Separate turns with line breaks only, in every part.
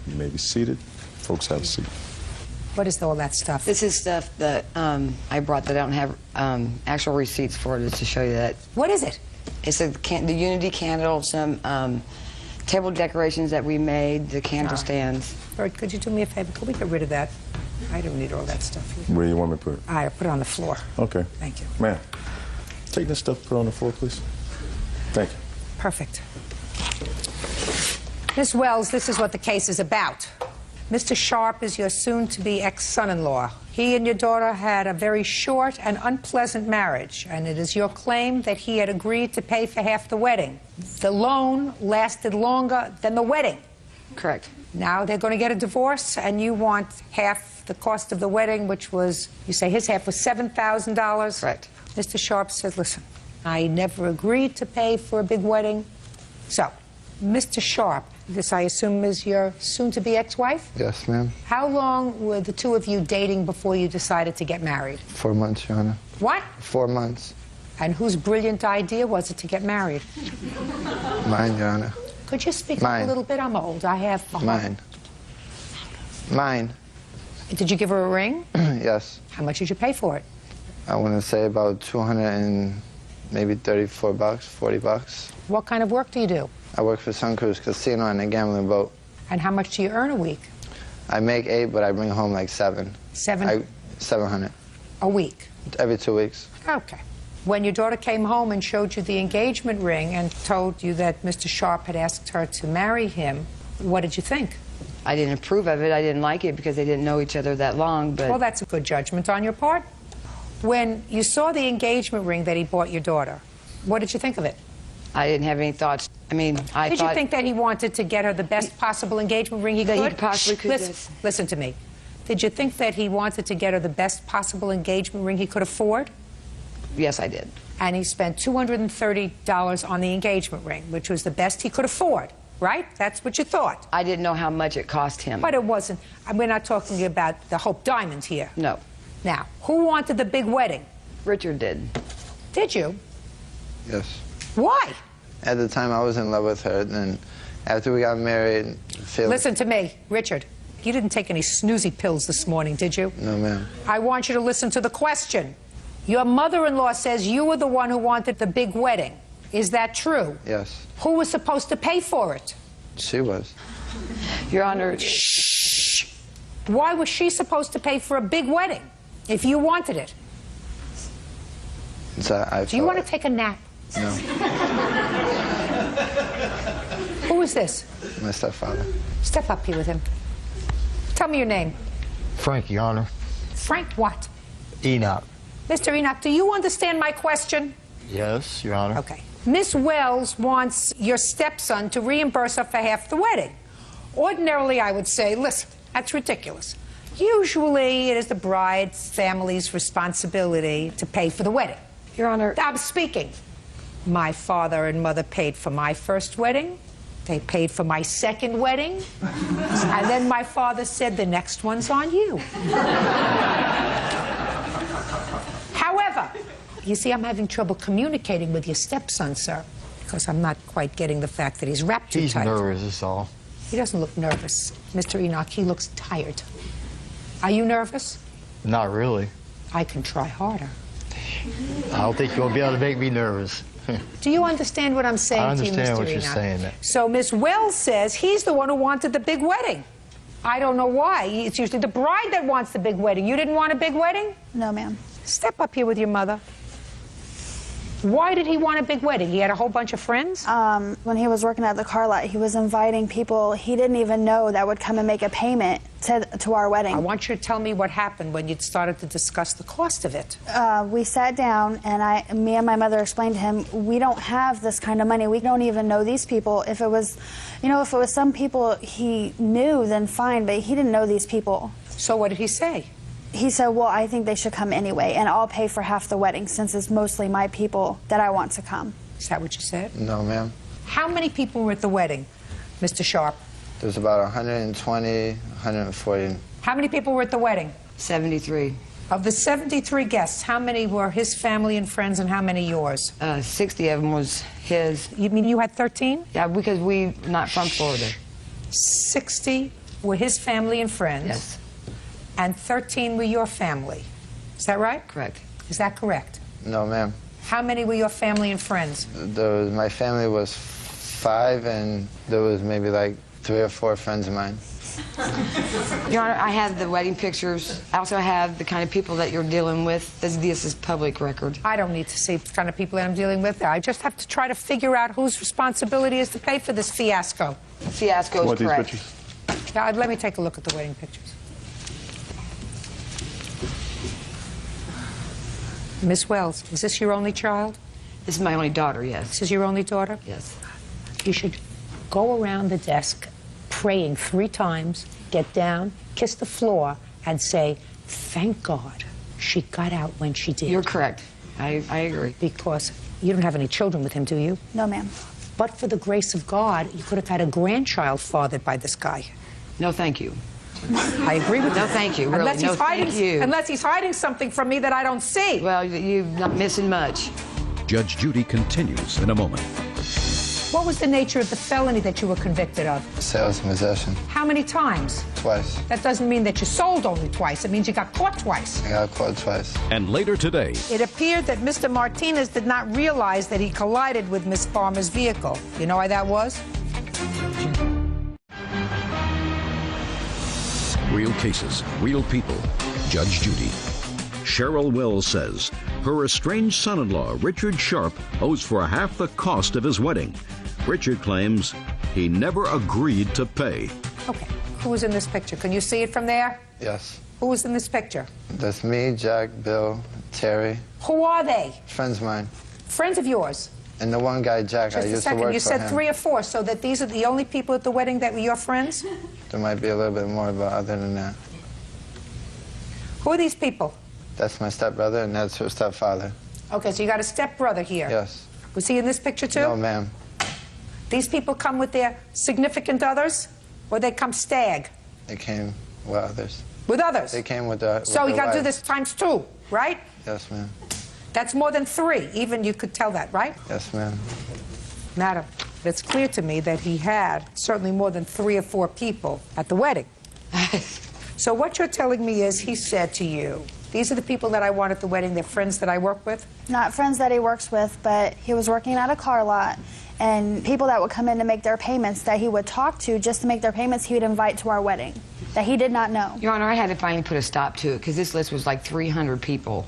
You may be seated. Folks, have a seat.
What is all that stuff?
This is stuff that I brought that I don't have actual receipts for, just to show you that.
What is it?
It's the Unity candle, some table decorations that we made, the candle stands.
Bert, could you do me a favor? Could we get rid of that? I don't need all that stuff here.
Where do you want me to put it?
I put it on the floor.
Okay.
Thank you.
Ma'am, take this stuff, put it on the floor, please. Thank you.
Perfect. Miss Wells, this is what the case is about. Mr. Sharp is your soon-to-be ex-son-in-law. He and your daughter had a very short and unpleasant marriage, and it is your claim that he had agreed to pay for half the wedding. The loan lasted longer than the wedding.
Correct.
Now they're going to get a divorce, and you want half the cost of the wedding, which was, you say his half was $7,000?
Correct.
Mr. Sharp said, listen, I never agreed to pay for a big wedding. So, Mr. Sharp, this I assume is your soon-to-be ex-wife?
Yes, ma'am.
How long were the two of you dating before you decided to get married?
4 months, Your Honor.
What?
4 months.
And whose brilliant idea was it to get married?
Mine, Your Honor.
Could you speak up
Mine.
a little bit? I'm old. I have...
Mine. Mine.
Did you give her a ring?
Yes.
How much did you pay for it?
I want to say about 200 and maybe 34 bucks, 40 bucks.
What kind of work do you do?
I work for Sun Cruise Casino and a gambling boat.
And how much do you earn a week?
I make 8, but I bring home like 7. 700.
A week?
Every 2 weeks.
Okay. When your daughter came home and showed you the engagement ring and told you that Mr. Sharp had asked her to marry him, what did you think?
I didn't approve of it. I didn't like it because they didn't know each other that long, but...
Well, that's a good judgment on your part. When you saw the engagement ring that he bought your daughter, what did you think of it?
I didn't have any thoughts. I mean, I
Did
thought...
you think that he wanted to get her the best possible engagement ring he could?
That he possibly could,
Listen, listen to me. Did you think that he wanted to get her the best possible engagement ring he could afford?
Yes, I did.
And he spent $230 on the engagement ring, which was the best he could afford, right? That's what you thought.
I didn't know how much it cost him.
But it wasn't. We're not talking about the Hope Diamond here.
No.
Now, who wanted the big wedding?
Richard did.
Did you?
Yes.
Why?
At the time, I was in love with her. Then after we got married,
Listen to me, Richard. You didn't take any snoozy pills this morning, did you?
No, ma'am.
I want you to listen to the question. Your mother-in-law says you were the one who wanted the big wedding. Is that true?
Yes.
Who was supposed to pay for it?
She was.
Your Honor...
Shh. Why was she supposed to pay for a big wedding if you wanted it? Do you want to take a nap?
No.
Who is this?
My stepfather.
Step up here with him. Tell me your name.
Frank, Your Honor.
Frank what?
Enoch.
Mr. Enoch, do you understand my question?
Yes, Your Honor.
Okay. Miss Wells wants your stepson to reimburse her for half the wedding. Ordinarily, I would say, listen, that's ridiculous. Usually, it is the bride's family's responsibility to pay for the wedding.
Your Honor...
I'm speaking. My father and mother paid for my first wedding. They paid for my second wedding. And then my father said, the next one's on you. However, you see, I'm having trouble communicating with your stepson, sir, because I'm not quite getting the fact that he's wrapped too tight.
He's nervous, that's all.
He doesn't look nervous, Mr. Enoch. He looks tired. Are you nervous?
Not really.
I can try harder.
I don't think you'll be able to make me nervous.
Do you understand what I'm saying to you, Mr. Enoch?
I understand what you're saying.
So Miss Wells says he's the one who wanted the big wedding. I don't know why. It's usually the bride that wants the big wedding. You didn't want a big wedding?
No, ma'am.
Step up here with your mother. Why did he want a big wedding? He had a whole bunch of friends?
When he was working at the car lot, he was inviting people he didn't even know that would come and make a payment to our wedding.
I want you to tell me what happened when you started to discuss the cost of it.
We sat down, and me and my mother explained to him, we don't have this kind of money. We don't even know these people. If it was, you know, if it was some people he knew, then fine, but he didn't know these people.
So what did he say?
He said, well, I think they should come anyway, and I'll pay for half the wedding since it's mostly my people that I want to come.
Is that what you said?
No, ma'am.
How many people were at the wedding, Mr. Sharp?
There's about 120, 140.
How many people were at the wedding?
73.
Of the 73 guests, how many were his family and friends and how many yours?
60 of them was his.
You mean you had 13?
Yeah, because we not from Florida.
60 were his family and friends.
Yes.
And 13 were your family. Is that right?
Correct.
Is that correct?
No, ma'am.
How many were your family and friends?
My family was 5, and there was maybe like 3 or 4 friends of mine.
Your Honor, I have the wedding pictures. I also have the kind of people that you're dealing with. This is public record.
I don't need to see the kind of people that I'm dealing with. I just have to try to figure out whose responsibility is to pay for this fiasco.
Fiasco is
What, these
correct.
pictures?
Now, let me take a look at the wedding pictures. Miss Wells, is this your only child?
This is my only daughter, yes.
This is your only daughter?
Yes.
You should go around the desk praying 3 times, get down, kiss the floor, and say, thank God she got out when she did.
You're correct. I agree.
Because you don't have any children with him, do you?
No, ma'am.
But for the grace of God, you could have had a grandchild fathered by this guy.
No, thank you.
I agree with you.
No, thank you. Really.
Unless
No,
he's hiding,
thank you.
unless he's hiding something from me that I don't see.
Well, you're not missing much.
Judge Judy continues in a moment.
What was the nature of the felony that you were convicted of?
Sales and possession.
How many times?
Twice.
That doesn't mean that you sold only twice. It means you got caught twice.
I got caught twice.
And later today,
It appeared that Mr. Martinez did not realize that he collided with Miss Farmer's vehicle. You know why that was?
real cases, real people. Judge Judy. Cheryl Wells says her estranged son-in-law, Richard Sharp, owes for half the cost of his wedding. Richard claims he never agreed to pay.
Okay. Who was in this picture? Can you see it from there?
Yes.
Who was in this picture?
That's me, Jack, Bill, Terry.
Who are they?
Friends of mine.
Friends of yours?
And the one guy, Jack,
Just
I
a
used
second.
to work
You
for
said
him.
3 or 4, so that these are the only people at the wedding that were your friends?
There might be a little bit more, but other than that.
Who are these people?
That's my stepbrother, and that's her stepfather.
Okay, so you got a stepbrother here.
Yes.
Was he in this picture too?
No, ma'am.
These people come with their significant others, or they come stag?
They came with others.
With others?
They came with the.
So you got to do this times 2, right?
Yes, ma'am.
That's more than 3. Even you could tell that, right?
Yes, ma'am.
Madam, it's clear to me that he had certainly more than 3 or 4 people at the wedding. So what you're telling me is he said to you, these are the people that I want at the wedding, they're friends that I work with?
Not friends that he works with, but he was working at a car lot, and people that would come in to make their payments that he would talk to just to make their payments, he would invite to our wedding that he did not know.
Your Honor, I had to finally put a stop to it because this list was like 300 people.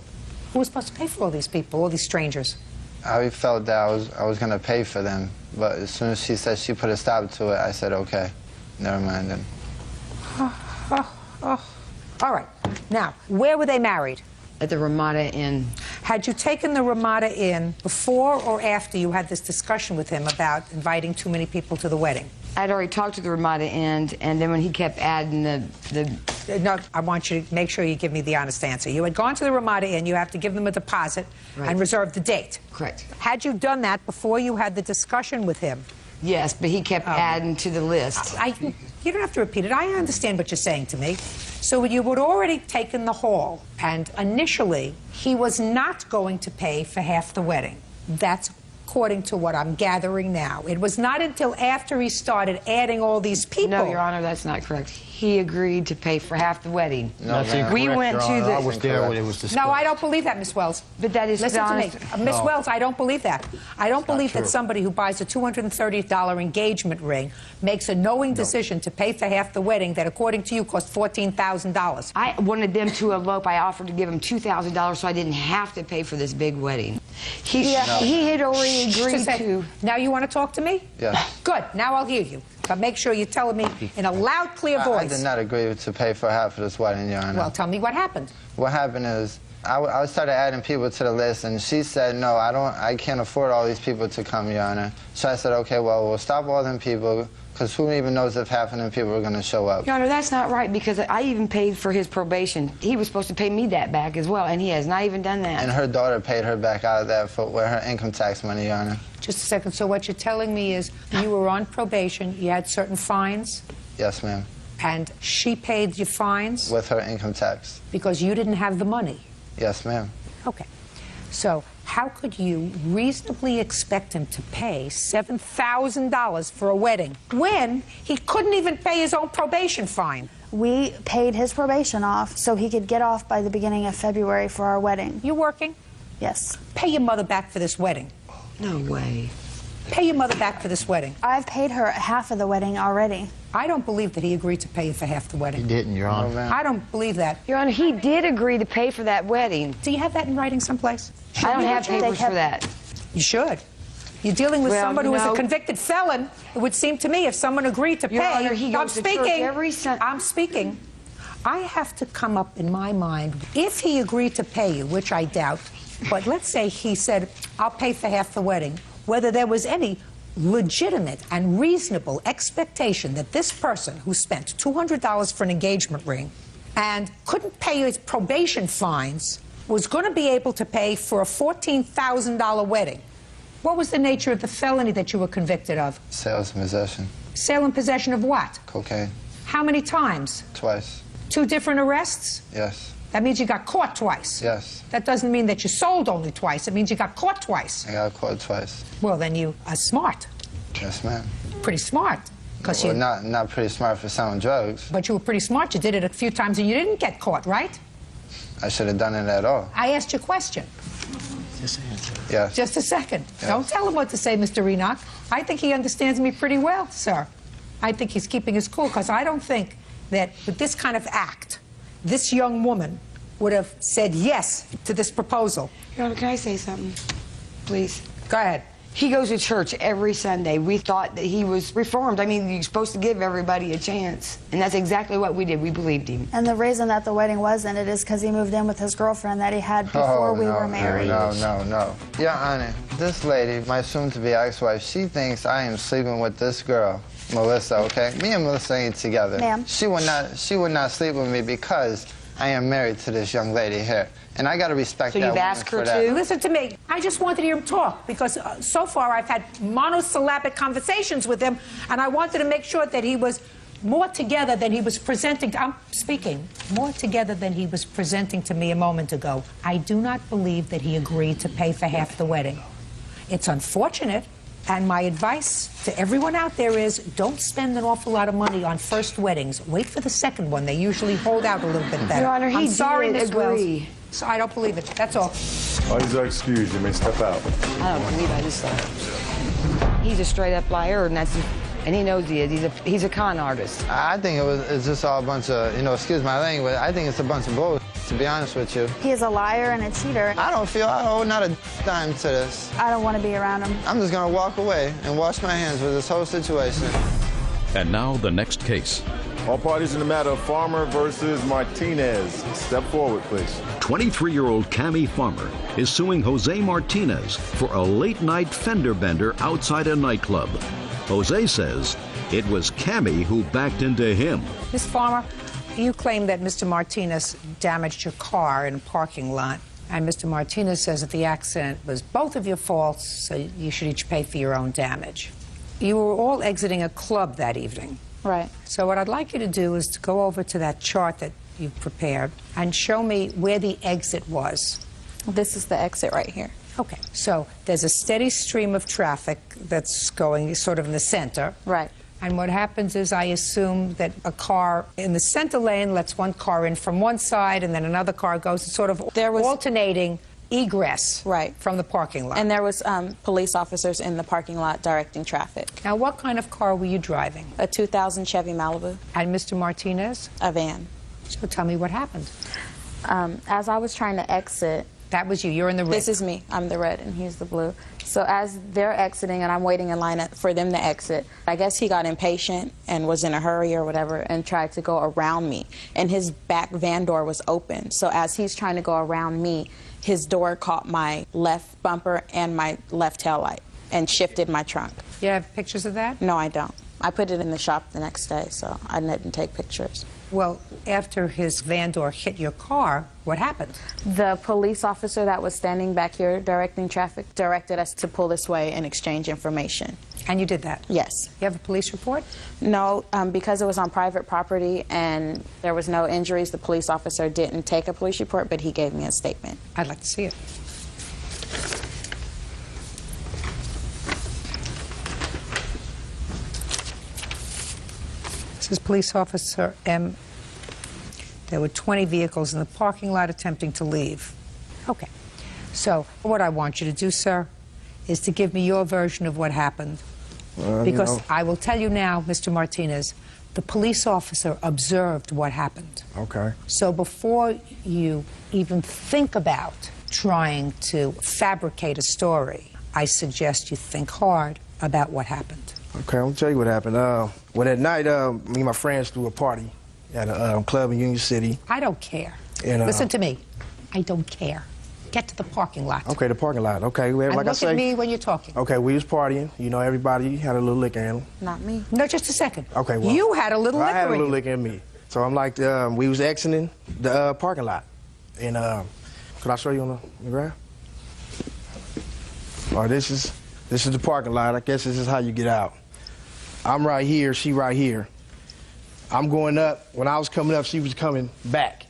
Who was supposed to pay for all these people, all these strangers?
I felt that I was going to pay for them, but as soon as she said she put a stop to it, I said, okay, never mind then.
All right. Now, where were they married?
At the Ramada Inn.
Had you taken the Ramada Inn before or after you had this discussion with him about inviting too many people to the wedding?
I'd already talked to the Ramada Inn, and then when he kept adding
No, I want you to make sure you give me the honest answer. You had gone to the Ramada Inn, you have to give them a deposit
Right.
and reserve the date.
Correct.
Had you done that before you had the discussion with him?
Yes, but he kept adding to the list.
You don't have to repeat it. I understand what you're saying to me. So you had already taken the hall, and initially he was not going to pay for half the wedding. That's according to what I'm gathering now. It was not until after he started adding all these people.
No, Your Honor, that's not correct. He agreed to pay for half the wedding.
No,
That's
ma'am.
incorrect,
We went
Your
to
Honor.
the-
I was there when it was discussed.
No, I don't believe that, Miss Wells.
But that is
Listen to me.
honest.
Miss
No.
Wells, I don't believe that. I don't believe that
true.
somebody who buys a $230 engagement ring makes a knowing decision to pay for half the wedding that, according to you, cost $14,000.
I wanted them to elope. I offered to give him $2,000 so I didn't have to pay for this big wedding. He had already agreed to.
Now you want to talk to me?
Yes.
Good. Now I'll hear you. But make sure you're telling me in a loud, clear
I
voice.
did not agree to pay for half of this wedding, Your Honor.
Well, tell me what happened.
What happened is I started adding people to the list, and she said, no, I can't afford all these people to come, Your Honor. So I said, okay, well, we'll stop all them people, because who even knows if half of them people are going to show up.
Your Honor, that's not right because I even paid for his probation. He was supposed to pay me that back as well, and he has not even done that.
And her daughter paid her back out of that with her income tax money, Your Honor.
Just a second. So what you're telling me is you were on probation, you had certain fines,
Yes, ma'am.
and she paid your fines
With her income tax.
because you didn't have the money.
Yes, ma'am.
Okay. So How could you reasonably expect him to pay $7,000 for a wedding when he couldn't even pay his own probation fine?
We paid his probation off so he could get off by the beginning of February for our wedding.
You working?
Yes.
Pay your mother back for this wedding.
No way.
Pay your mother back for this wedding.
I've paid her half of the wedding already.
I don't believe that he agreed to pay you for half the wedding.
He didn't, Your Honor.
I don't believe that.
Your Honor, he did agree to pay for that wedding.
Do you have that in writing someplace?
I don't have papers for that.
You should. You're dealing with
Well,
someone who is a
no.
convicted felon. It would seem to me if someone agreed to
Your
pay.
Honor, he goes to church every Sunday.
I'm speaking. I have to come up in my mind, if he agreed to pay you, which I doubt, but let's say he said, I'll pay for half the wedding, whether there was any legitimate and reasonable expectation that this person who spent $200 for an engagement ring and couldn't pay his probation fines was going to be able to pay for a $14,000 wedding. What was the nature of the felony that you were convicted of?
Sales and possession.
Sale and possession of what?
Cocaine.
How many times?
Twice.
2 different arrests?
Yes.
That means you got caught twice.
Yes.
That doesn't mean that you sold only twice. It means you got caught twice.
I got caught twice.
Well, then you are smart.
Yes, ma'am.
Pretty smart. Because
Well,
you.
not pretty smart for selling drugs.
But you were pretty smart. You did it a few times and you didn't get caught, right?
I should have done it at all.
I asked you a question.
Yes.
Just a second.
Yes.
Don't tell him what to say, Mr. Enoch. I think he understands me pretty well, sir. I think he's keeping his cool because I don't think that with this kind of act, this young woman would have said yes to this proposal.
Your Honor, can I say something? Please.
Go ahead.
He goes to church every Sunday. We thought that he was reformed. I mean, you're supposed to give everybody a chance. And that's exactly what we did. We believed him.
And the reason that the wedding wasn't, it is because he moved in with his girlfriend that he had before we were married.
No. Your Honor, this lady, my soon-to-be ex-wife, she thinks I am sleeping with this girl, Melissa, okay? Me and Melissa ain't together.
Ma'am.
She would not sleep with me because I am married to this young lady here. And I got to respect
So
that
you've
woman
asked her
for that.
to?
Listen to me. I just wanted to hear him talk because so far I've had monosyllabic conversations with him, and I wanted to make sure that he was more together than he was presenting. I'm speaking more together than he was presenting to me a moment ago. I do not believe that he agreed to pay for half the wedding. It's unfortunate, and my advice to everyone out there is don't spend an awful lot of money on first weddings. Wait for the second one. They usually hold out a little bit better.
Your Honor,
I'm
he
sorry,
did
Miss Wells.
agree.
So I don't believe it. That's all.
All these are excused. You may step out.
I don't believe I just thought. He's a straight-up liar, and he knows he is. He's a con artist.
I think it's just all a bunch of, excuse my language, I think it's a bunch of bull, to be honest with you.
He is a liar and a cheater.
I don't feel I owe not a dime to this.
I don't want to be around him.
I'm just going to walk away and wash my hands with this whole situation.
And now the next case.
All parties in the matter of Farmer versus Martinez. Step forward, please.
23-year-old Cammie Farmer is suing Jose Martinez for a late-night fender bender outside a nightclub. Jose says it was Cammie who backed into him.
Miss Farmer, you claim that Mr. Martinez damaged your car in a parking lot, and Mr. Martinez says that the accident was both of your faults, so you should each pay for your own damage. You were all exiting a club that evening.
Right.
So what I'd like you to do is to go over to that chart that you've prepared and show me where the exit was.
This is the exit right here.
Okay, so there's a steady stream of traffic that's going sort of in the center.
Right.
And what happens is I assume that a car in the center lane lets one car in from one side and then another car goes sort of alternating egress
right.
from the parking lot.
And there was police officers in the parking lot directing traffic.
Now, what kind of car were you driving?
A 2000 Chevy Malibu.
And Mr. Martinez?
A van.
So tell me what happened.
As I was trying to exit...
That was you. You're in the red.
This is me. I'm the red, and he's the blue. So as they're exiting, and I'm waiting in line for them to exit, I guess he got impatient and was in a hurry or whatever and tried to go around me. And his back van door was open. So as he's trying to go around me, his door caught my left bumper and my left taillight and shifted my trunk.
You have pictures of that?
No, I don't. I put it in the shop the next day, so I didn't take pictures.
Well, after his van door hit your car, what happened?
The police officer that was standing back here directing traffic directed us to pull this way and exchange information.
And you did that?
Yes.
You have a police report?
No, because it was on private property and there was no injuries, the police officer didn't take a police report, but he gave me a statement.
I'd like to see it. This is Police Officer M. There were 20 vehicles in the parking lot attempting to leave. Okay. So what I want you to do, sir, is to give me your version of what happened. Because I will tell you now, Mr. Martinez, the police officer observed what happened.
Okay.
So before you even think about trying to fabricate a story, I suggest you think hard about what happened.
Okay, I'll tell you what happened. Well, that night, me and my friends threw a party at a club in Union City.
I don't care.
And,
listen to me. I don't care. Get to the parking lot.
Okay, the parking lot. Okay, well,
And
like
look
I say,
at me when you're talking.
Okay, we was partying. You know, everybody had a little liquor in them.
Not me.
No, just a second.
Okay, well,
you had a little liquor
I had a
in
little
you.
liquor in me. So I'm like, we was exiting the parking lot. And could I show you on the graph? Oh, this is the parking lot. I guess this is how you get out. I'm right here, she right here. I'm going up. When I was coming up, she was coming back.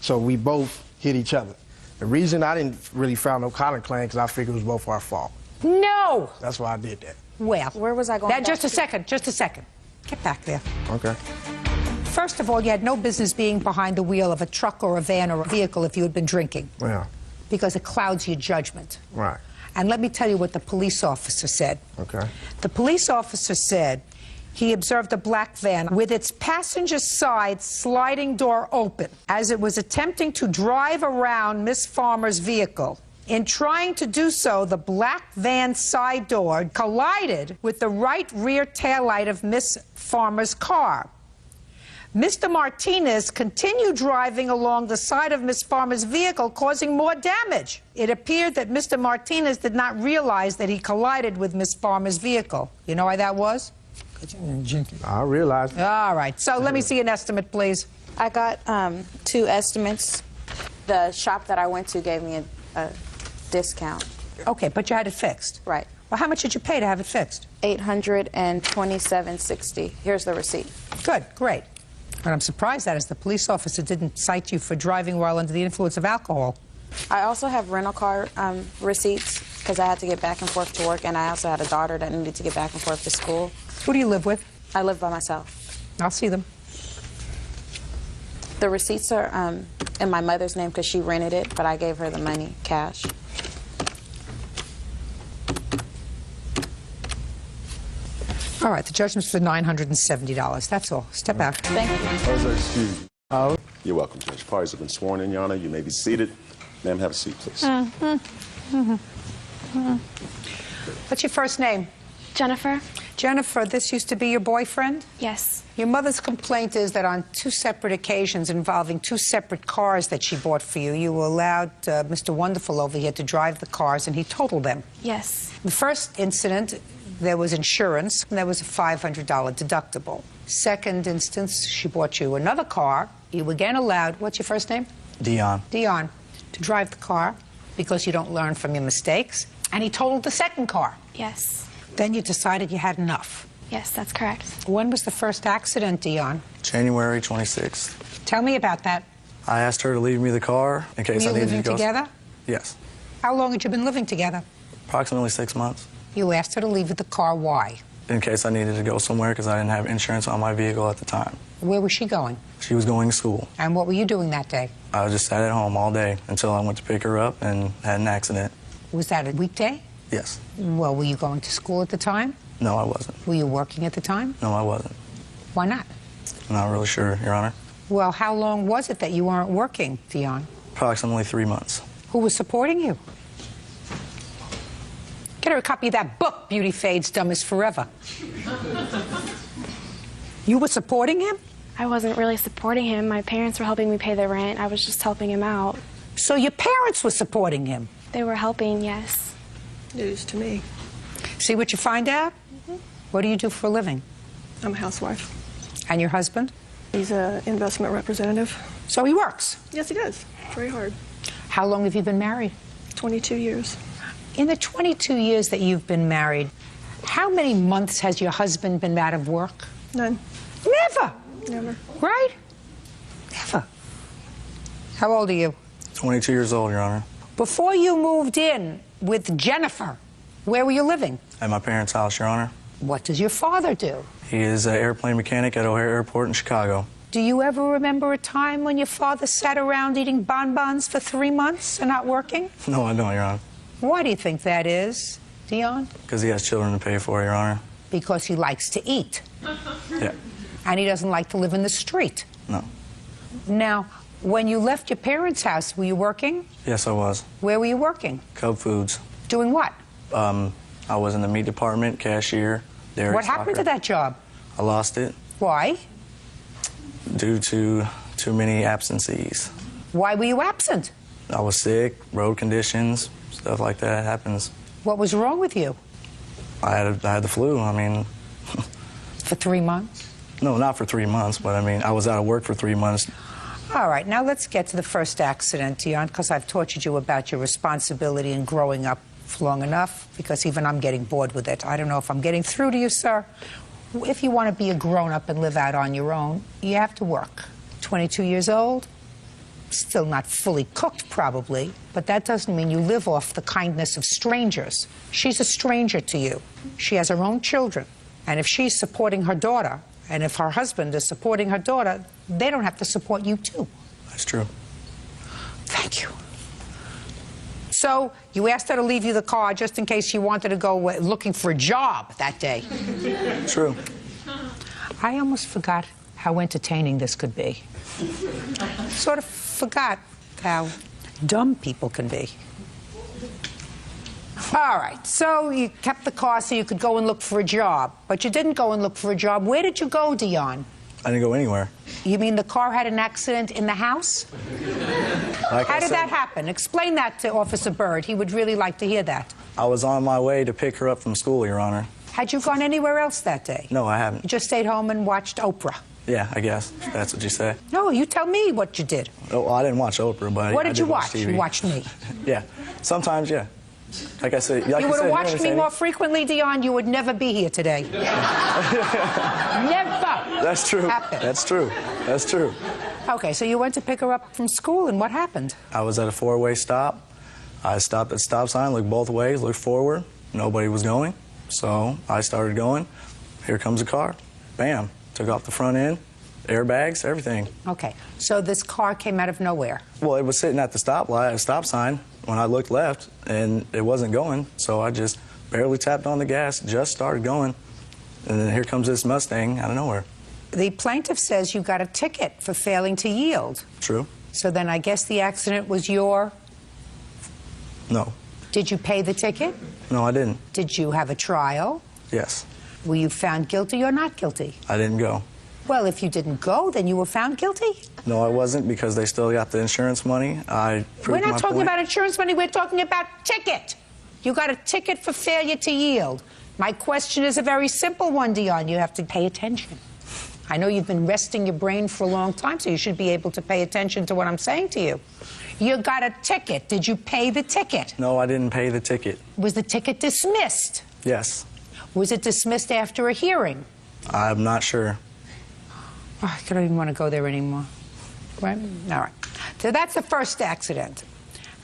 So we both hit each other. The reason I didn't really file no counter claim because I figured it was both our fault.
No!
That's why I did that.
Well,
where was I going?
Now, just a second, just a second. Get back there.
Okay.
First of all, you had no business being behind the wheel of a truck or a van or a vehicle if you had been drinking.
Yeah.
Because it clouds your judgment.
Right.
And let me tell you what the police officer said.
Okay.
The police officer said he observed a black van with its passenger side sliding door open as it was attempting to drive around Miss Farmer's vehicle. In trying to do so, the black van side door collided with the right rear taillight of Miss Farmer's car. Mr. Martinez continued driving along the side of Miss Farmer's vehicle, causing more damage. It appeared that Mr. Martinez did not realize that he collided with Miss Farmer's vehicle. You know why that was?
I realized.
All right. So let me see an estimate, please.
I got 2 estimates. The shop that I went to gave me a discount.
Okay, but you had it fixed.
Right.
Well, how much did you pay to have it fixed?
$827.60. Here's the receipt.
Good, great. What I'm surprised at is the police officer didn't cite you for driving while under the influence of alcohol.
I also have rental car receipts because I had to get back and forth to work, and I also had a daughter that needed to get back and forth to school.
Who do you live with?
I live by myself.
I'll see them.
The receipts are in my mother's name because she rented it, but I gave her the money, cash.
All right, the judgment's for $970. That's all. Step out.
Thank you.
Excuse me. You're welcome, Judge. Parties have been sworn in, Your Honor. You may be seated. Ma'am, have a seat, please.
What's your first name?
Jennifer?
Jennifer, this used to be your boyfriend?
Yes.
Your mother's complaint is that on 2 separate occasions involving 2 separate cars that she bought for you, you allowed Mr. Wonderful over here to drive the cars, and he totaled them.
Yes.
The first incident, there was insurance, and there was a $500 deductible. Second instance, she bought you another car. You again allowed, what's your first name?
Dion.
Dion, to drive the car because you don't learn from your mistakes. And he totaled the second car.
Yes.
Then you decided you had enough.
Yes, that's correct.
When was the first accident, Dion?
January 26th.
Tell me about that.
I asked her to leave me the car in case
Were
I
you
needed to
living
go.
together?
Yes.
How long had you been living together?
Approximately 6 months.
You asked her to leave with the car. Why?
In case I needed to go somewhere because I didn't have insurance on my vehicle at the time.
Where was she going?
She was going to school.
And what were you doing that day?
I just sat at home all day until I went to pick her up and had an accident.
Was that a weekday?
Yes.
Well, were you going to school at the time?
No, I wasn't.
Were you working at the time?
No, I wasn't.
Why not?
I'm not really sure, Your Honor.
Well, how long was it that you weren't working, Dion?
Approximately 3 months.
Who was supporting you? Get her a copy of that book, Beauty Fades, Dumb is Forever. You were supporting him?
I wasn't really supporting him. My parents were helping me pay the rent. I was just helping him out.
So your parents were supporting him?
They were helping, yes.
News to me.
See what you find out? What do you do for a living?
I'm a housewife.
And your husband?
He's an investment representative.
So he works?
Yes, he does. Very hard.
How long have you been married?
22 years.
In the 22 years that you've been married, how many months has your husband been out of work?
None.
Never.
Never.
Right? Never. How old are you?
22 years old, Your Honor.
Before you moved in with Jennifer, where were you living?
At my parents' house, Your Honor.
What does your father do?
He is an airplane mechanic at O'Hare Airport in Chicago.
Do you ever remember a time when your father sat around eating bonbons for 3 months and not working?
No, I don't, Your Honor.
Why do you think that is, Dion?
Because he has children to pay for, Your Honor.
Because he likes to eat.
Yeah.
And he doesn't like to live in the street.
No.
Now, when you left your parents' house, were you working?
Yes, I was.
Where were you working?
Cub Foods.
Doing what?
I was in the meat department, cashier, dairy
What happened to that job?
I lost it.
Why?
Due to too many absences.
Why were you absent?
I was sick, road conditions, stuff like that happens.
What was wrong with you?
I had the flu, I mean.
For 3 months?
No, not for 3 months, but I mean, I was out of work for 3 months.
All right, now let's get to the first accident, Dion, because I've tortured you about your responsibility in growing up long enough, because even I'm getting bored with it. I don't know if I'm getting through to you, sir. If you want to be a grown-up and live out on your own, you have to work. 22 years old, still not fully cooked, probably, but that doesn't mean you live off the kindness of strangers. She's a stranger to you. She has her own children, and if she's supporting her daughter, and if her husband is supporting her daughter, they don't have to support you, too.
That's true.
Thank you. So you asked her to leave you the car just in case you wanted to go looking for a job that day.
True.
I almost forgot how entertaining this could be. Sort of forgot how dumb people can be. All right, so you kept the car so you could go and look for a job, but you didn't go and look for a job. Where did you go, Dion?
I didn't go anywhere.
You mean the car had an accident in the house? How did that happen? Explain that to Officer Byrd. He would really like to hear that.
I was on my way to pick her up from school, Your Honor.
Had you gone anywhere else that day?
No, I haven't.
You just stayed home and watched Oprah?
Yeah, I guess. That's what you say.
No, you tell me what you did.
Oh, well, I didn't watch Oprah, but
What did you watch?
TV.
You watched me.
Yeah. Sometimes, yeah. Like I said,
you would have watched me more frequently, Dion, you would never be here today. Never.
That's true.
Happened.
That's true. That's true.
Okay, so you went to pick her up from school, and what happened?
I was at a four-way stop. I stopped at the stop sign, looked both ways, looked forward. Nobody was going, so I started going. Here comes a car. Bam. Took off the front end, airbags, everything.
Okay, so this car came out of nowhere.
Well, it was sitting at the stop sign when I looked left, and it wasn't going, so I just barely tapped on the gas, just started going, and then here comes this Mustang out of nowhere.
The plaintiff says you got a ticket for failing to yield.
True.
So then I guess the accident was your...
No.
Did you pay the ticket?
No, I didn't.
Did you have a trial?
Yes.
Were you found guilty or not guilty?
I didn't go.
Well, if you didn't go, then you were found guilty?
No, I wasn't, because they still got the insurance money. I proved
We're not
my
talking
point.
about insurance money, we're talking about ticket. You got a ticket for failure to yield. My question is a very simple one, Dion. You have to pay attention. I know you've been resting your brain for a long time, so you should be able to pay attention to what I'm saying to you. You got a ticket. Did you pay the ticket?
No, I didn't pay the ticket.
Was the ticket dismissed?
Yes.
Was it dismissed after a hearing?
I'm not sure.
Oh, I don't even want to go there anymore. Right? All right. So that's the first accident.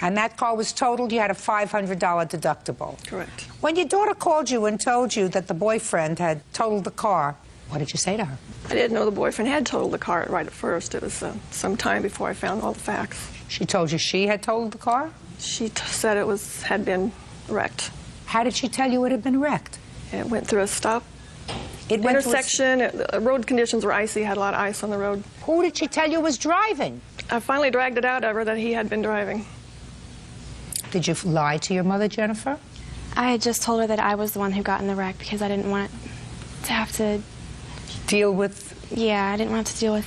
And that car was totaled. You had a $500 deductible.
Correct.
When your daughter called you and told you that the boyfriend had totaled the car, what did you say to her?
I didn't know the boyfriend had totaled the car right at first. It was some time before I found all the facts.
She told you she had totaled the car?
She said it had been wrecked.
How did she tell you it had been wrecked?
It went through a stop
It went
intersection. Road conditions were icy, had a lot of ice on the road.
Who did she tell you was driving?
I finally dragged it out of her that he had been driving.
Did you lie to your mother, Jennifer?
I had just told her that I was the one who got in the wreck because I didn't want to have to
deal with...
Yeah, I didn't want to deal with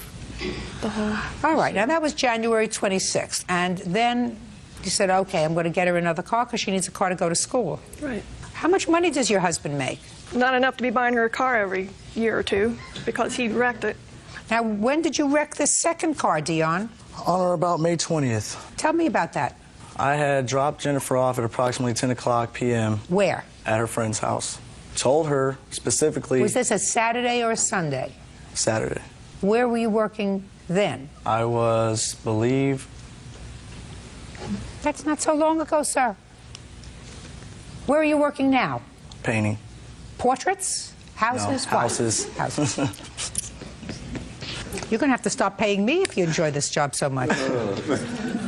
the whole...
All right, now that was January 26th, and then you said, okay, I'm going to get her another car because she needs a car to go to school.
Right.
How much money does your husband make?
Not enough to be buying her a car every year or two because he wrecked it.
Now, when did you wreck this second car, Dion?
On or about May 20th.
Tell me about that.
I had dropped Jennifer off at approximately 10 o'clock p.m.
Where?
At her friend's house. Told her specifically...
Was this a Saturday or a Sunday?
Saturday.
Where were you working then?
I was, believe...
That's not so long ago, sir. Where are you working now?
Painting.
Portraits? Houses?
No,
What?
houses.
Houses. You're going to have to stop paying me if you enjoy this job so much.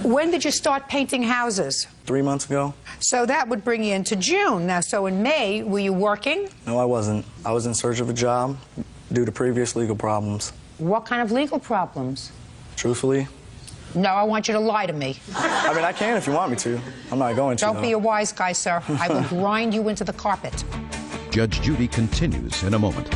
When did you start painting houses?
3 months ago.
So that would bring you into June. Now, so in May, were you working?
No, I wasn't. I was in search of a job due to previous legal problems.
What kind of legal problems?
Truthfully?
No, I want you to lie to me.
I mean, I can if you want me to. I'm not going to,
Don't
though.
be a wise guy, sir. I will grind you into the carpet.
Judge Judy continues in a moment.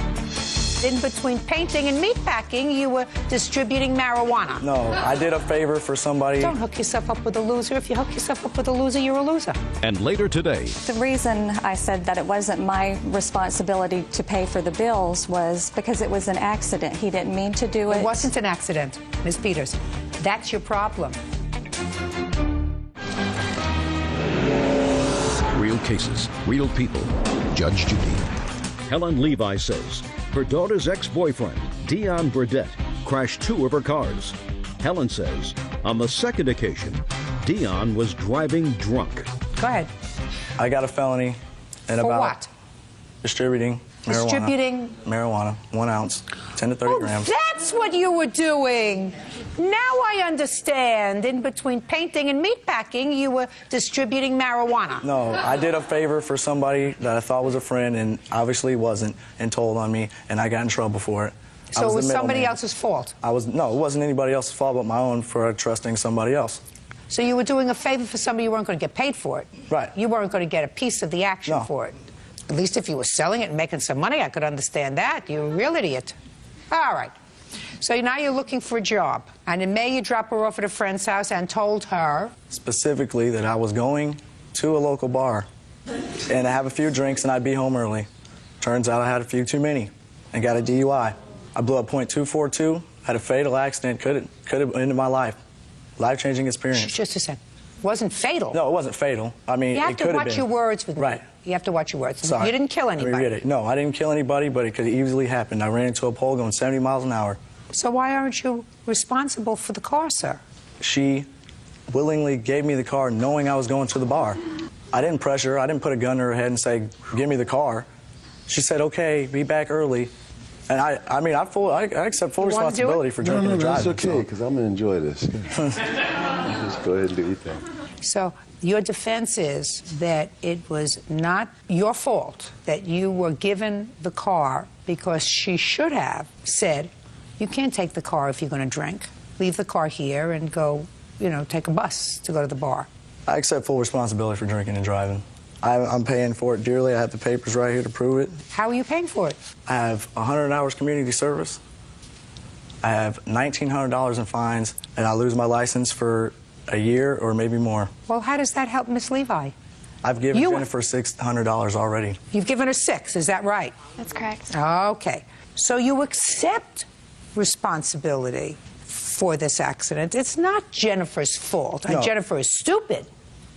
In between painting and meatpacking, you were distributing marijuana.
No, I did a favor for somebody.
Don't hook yourself up with a loser. If you hook yourself up with a loser, you're a loser.
And later today,
The reason I said that it wasn't my responsibility to pay for the bills was because it was an accident. He didn't mean to do it.
It wasn't an accident, Ms. Peters. That's your problem.
real cases, real people. Judge Judy. Helen Levi says her daughter's ex-boyfriend, Dion Burdette, crashed 2 of her cars. Helen says on the second occasion, Dion was driving drunk.
Go ahead.
I got a felony and
For
about
what?
distributing
Distributing
marijuana, 1 ounce, 10 to 30 grams.
That's what you were doing. Now I understand. In between painting and meatpacking, you were distributing marijuana.
No, I did a favor for somebody that I thought was a friend and obviously wasn't, and told on me, and I got in trouble for it.
So it was somebody else's fault?
No, it wasn't anybody else's fault but my own for trusting somebody else.
So you were doing a favor for somebody, you weren't going to get paid for it.
Right.
You weren't going to get a piece of the action for it. At least if you were selling it and making some money, I could understand that. You're a real idiot. All right. So now you're looking for a job. And in May, you drop her off at a friend's house and told her...
Specifically that I was going to a local bar and I have a few drinks and I'd be home early. Turns out I had a few too many and got a DUI. I blew a .242, had a fatal accident, could have ended my life. Life-changing experience.
Just a second. It wasn't fatal.
No, it wasn't fatal. I mean,
you
it
have
could
to
have been.
watch your words with me.
Right.
You have to watch your words.
Sorry.
You didn't kill anybody.
Let me read it. No, I didn't kill anybody, but it could have easily happened. I ran into a pole going 70 miles an hour.
So why aren't you responsible for the car, sir?
She willingly gave me the car knowing I was going to the bar. I didn't pressure her. I didn't put a gun to her head and say, give me the car. She said, okay, be back early. And I accept full responsibility for drinking and driving.
That's okay, because I'm going to enjoy this. Just go ahead and do your thing.
So your defense is that it was not your fault that you were given the car because she should have said, you can't take the car if you're going to drink. Leave the car here and go, take a bus to go to the bar.
I accept full responsibility for drinking and driving. I'm paying for it dearly. I have the papers right here to prove it.
How are you paying for it?
I have 100 hours community service. I have $1,900 in fines, and I lose my license for a year or maybe more.
Well, how does that help Miss Levi?
I've given Jennifer $600 already.
You've given her $6, is that right?
That's correct.
Okay. So you accept responsibility for this accident. It's not Jennifer's fault.
No.
Jennifer is stupid.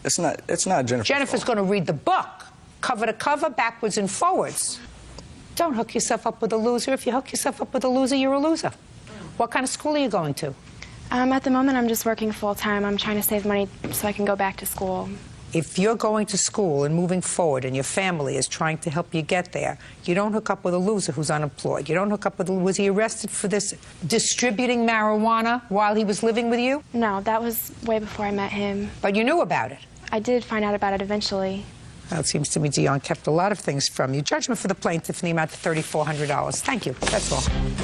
It's not Jennifer's
Jennifer's going to read the book, cover to cover, backwards and forwards. Don't hook yourself up with a loser. If you hook yourself up with a loser, you're a loser. What kind of school are you going to?
At the moment, I'm just working full-time. I'm trying to save money so I can go back to school.
If you're going to school and moving forward and your family is trying to help you get there, you don't hook up with a loser who's unemployed. You don't hook up with was he arrested for this distributing marijuana while he was living with you?
No, that was way before I met him.
But you knew about it?
I did find out about it eventually.
Well, it seems to me Dion kept a lot of things from you. Judgment for the plaintiff in the amount of $3,400. Thank you. That's all.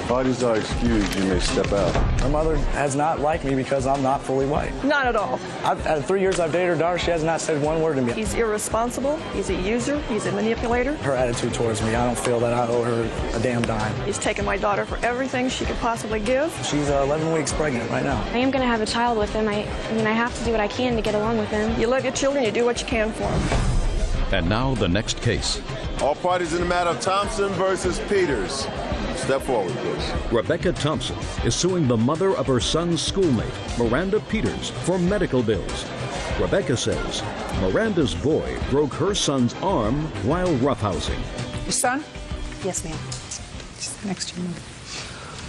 Parties are excused. You may step out.
Her mother has not liked me because I'm not fully white.
Not at all.
Out of 3 years I've dated her daughter, she has not said one word to me.
He's irresponsible. He's a user. He's a manipulator.
Her attitude towards me, I don't feel that I owe her a damn dime.
He's taken my daughter for everything she could possibly give.
She's 11 weeks pregnant right now.
I am going to have a child with him. I mean, I have to do what I can to get along with him.
You love your children, you do what you can for them.
And now the next case.
All parties in the matter of Thompson versus Peters. Step forward, please.
Rebecca Thompson is suing the mother of her son's schoolmate, Miranda Peters, for medical bills. Rebecca says Miranda's boy broke her son's arm while roughhousing.
Your son?
Yes, ma'am.
Just next to you.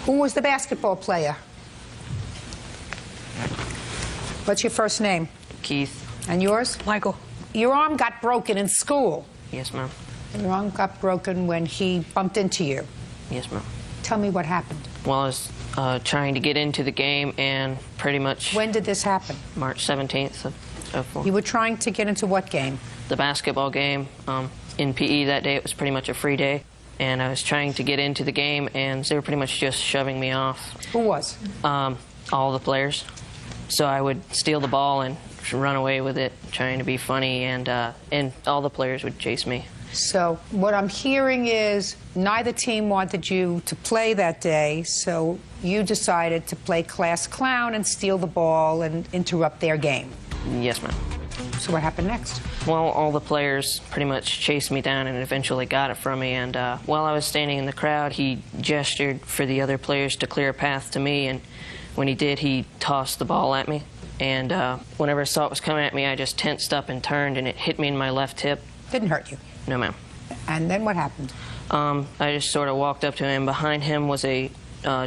Who was the basketball player? What's your first name?
Keith.
And yours?
Michael.
Your arm got broken in school.
Yes, ma'am.
Your arm got broken when he bumped into you.
Yes, ma'am.
Tell me what happened.
Well, I was trying to get into the game, and pretty much...
When did this happen?
March 17th of 04.
You were trying to get into what game?
The basketball game. In PE that day, it was pretty much a free day, and I was trying to get into the game, and they were pretty much just shoving me off.
Who was?
All the players. So I would steal the ball and run away with it, trying to be funny, and all the players would chase me.
So what I'm hearing is neither team wanted you to play that day, so you decided to play class clown and steal the ball and interrupt their game.
Yes, ma'am.
So what happened next?
Well, all the players pretty much chased me down and eventually got it from me, and while I was standing in the crowd, he gestured for the other players to clear a path to me, and when he did, he tossed the ball at me, and whenever I saw it was coming at me, I just tensed up and turned, and it hit me in my left hip.
Didn't hurt you?
No, ma'am.
And then what happened?
I just sort of walked up to him. Behind him was a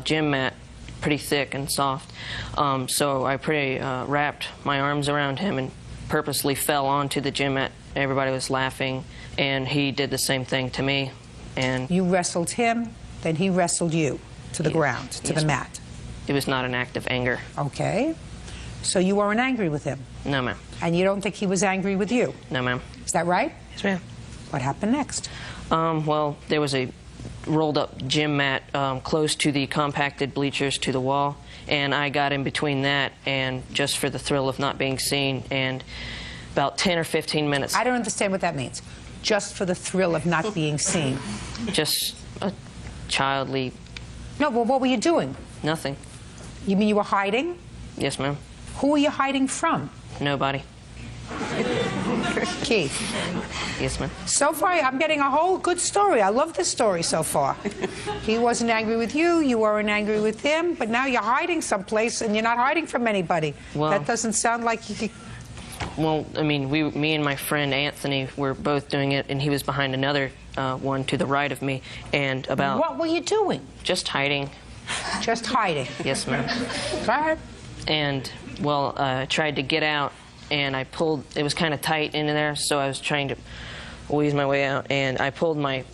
gym mat, pretty thick and soft. So I wrapped my arms around him and purposely fell onto the gym mat. Everybody was laughing, and he did the same thing to me. And
you wrestled him, then he wrestled you to the ground, to the mat.
It was not an act of anger.
Okay. So you weren't angry with him?
No, ma'am.
And you don't think he was angry with you?
No, ma'am.
Is that right?
Yes, ma'am.
What happened next?
Well, there was a rolled-up gym mat close to the compacted bleachers to the wall, and I got in between that, and just for the thrill of not being seen, and about 10 or 15 minutes.
I don't understand what that means. Just for the thrill of not being seen.
Just a childly...
No, well, what were you doing?
Nothing.
You mean you were hiding?
Yes, ma'am.
Who were you hiding from?
Nobody.
Keith.
Yes, ma'am.
So far, I'm getting a whole good story. I love this story so far. He wasn't angry with you, you weren't angry with him, but now you're hiding someplace and you're not hiding from anybody.
Well,
that doesn't sound like you could...
Well, I mean, me and my friend Anthony were both doing it, and he was behind another one to the right of me, and about...
What were you doing?
Just hiding.
Just hiding?
Yes, ma'am.
Go ahead.
And, well, I tried to get out, and I pulled... It was kind of tight into there, so I was trying to wheeze my way out, and I pulled my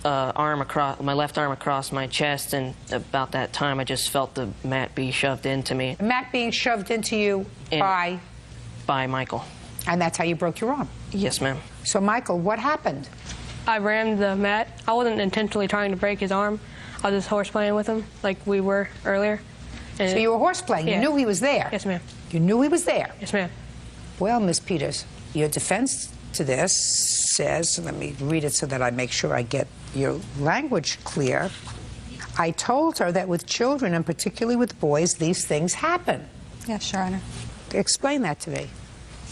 my left arm across my chest, and about that time I just felt the mat be shoved into me.
The mat being shoved into you by?
By Michael.
And that's how you broke your arm?
Yes, ma'am.
So, Michael, what happened?
I rammed the mat. I wasn't intentionally trying to break his arm. I was just horseplaying with him like we were earlier.
And so you were horseplaying?
Yeah.
You knew he was there?
Yes, ma'am.
You knew he was there?
Yes, ma'am.
Well, Miss Peters, your defense to this says, let me read it so that I make sure I get your language clear. I told her that with children, and particularly with boys, these things happen.
Yes, Your Honor.
Explain that to me.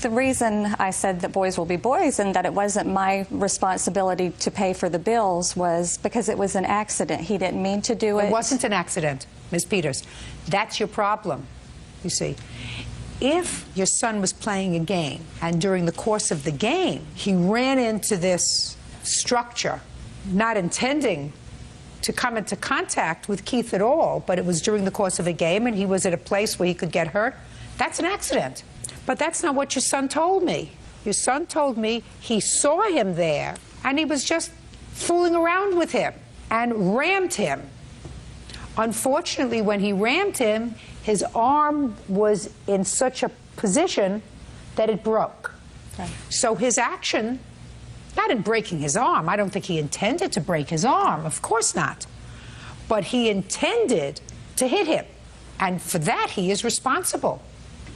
The reason I said that boys will be boys and that it wasn't my responsibility to pay for the bills was because it was an accident. He didn't mean to do it.
It wasn't an accident, Ms. Peters. That's your problem, you see. If your son was playing a game and during the course of the game he ran into this structure, not intending to come into contact with Keith at all, but it was during the course of a game and he was at a place where he could get hurt, that's an accident. But that's not what your son told me. Your son told me he saw him there and he was just fooling around with him and rammed him. Unfortunately, when he rammed him, his arm was in such a position that it broke. Right. So his action, not in breaking his arm, I don't think he intended to break his arm, of course not. But he intended to hit him. And for that, he is responsible.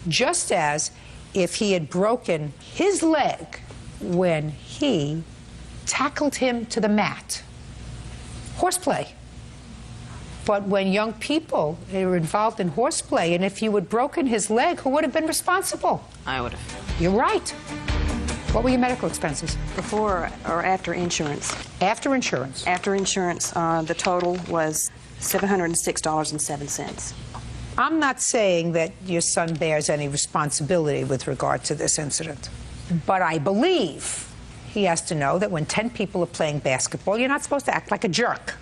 Just as if he had broken his leg when he tackled him to the mat. Horseplay. But when young people are involved in horseplay, and if you had broken his leg, who would have been responsible?
I would have.
You're right. What were your medical expenses?
Before or after insurance?
After insurance.
After insurance, the total was $706.07.
I'm not saying that your son bears any responsibility with regard to this incident, but I believe he has to know that when 10 people are playing basketball, you're not supposed to act like a jerk,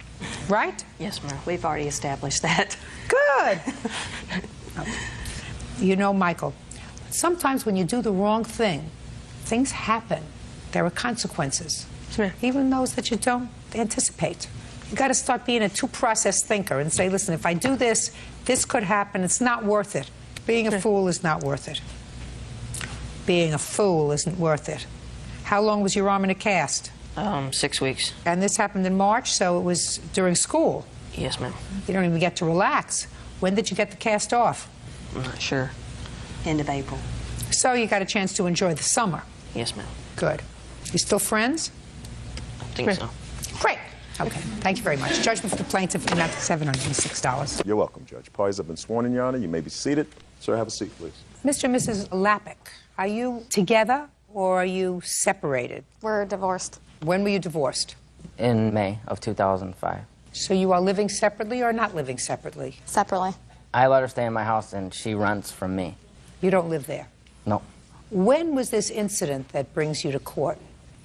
right?
Yes, ma'am. We've already established that.
Good. You know, Michael, sometimes when you do the wrong thing, things happen. There are consequences. Even those that you don't anticipate. You got to start being a two-process thinker and say, listen, if I do this, this could happen. It's not worth it. Being a fool is not worth it. Being a fool isn't worth it. How long was your arm in a cast?
6 weeks.
And this happened in March, so it was during school.
Yes, ma'am.
You don't even get to relax. When did you get the cast off?
I'm not sure.
End of April.
So you got a chance to enjoy the summer.
Yes, ma'am.
Good. You still friends?
I think so.
Great. Okay. Thank you very much. Judgment for the plaintiff in that $706.
You're welcome, Judge. Parties have been sworn in, Your Honor. You may be seated. Sir, have a seat, please.
Mr. and Mrs. Lappick, are you together or are you separated?
We're divorced.
When were you divorced?
In May of 2005.
So you are living separately or not living separately?
Separately.
I let her stay in my house and she rents from me.
You don't live there?
No.
When was this incident that brings you to court?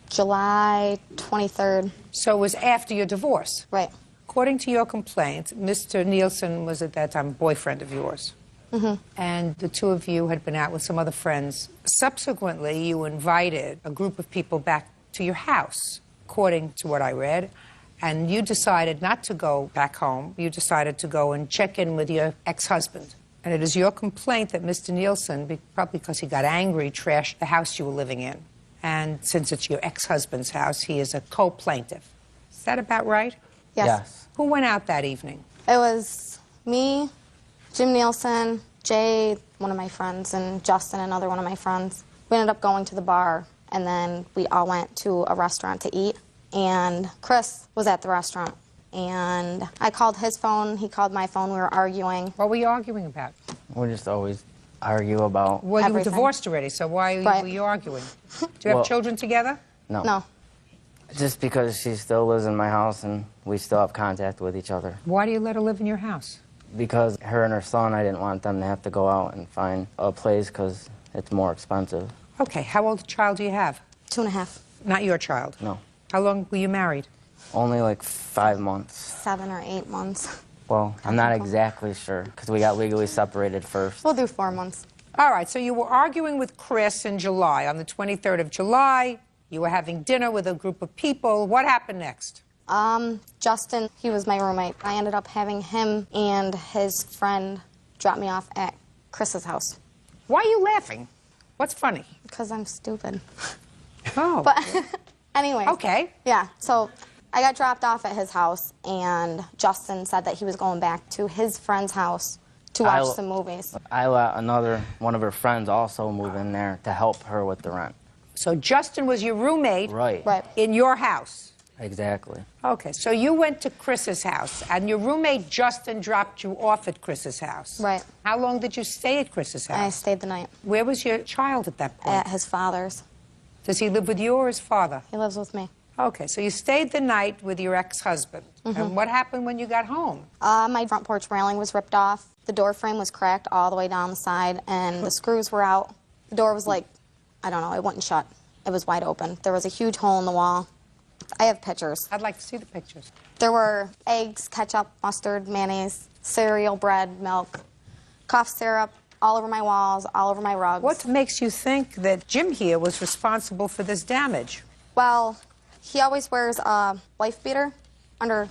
July 23rd.
So it was after your divorce?
Right.
According to your complaint, Mr. Nielsen was at that time a boyfriend of yours.
Mm-hmm.
And the two of you had been out with some other friends. Subsequently, you invited a group of people back to your house, according to what I read. And you decided not to go back home. You decided to go and check in with your ex-husband. And it is your complaint that Mr. Nielsen, probably because he got angry, trashed the house you were living in. And since it's your ex-husband's house, he is a co-plaintiff. Is that about right?
Yes.
Who went out that evening?
It was me, Jim Nielsen, Jay, one of my friends, and Justin, another one of my friends. We ended up going to the bar, and then we all went to a restaurant to eat. And Chris was at the restaurant. And I called his phone, he called my phone, we were arguing.
What were you arguing about?
We just always argue about
Well,
everything.
you were divorced already, so why were you arguing? Do you have
Well,
children together?
No.
No.
Just because she still lives in my house and we still have contact with each other.
Why do you let her live in your house?
Because her and her son, I didn't want them to have to go out and find a place because it's more expensive.
Okay, how old a child do you have?
2.5.
Not your child?
No.
How long were you married?
Only like 5 months.
7 or 8 months.
Well, I'm not exactly sure because we got legally separated first.
We'll do 4 months.
All right, so you were arguing with Chris in July. On the 23rd of July, you were having dinner with a group of people. What happened next?
Justin, he was my roommate. I ended up having him and his friend drop me off at Chris's house.
Why are you laughing? What's funny?
Because I'm stupid.
Oh.
But anyway.
Okay.
Yeah, so I got dropped off at his house, and Justin said that he was going back to his friend's house to watch some movies.
I let one of her friends also move in there to help her with the rent.
So Justin was your roommate
Right.
in your house?
Exactly.
Okay, so you went to Chris's house, and your roommate Justin dropped you off at Chris's house.
Right.
How long did you stay at Chris's house?
I stayed the night.
Where was your child at that point?
At his father's.
Does he live with you or his father?
He lives with me.
Okay, so you stayed the night with your ex-husband. And what happened when you got home?
My front porch railing was ripped off. The door frame was cracked all the way down the side, and the screws were out. The door was like, I don't know, it wouldn't shut. It was wide open. There was a huge hole in the wall. I have pictures.
I'd like to see the pictures.
There were eggs, ketchup, mustard, mayonnaise, cereal, bread, milk, cough syrup, all over my walls, all over my rugs.
What makes you think that Jim here was responsible for this damage?
Well, he always wears a wife beater under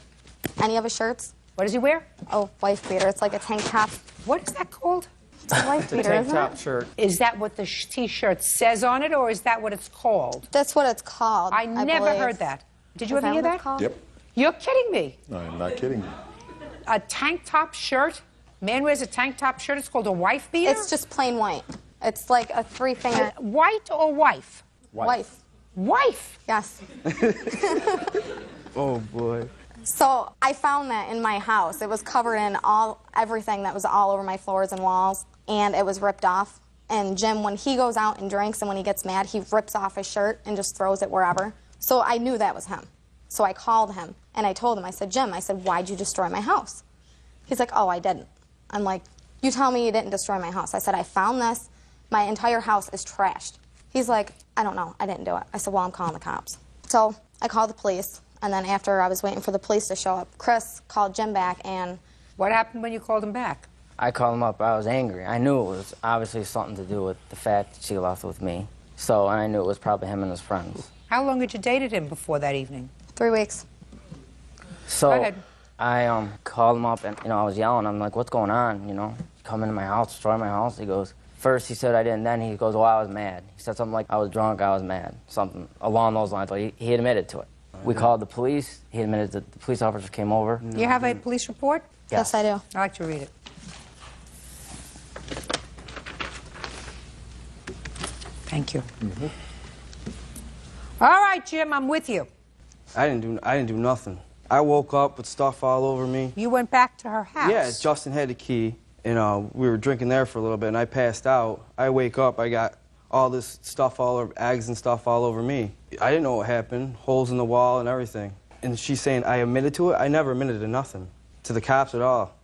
any of his shirts.
What does he wear?
Oh, wife beater. It's like a tank top.
What is that called?
It's a wife beater, isn't it?
shirt.
Is that what the T-shirt says on it, or is that what it's called?
That's what it's called.
I never
believe.
heard that. Did you
Is
ever hear
what
that?
it's called?
Yep.
You're kidding me.
No, I'm not kidding you.
A tank top shirt? Man wears a tank top shirt. It's called a wife beater?
It's just plain white. It's like a 3-finger.
White or wife?
Wife.
Wife?
Yes.
Oh, boy.
So I found that in my house. It was covered in everything that was all over my floors and walls, and it was ripped off. And Jim, when he goes out and drinks and when he gets mad, he rips off his shirt and just throws it wherever. So I knew that was him. So I called him, and I told him, I said, Jim, I said, why'd you destroy my house? He's like, oh, I didn't. I'm like, you tell me you didn't destroy my house. I said, I found this. My entire house is trashed. He's like, I don't know. I didn't do it. I said, well, I'm calling the cops. So I called the police, and then after I was waiting for the police to show up, Chris called Jim back, and...
What happened when you called him back?
I called him up. I was angry. I knew it was obviously something to do with the fact that she left with me. So, and I knew it was probably him and his friends.
How long had you dated him before that evening?
3 weeks.
So
Go ahead.
I called him up and I was yelling. I'm like, what's going on? Come into my house, destroy my house. He goes, first he said I didn't, then he goes, well, I was mad. He said something like I was drunk, I was mad, something along those lines. He admitted to it. We called the police. He admitted that the police officer came over.
You have a police report?
Yes, I do.
I'd like to read it. Thank you. All right, Jim, I'm with you.
I didn't do nothing. I woke up with stuff all over me.
You went back to her house?
Yeah, Justin had the key, and we were drinking there for a little bit, and I passed out. I wake up, I got all this stuff all over, eggs and stuff all over me. I didn't know what happened, holes in the wall and everything. And she's saying I admitted to it. I never admitted to nothing, to the cops at all.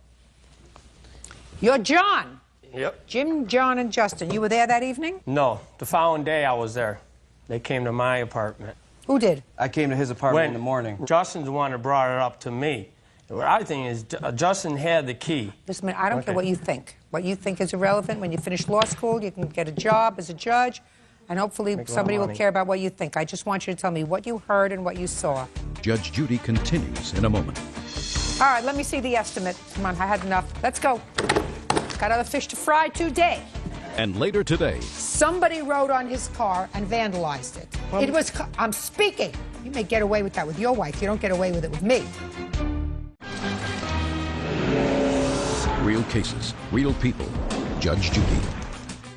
You're John.
Yep.
Jim, John, and Justin. You were there that evening?
No, the following day I was there. They came to my apartment.
Who did?
I came to his apartment in the morning.
Justin's the one that brought it up to me. What I think is Justin had the key.
Listen, I don't care what you think. What you think is irrelevant. When you finish law school, you can get a job as a judge, and hopefully somebody will care about what you think. I just want you to tell me what you heard and what you saw.
Judge Judy continues in a moment.
All right, let me see the estimate. Come on, I had enough. Let's go. Got other fish to fry today.
And later today,
Somebody rode on his car and vandalized it. I'm speaking. You may get away with that with your wife. You don't get away with it with me.
real cases, real people. Judge Judy.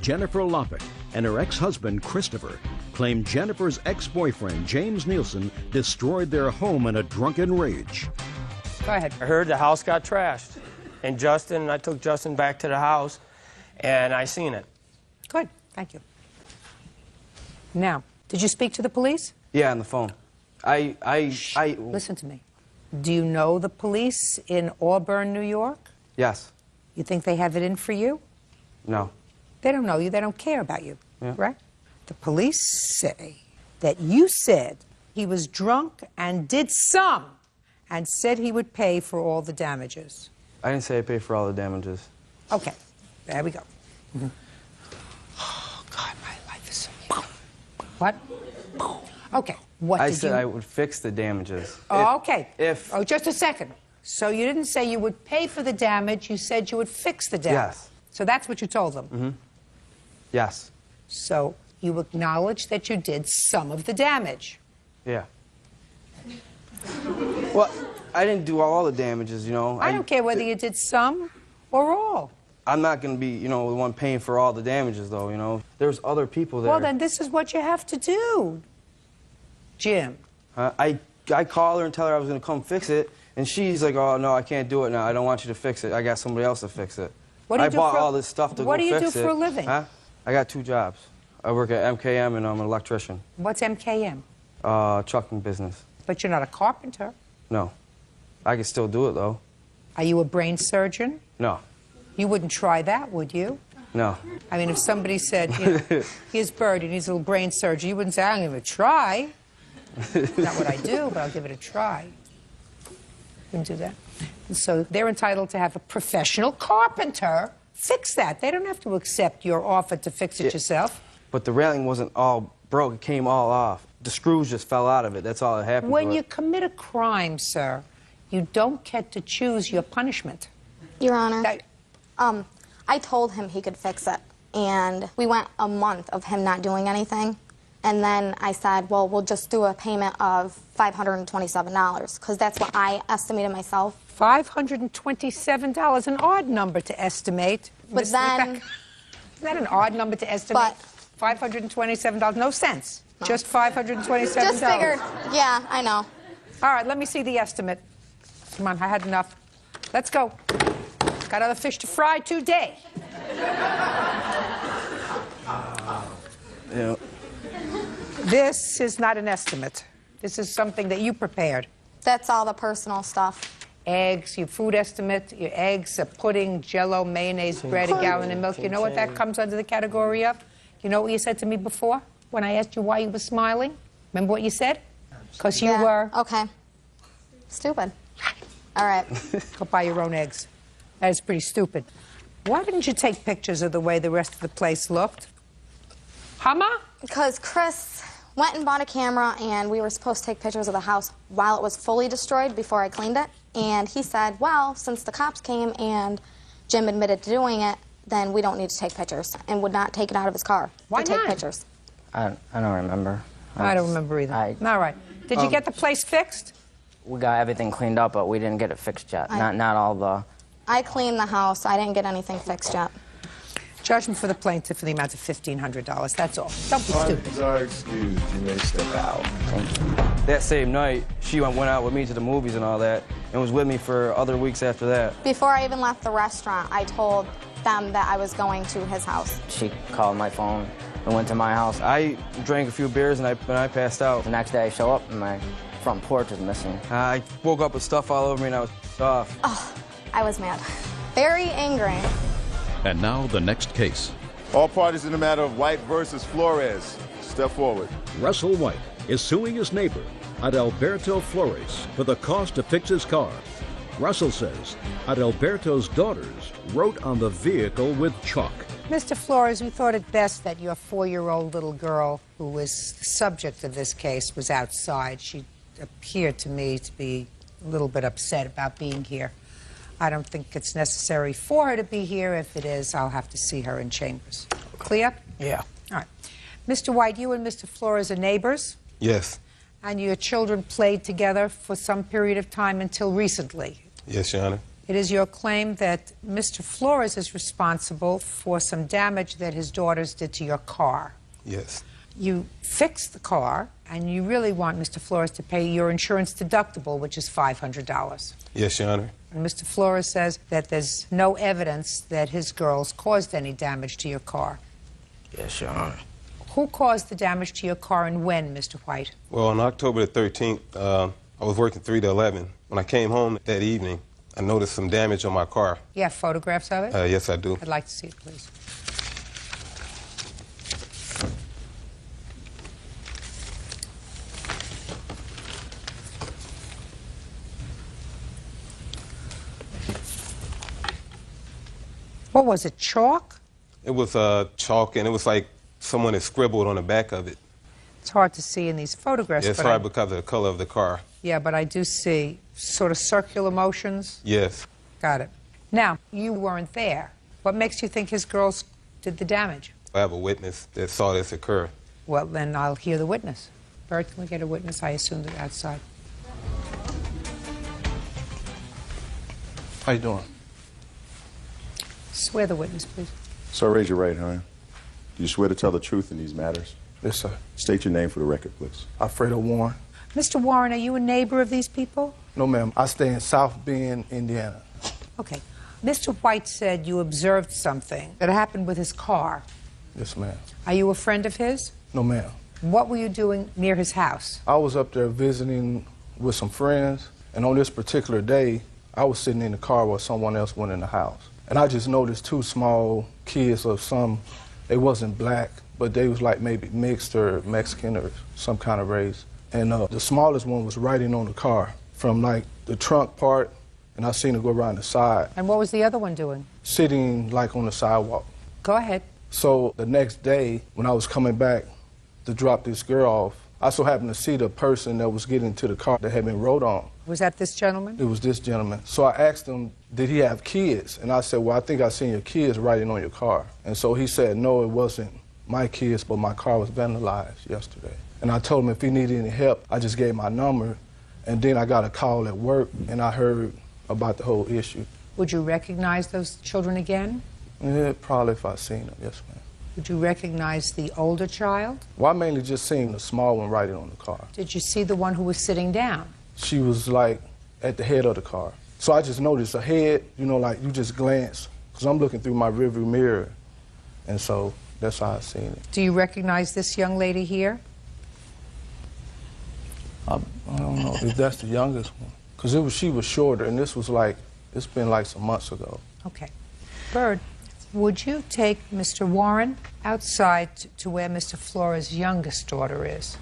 Jennifer Loppick and her ex-husband, Christopher, claimed Jennifer's ex-boyfriend, James Nielsen, destroyed their home in a drunken rage.
Go ahead.
I heard the house got trashed. And I took Justin back to the house, and I seen it.
Good. Thank you. Now, did you speak to the police?
Yeah, on the phone.
Listen to me. Do you know the police in Auburn, New York?
Yes.
You think they have it in for you?
No.
They don't know you. They don't care about you,
Yeah.
right? The police say that you said he was drunk and did some and said he would pay for all the damages.
I didn't say I paid for all the damages.
Okay, there we go. Oh, God, my life is so... What? Okay, what
I
did
said
you...
I would fix the damages.
Oh, okay.
If...
Oh, just a second. So you didn't say you would pay for the damage, you said you would fix the damage.
Yes.
So that's what you told them?
Mm-hmm. Yes.
So you acknowledge that you did some of the damage?
Yeah. Well, I didn't do all the damages, you know.
I don't care whether you did some or all.
I'm not going to be, you know, the one paying for all the damages, though, you know. There's other people there.
Well, then this is what you have to do, Jim.
I call her and tell her I was going to come fix it, and she's like, oh, no, I can't do it now. I don't want you to fix it. I got somebody else to fix it.
What do you
I
do
bought
for,
all this stuff to go
What do you
fix
do
it.
for a living?
Huh? I got 2 jobs. I work at MKM, and I'm an electrician.
What's MKM?
Trucking business.
But you're not a carpenter.
No. I can still do it, though.
Are you a brain surgeon?
No.
You wouldn't try that, would you?
No.
I mean, if somebody said, you know, here's Bird, he needs a little brain surgery, you wouldn't say, I'm going to try. Not what I do, but I'll give it a try. Wouldn't do that. And so they're entitled to have a professional carpenter fix that. They don't have to accept your offer to fix it yourself.
But the railing wasn't all broke. It came all off. The screws just fell out of it. That's all that happened.
When you commit a crime, sir, you don't get to choose your punishment.
Your Honor, I told him he could fix it, and we went a month of him not doing anything, and then I said, well, we'll just do a payment of $527, because that's what I estimated myself.
$527, an odd number to estimate.
But then...
Isn't that an odd number to estimate? But, $527, no sense. No. Just $527.
Just figured, yeah, I know.
All right, let me see the estimate. Come on, I had enough. Let's go. Got other fish to fry today.
Yeah.
This is not an estimate. This is something that you prepared.
That's all the personal stuff.
Eggs, your food estimate, your eggs, a pudding, Jell-O, mayonnaise, bread, a gallon of milk. You know what that comes under the category of? You know what you said to me before when I asked you why you were smiling? Remember what you said? Because you were...
Okay. Stupid. All right.
Go buy your own eggs. That is pretty stupid. Why didn't you take pictures of the way the rest of the place looked? Hama?
Because Chris Went and bought a camera, and we were supposed to take pictures of the house while it was fully destroyed before I cleaned it. And he said, well, since the cops came and Jim admitted to doing it, then we don't need to take pictures, and would not take it out of his car to take pictures.
I don't remember.
I don't remember either. All right. Did you get the place fixed?
We got everything cleaned up, but we didn't get it fixed yet. Not all the...
I cleaned the house. I didn't get anything fixed yet.
Judgment for the plaintiff for the amount of $1,500. That's all. Don't be stupid.
Parties are excused. You may step out. That same night, she went out with me to the movies and all that, and was with me for other weeks after that.
Before I even left the restaurant, I told them that I was going to his house.
She called my phone and went to my house.
I drank a few beers and I passed out.
The next day I show up and my front porch is missing.
I woke up with stuff all over me and I was off.
Oh, I was mad. Very angry.
And now the next case.
All parties in the matter of White versus Flores. Step forward.
Russell White is suing his neighbor, Adalberto Flores, for the cost to fix his car. Russell says Adalberto's daughters wrote on the vehicle with chalk.
Mr. Flores, we thought it best that your 4-year-old little girl, who was the subject of this case, was outside. She appeared to me to be a little bit upset about being here. I don't think it's necessary for her to be here. If it is, I'll have to see her in chambers. Clear?
Yeah.
All right. Mr. White, you and Mr. Flores are neighbors?
Yes.
And your children played together for some period of time until recently?
Yes, Your Honor.
It is your claim that Mr. Flores is responsible for some damage that his daughters did to your car.
Yes.
You fixed the car, and you really want Mr. Flores to pay your insurance deductible, which is $500.
Yes, Your Honor.
And Mr. Flores says that there's no evidence that his girls caused any damage to your car.
Yes, Your Honor.
Who caused the damage to your car and when, Mr. White?
Well, on October the 13th, I was working 3 to 11. When I came home that evening, I noticed some damage on my car.
You have photographs of it?
Yes, I do.
I'd like to see it, please. What was it, chalk?
It was chalk, and it was like someone had scribbled on the back of it.
It's hard to see in these photographs.
Yeah, it's hard because of the color of the car.
Yeah, but I do see sort of circular motions.
Yes.
Got it. Now, you weren't there. What makes you think his girls did the damage?
I have a witness that saw this occur.
Well, then I'll hear the witness. Bert, can we get a witness? I assume they're outside.
How you doing?
Swear the witness, please.
Sir, raise your right hand. Do you swear to tell the truth in these matters?
Yes, sir.
State your name for the record, please.
Alfredo Warren.
Mr. Warren, are you a neighbor of these people?
No, ma'am. I stay in South Bend, Indiana.
Okay. Mr. White said you observed something that happened with his car.
Yes, ma'am.
Are you a friend of his?
No, ma'am.
What were you doing near his house?
I was up there visiting with some friends, and on this particular day, I was sitting in the car while someone else went in the house. And I just noticed 2 small kids of they wasn't black, but they was like maybe mixed or Mexican or some kind of race. And the smallest one was riding on the car from like the trunk part, and I seen her go around the side.
And what was the other one doing?
Sitting like on the sidewalk.
Go ahead.
So the next day, when I was coming back to drop this girl off, I so happened to see the person that was getting to the car that had been rode on.
Was that this gentleman?
It was this gentleman. So I asked him, did he have kids? And I said, well, I think I seen your kids riding on your car. And so he said, no, it wasn't my kids, but my car was vandalized yesterday. And I told him if he needed any help, I just gave my number. And then I got a call at work, and I heard about the whole issue.
Would you recognize those children again?
Yeah, probably if I seen them, yes, ma'am.
Would you recognize the older child?
Well, I mainly just seen the small one riding on the car.
Did you see the one who was sitting down?
She was like at the head of the car. So I just noticed her head, you know, like you just glance, because I'm looking through my rearview mirror. And so that's how I seen it.
Do you recognize this young lady here?
I don't know if that's the youngest one. Because she was shorter, and this was like, it's been like some months ago.
Okay. Bird, would you take Mr. Warren outside to where Mr. Flores' youngest daughter is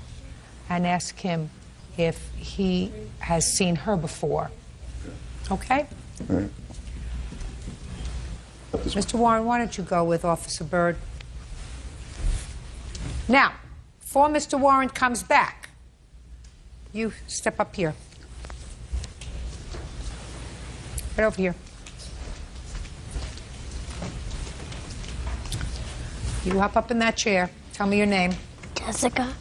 and ask him if he has seen her before? Okay?
All right.
Mr. Warren, why don't you go with Officer Bird? Now, Before Mr. Warren comes back, you step up here. Right over here. You hop up in that chair. Tell me your name.
Jessica.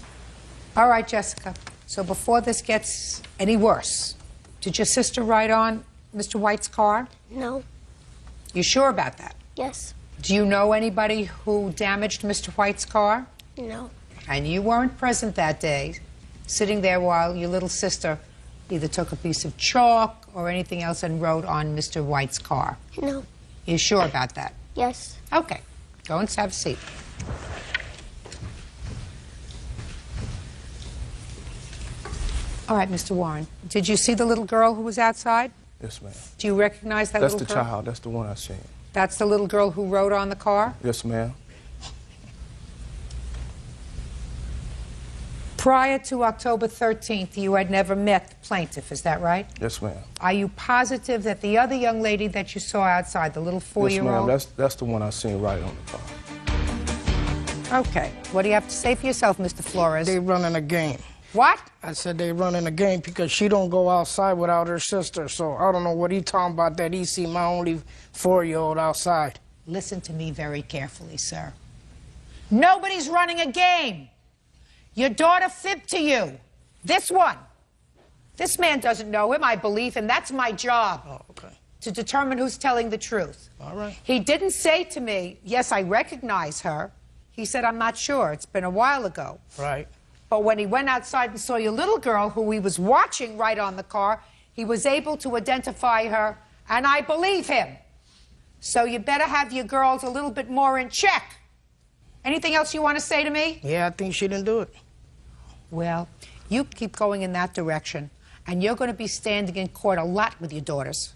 All right, Jessica. So before this gets any worse, did your sister ride on Mr. White's car?
No.
You sure about that?
Yes.
Do you know anybody who damaged Mr. White's car?
No.
And you weren't present that day, sitting there while your little sister either took a piece of chalk or anything else and rode on Mr. White's car?
No.
You sure about that?
Yes.
Okay. Go and have a seat. All right, Mr. Warren, did you see the little girl who was outside?
Yes, ma'am.
Do you recognize that
That's
little
the
girl?
child. That's the one I seen.
That's the little girl who rode on the car?
Yes, ma'am.
Prior to October 13th, you had never met the plaintiff, is that right?
Yes, ma'am.
Are you positive that the other young lady that you saw outside, the little
Yes,
four-year-old?
ma'am. That's the one I seen right on the car.
Okay. What do you have to say for yourself, Mr. Flores?
They running a game.
What?
I said they running a game because she don't go outside without her sister. So I don't know what he talking about that he see my only 4-year-old outside.
Listen to me very carefully, sir. Nobody's running a game. Your daughter fibbed to you. This one. This man doesn't know him. I believe him. That's my job.
Oh, okay.
To determine who's telling the truth.
All right.
He didn't say to me, yes, I recognize her. He said, I'm not sure. It's been a while ago.
Right.
But when he went outside and saw your little girl, who he was watching right on the car, he was able to identify her, and I believe him. So you better have your girls a little bit more in check. Anything else you want to say to me?
Yeah, I think she didn't do it.
Well, you keep going in that direction, and you're going to be standing in court a lot with your daughters.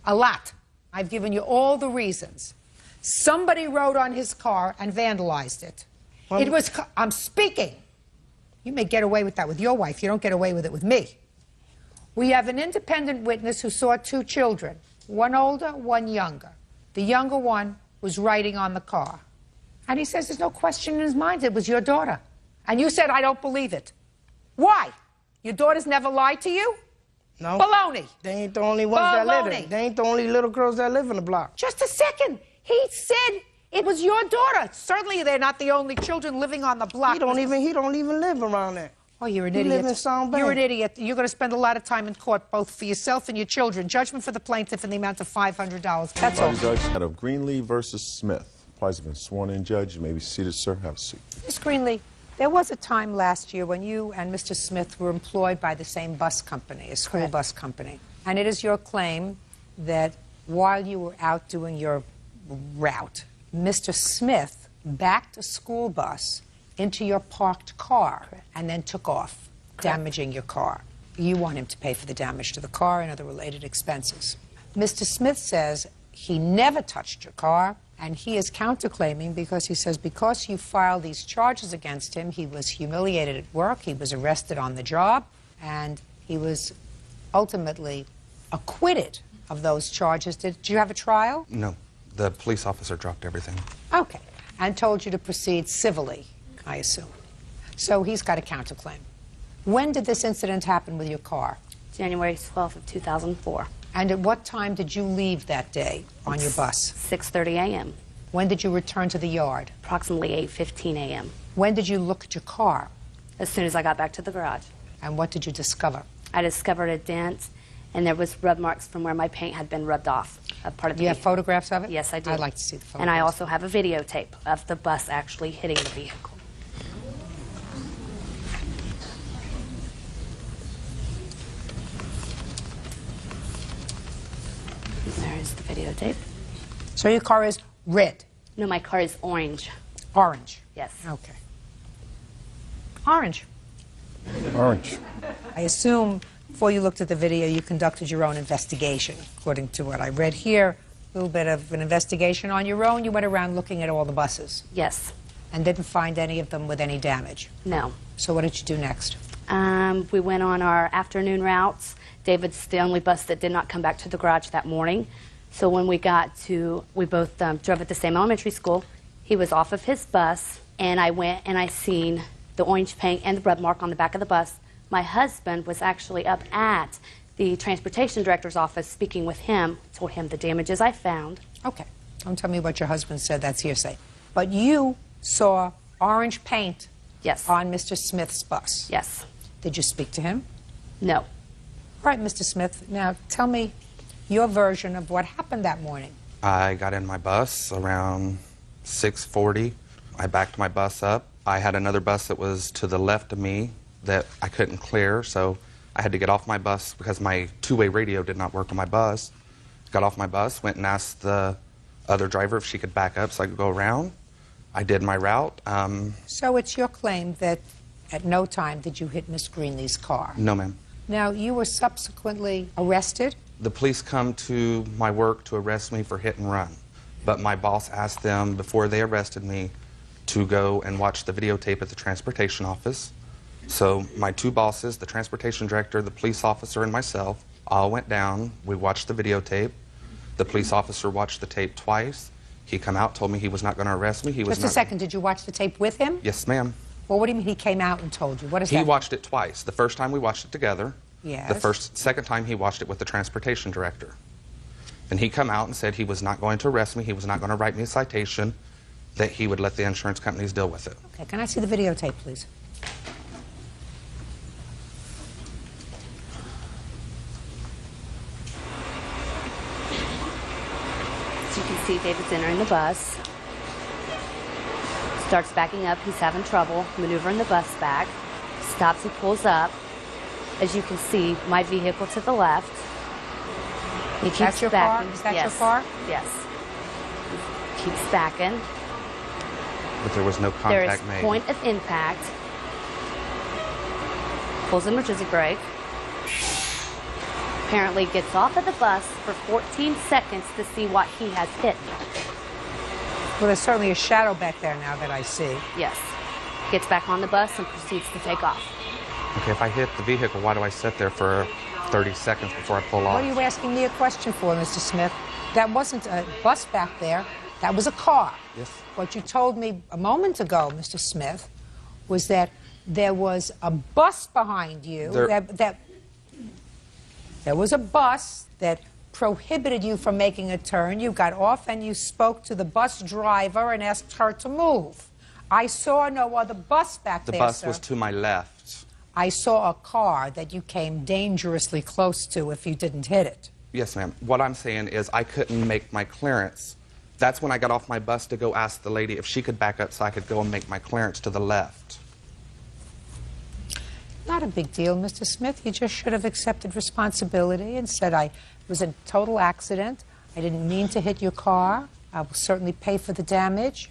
A lot. I've given you all the reasons. Somebody rode on his car and vandalized it. It was... I'm speaking. You may get away with that with your wife. You don't get away with it with me. We have an independent witness who saw 2 children, one older, one younger. The younger one was riding on the car. And he says there's no question in his mind it was your daughter. And you said, I don't believe it. Why? Your daughters never lied to you?
No.
Baloney.
They ain't the only ones that live in. They ain't the only little girls that live in the block.
Just a second. He said it was your daughter. Certainly they're not the only children living on the block.
He don't even live around there.
Oh, you're an
He
idiot.
live in Sound Bay.
You're an idiot. You're going to spend a lot of time in court, both for yourself and your children. Judgment for the plaintiff in the amount of $500. That's all.
Judge out of Greenlee versus Smith. Parties have been sworn in, Judge. You may be seated, sir. Have a seat.
Ms. Greenlee, there was a time last year when you and Mr. Smith were employed by the same bus company, a school bus company. And it is your claim that while you were out doing your route, Mr. Smith backed a school bus into your parked car and then took off, damaging your car. You want him to pay for the damage to the car and other related expenses. Mr. Smith says he never touched your car, and he is counterclaiming because he says because you filed these charges against him, he was humiliated at work, he was arrested on the job, and he was ultimately acquitted of those charges. Did you have a trial?
No. The police officer dropped everything.
Okay. And told you to proceed civilly, I assume. So he's got a counterclaim. When did this incident happen with your car?
January 12th of 2004.
And at what time did you leave that day on your bus?
6:30 a.m.
When did you return to the yard?
Approximately 8:15 a.m.
When did you look at your car?
As soon as I got back to the garage.
And what did you discover?
I discovered a dent, and there was rub marks from where my paint had been rubbed off. Part of
Do you have photographs of it?
Yes, I do.
I'd like to see the photographs.
And I also have a videotape of the bus actually hitting the vehicle. There's the videotape.
So your car is red?
No, my car is orange.
Orange?
Yes.
Okay. Orange.
Orange.
I assume before you looked at the video, you conducted your own investigation. According to what I read here, a little bit of an investigation on your own. You went around looking at all the buses.
Yes.
And didn't find any of them with any damage.
No.
So what did you do next?
We went on our afternoon routes. David's the only bus that did not come back to the garage that morning. So when we both drove at the same elementary school. He was off of his bus, and I went and I seen the orange paint and the rub mark on the back of the bus. My husband was actually up at the transportation director's office speaking with him, told him the damages I found.
Okay. Don't tell me what your husband said. That's hearsay. But you saw orange paint on Mr. Smith's bus.
Yes.
Did you speak to him?
No.
All right, Mr. Smith. Now, tell me your version of what happened that morning.
I got in my bus around 6:40. I backed my bus up. I had another bus that was to the left of me that I couldn't clear, so I had to get off my bus because my two-way radio did not work on my bus. Got off my bus, went and asked the other driver if she could back up so I could go around. I did my route.
So it's your claim that at no time did you hit Miss Greenlee's car?
No, ma'am.
Now, you were subsequently arrested?
The police come to my work to arrest me for hit and run, but my boss asked them before they arrested me to go and watch the videotape at the transportation office. So my two bosses, the transportation director, the police officer, and myself, all went down. We watched the videotape. The police officer watched the tape twice. He come out, told me he was not going to arrest me.
Just a second, did you watch the tape with him?
Yes, ma'am.
Well, what do you mean he came out and told you? What is that?
He watched it twice. The first time we watched it together.
Yes.
The second time he watched it with the transportation director. And he come out and said he was not going to arrest me, he was not going to write me a citation, that he would let the insurance companies deal with it.
Okay, can I see the videotape, please?
As you can see, David's entering the bus. Starts backing up. He's having trouble maneuvering the bus back. Stops, he pulls up. As you can see, my vehicle to the left. He keeps
That's your
backing.
car? Is that
yes.
your car?
Yes. He keeps backing.
But there was no
There is
contact made.
point of impact. Pulls emergency brake. Apparently gets off of the bus for 14 seconds to see what he has hit.
Well, there's certainly a shadow back there now that I see.
Yes. Gets back on the bus and proceeds to take off.
Okay, if I hit the vehicle, why do I sit there for 30 seconds before I pull off?
What are you asking me a question for, Mr. Smith? That wasn't a bus back there. That was a car.
Yes.
What you told me a moment ago, Mr. Smith, was that there was a bus behind you. There was a bus that prohibited you from making a turn. You got off and you spoke to the bus driver and asked her to move. I saw no other bus back there,
The bus
sir.
was to my left.
I saw a car that you came dangerously close to if you didn't hit it.
Yes, ma'am. What I'm saying is I couldn't make my clearance. That's when I got off my bus to go ask the lady if she could back up so I could go and make my clearance to the left.
Not a big deal, Mr. Smith. You just should have accepted responsibility and said it was a total accident. I didn't mean to hit your car. I will certainly pay for the damage.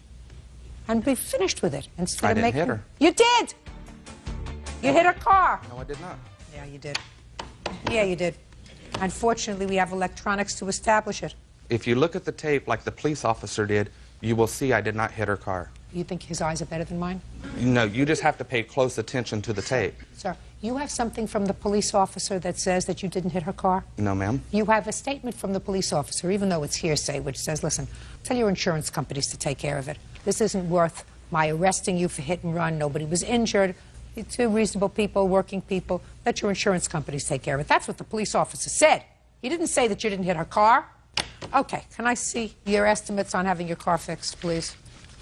And be finished with it instead
I
of
didn't
making...
hit her.
You did! You hit her car.
No, I did not.
Yeah, you did. Yeah, you did. Unfortunately, we have electronics to establish it.
If you look at the tape like the police officer did, you will see I did not hit her car.
You think his eyes are better than mine?
No, you just have to pay close attention to the tape.
Sir, you have something from the police officer that says that you didn't hit her car?
No, ma'am.
You have a statement from the police officer, even though it's hearsay, which says, listen, tell your insurance companies to take care of it. This isn't worth my arresting you for hit and run. Nobody was injured. You're two reasonable people, working people. Let your insurance companies take care of it. That's what the police officer said. He didn't say that you didn't hit her car. Okay, can I see your estimates on having your car fixed, please?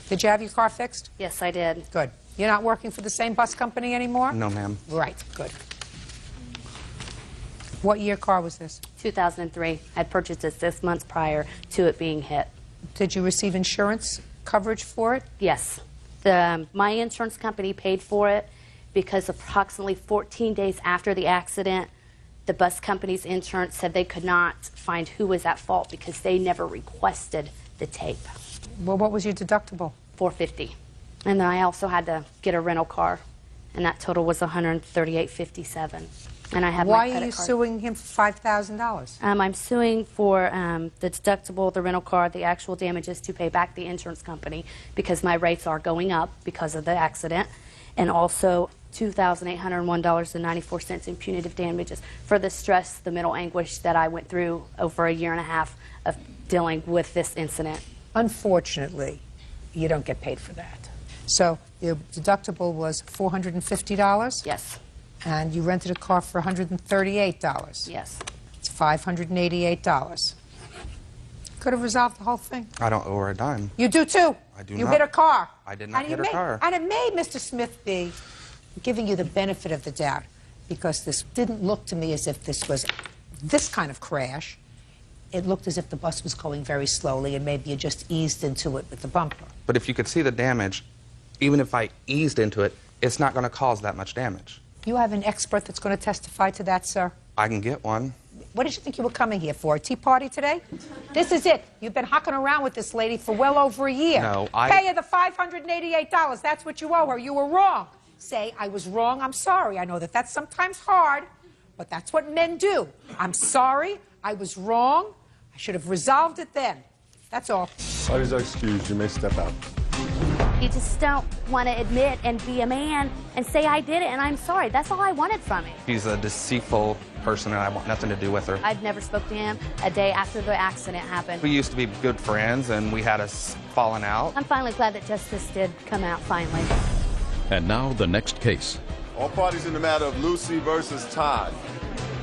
Did you have your car fixed?
Yes, I did.
Good. You're not working for the same bus company anymore?
No, ma'am.
Right, good. What year car was this?
2003. I purchased it 6 months prior to it being hit.
Did you receive insurance coverage for it?
Yes. My insurance company paid for it because approximately 14 days after the accident, the bus company's insurance said they could not find who was at fault because they never requested the tape.
Well, what was your deductible?
$450. And then I also had to get a rental car, and that total was $138.57. And I have
Why
my credit
are you
card.
suing him for $5,000?
I'm suing for the deductible, the rental car, the actual damages to pay back the insurance company because my rates are going up because of the accident, and also $2,801.94 in punitive damages for the stress, the mental anguish that I went through over a year and a half of dealing with this incident.
Unfortunately, you don't get paid for that. So your deductible was $450?
Yes.
And you rented a car for $138?
Yes.
It's $588. Could have resolved the whole thing.
I don't owe her a dime.
You do too.
I do
You
not.
hit her car.
I did not hit her car.
And it may, Mr. Smith, be giving you the benefit of the doubt, because this didn't look to me as if this was this kind of crash. It looked as if the bus was going very slowly, and maybe you just eased into it with the bumper.
But if you could see the damage, even if I eased into it, it's not going to cause that much damage.
You have an expert that's going to testify to that, sir?
I can get one.
What did you think you were coming here for, a tea party today? This is it. You've been hocking around with this lady for well over a year.
No,
Pay her the $588. That's what you owe her. You were wrong. Say, I was wrong, I'm sorry. I know that that's sometimes hard, but that's what men do. I'm sorry, I was wrong. I should have resolved it then. That's all.
Parties are excused. You may step out.
You just don't want to admit and be a man and say, I did it and I'm sorry. That's all I wanted from him.
She's a deceitful person, and I want nothing to do with her.
I'd never spoke to him a day after the accident happened.
We used to be good friends, and we had us falling out.
I'm finally glad that justice did come out finally.
And now the next case.
All parties in the matter of Lucy versus Todd.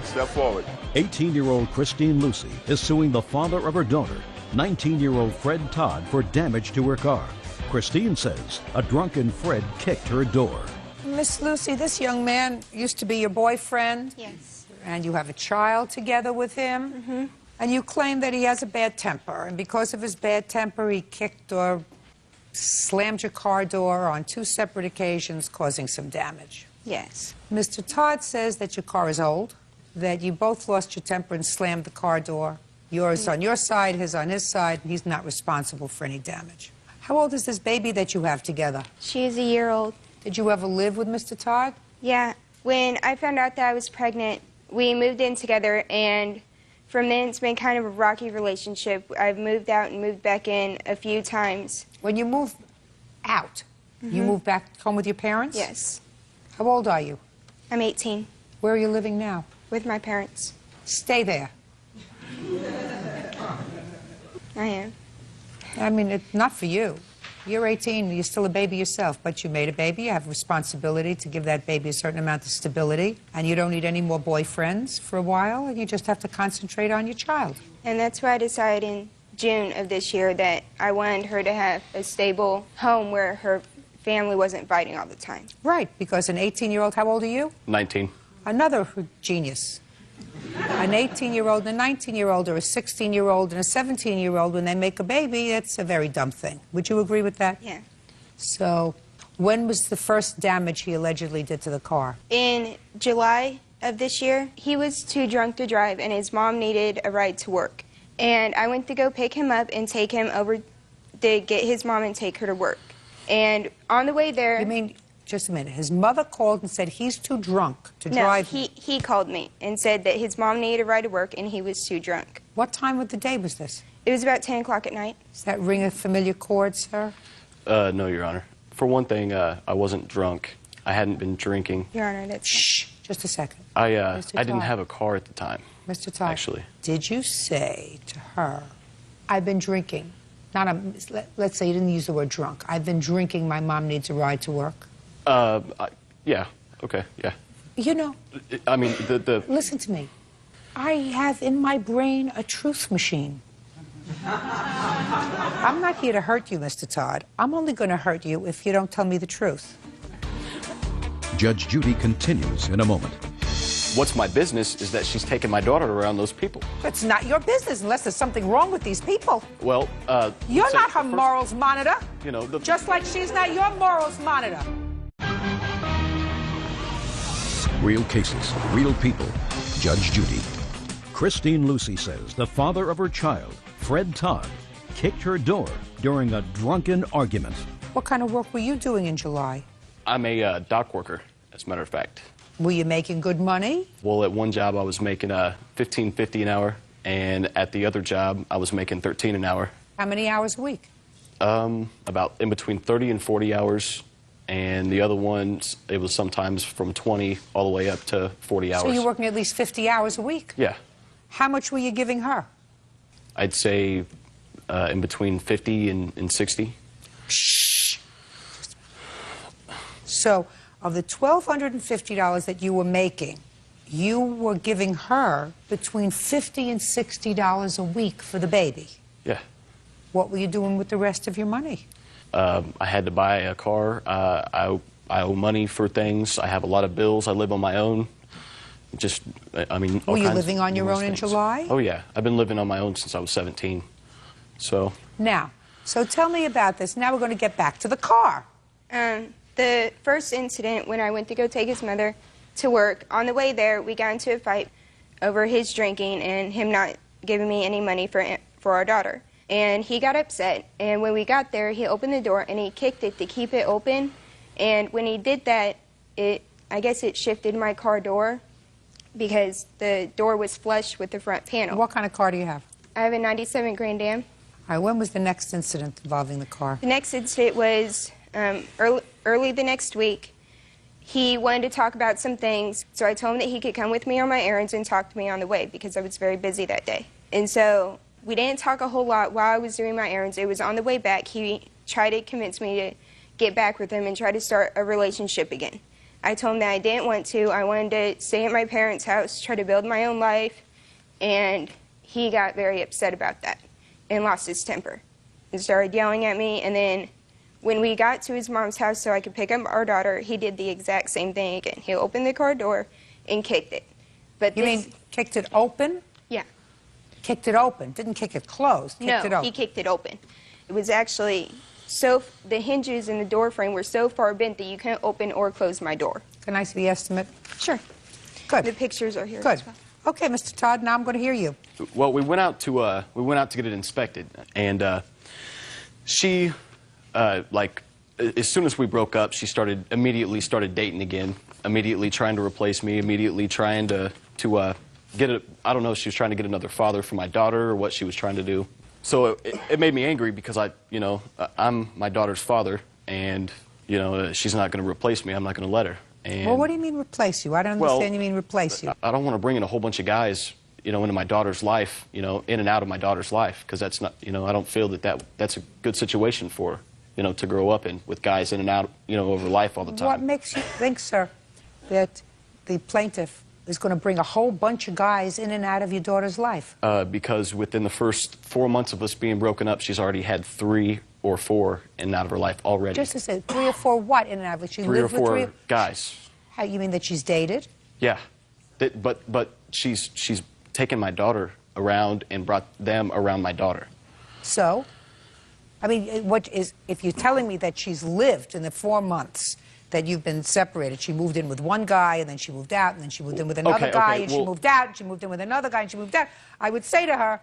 Step forward.
18-year-old Christine Lucy is suing the father of her daughter, 19-year-old Fred Todd, for damage to her car. Christine says a drunken Fred kicked her door.
Miss Lucy, this young man used to be your boyfriend?
Yes.
And you have a child together with him?
Mm-hmm.
And you claim that he has a bad temper, and because of his bad temper, he kicked or slammed your car door on 2 separate occasions, causing some damage.
Yes.
Mr. Todd says that your car is old, that you both lost your temper and slammed the car door. Yours on your side, his on his side, and he's not responsible for any damage. How old is this baby that you have together?
She is a year old.
Did you ever live with Mr. Todd?
Yeah. When I found out that I was pregnant, we moved in together, and from then it's been kind of a rocky relationship. I've moved out and moved back in a few times.
When you move out, you move back home with your parents?
Yes.
How old are you?
I'm 18.
Where are you living now?
With my parents.
Stay there.
I am.
I mean, it's not for you. You're 18, you're still a baby yourself, but you made a baby, you have a responsibility to give that baby a certain amount of stability, and you don't need any more boyfriends for a while, and you just have to concentrate on your child.
And that's why I decided in June of this year that I wanted her to have a stable home where her family wasn't fighting all the time.
Right, because an 18-year-old, how old are you?
19.
Another genius. An 18-year-old and a 19-year-old, or a 16-year-old and a 17-year-old, when they make a baby, it's a very dumb thing. Would you agree with that?
Yeah.
So, when was the first damage he allegedly did to the car?
In July of this year, he was too drunk to drive, and his mom needed a ride to work. And I went to go pick him up and take him over to get his mom and take her to work. And on the way there...
You mean, just a minute, his mother called and said he's too drunk to drive?
No, he called me and said that his mom needed a ride to work and he was too drunk.
What time of the day was this?
It was about 10 o'clock at night.
Does that ring a familiar chord, sir?
No, Your Honor. For one thing, I wasn't drunk. I hadn't been drinking.
Your Honor, that's...
Shh, just a second.
I
Mr.
didn't
Todd.
have a car at the time.
Mr. Todd,
actually.
Did you say to her, I've been drinking? Let's say you didn't use the word drunk. I've been drinking, my mom needs a ride to work.
Yeah, okay, yeah.
You know,
I mean,
listen to me. I have in my brain a truth machine. I'm not here to hurt you, Mr. Todd. I'm only going to hurt you if you don't tell me the truth.
Judge Judy continues in a moment.
What's my business is that she's taking my daughter around those people.
It's not your business unless there's something wrong with these people.
Well,
You're not her morals monitor.
You know,
just like she's not your morals monitor.
Real cases, real people. Judge Judy. Christine Lucy says the father of her child, Fred Todd, kicked her door during a drunken argument.
What kind of work were you doing in July?
I'm a dock worker, as a matter of fact.
Were you making good money?
Well, at one job I was making $15.50 an hour, and at the other job I was making $13 an hour.
How many hours a week?
About in between 30 and 40 hours, and the other ones, it was sometimes from 20 all the way up to 40 hours.
So you're working at least 50 hours a week?
Yeah.
How much were you giving her?
I'd say in between 50 and 60.
Shh. So, of the $1,250 that you were making, you were giving her between $50 and $60 a week for the baby.
Yeah.
What were you doing with the rest of your money?
I had to buy a car. I owe money for things. I have a lot of bills. I live on my own. Just, I mean, all
Were you
kinds
living
of
on your
numerous
own in
things.
July?
Oh, yeah. I've been living on my own since I was 17. So.
Now, so tell me about this. Now we're going to get back to the car.
The first incident, when I went to go take his mother to work, on the way there, we got into a fight over his drinking and him not giving me any money for our daughter. And he got upset, and when we got there, he opened the door and he kicked it to keep it open. And when he did that, I guess it shifted my car door because the door was flush with the front panel.
What kind of car do you have?
I have a 97 Grand Am.
All right, when was the next incident involving the car?
The next incident was early the next week. He wanted to talk about some things, so I told him that he could come with me on my errands and talk to me on the way because I was very busy that day. And so we didn't talk a whole lot while I was doing my errands. It was on the way back. He tried to convince me to get back with him and try to start a relationship again. I told him that I didn't want to. I wanted to stay at my parents' house, try to build my own life, and he got very upset about that and lost his temper and started yelling at me. And then when we got to his mom's house so I could pick up our daughter, he did the exact same thing again. He opened the car door and kicked it. But
You mean kicked it open?
Yeah.
Kicked it open, didn't kick it closed, kicked it
No,
open.
he kicked it open. It was actually the hinges in the door frame were so far bent that you couldn't open or close my door.
Can I see the estimate?
Sure.
Good.
The pictures are here.
Good.
As well.
Okay, Mr. Todd, now I'm going to hear you.
Well, we went out to get it inspected, and she, like, as soon as we broke up, she immediately started dating again, immediately trying to replace me, immediately trying to get a, I don't know if she was trying to get another father for my daughter or what she was trying to do. So it made me angry because I'm my daughter's father, and she's not going to replace me. I'm not going to let her. And,
Well, what do you mean replace you? I don't understand you mean replace you.
I don't want to bring in a whole bunch of guys, into my daughter's life, in and out of my daughter's life, because that's not, I don't feel that's a good situation for her, to grow up in with guys in and out, over life all the time.
What makes you think, sir, that the plaintiff is going to bring a whole bunch of guys in and out of your daughter's life?
Because within the first 4 months of us being broken up, she's already had 3 or 4 in and out of her life already.
Just to say, 3 or 4 what in and out of it? She
3 or
lived with
4 guys.
How, you mean that she's dated?
Yeah, but she's taken my daughter around and brought them around my daughter.
So, I mean, if you're telling me that she's lived in the 4 months that you've been separated, she moved in with one guy, and then she moved out, and then she moved in with another guy, and she moved out, and she moved in with another guy, and she moved out, I would say to her,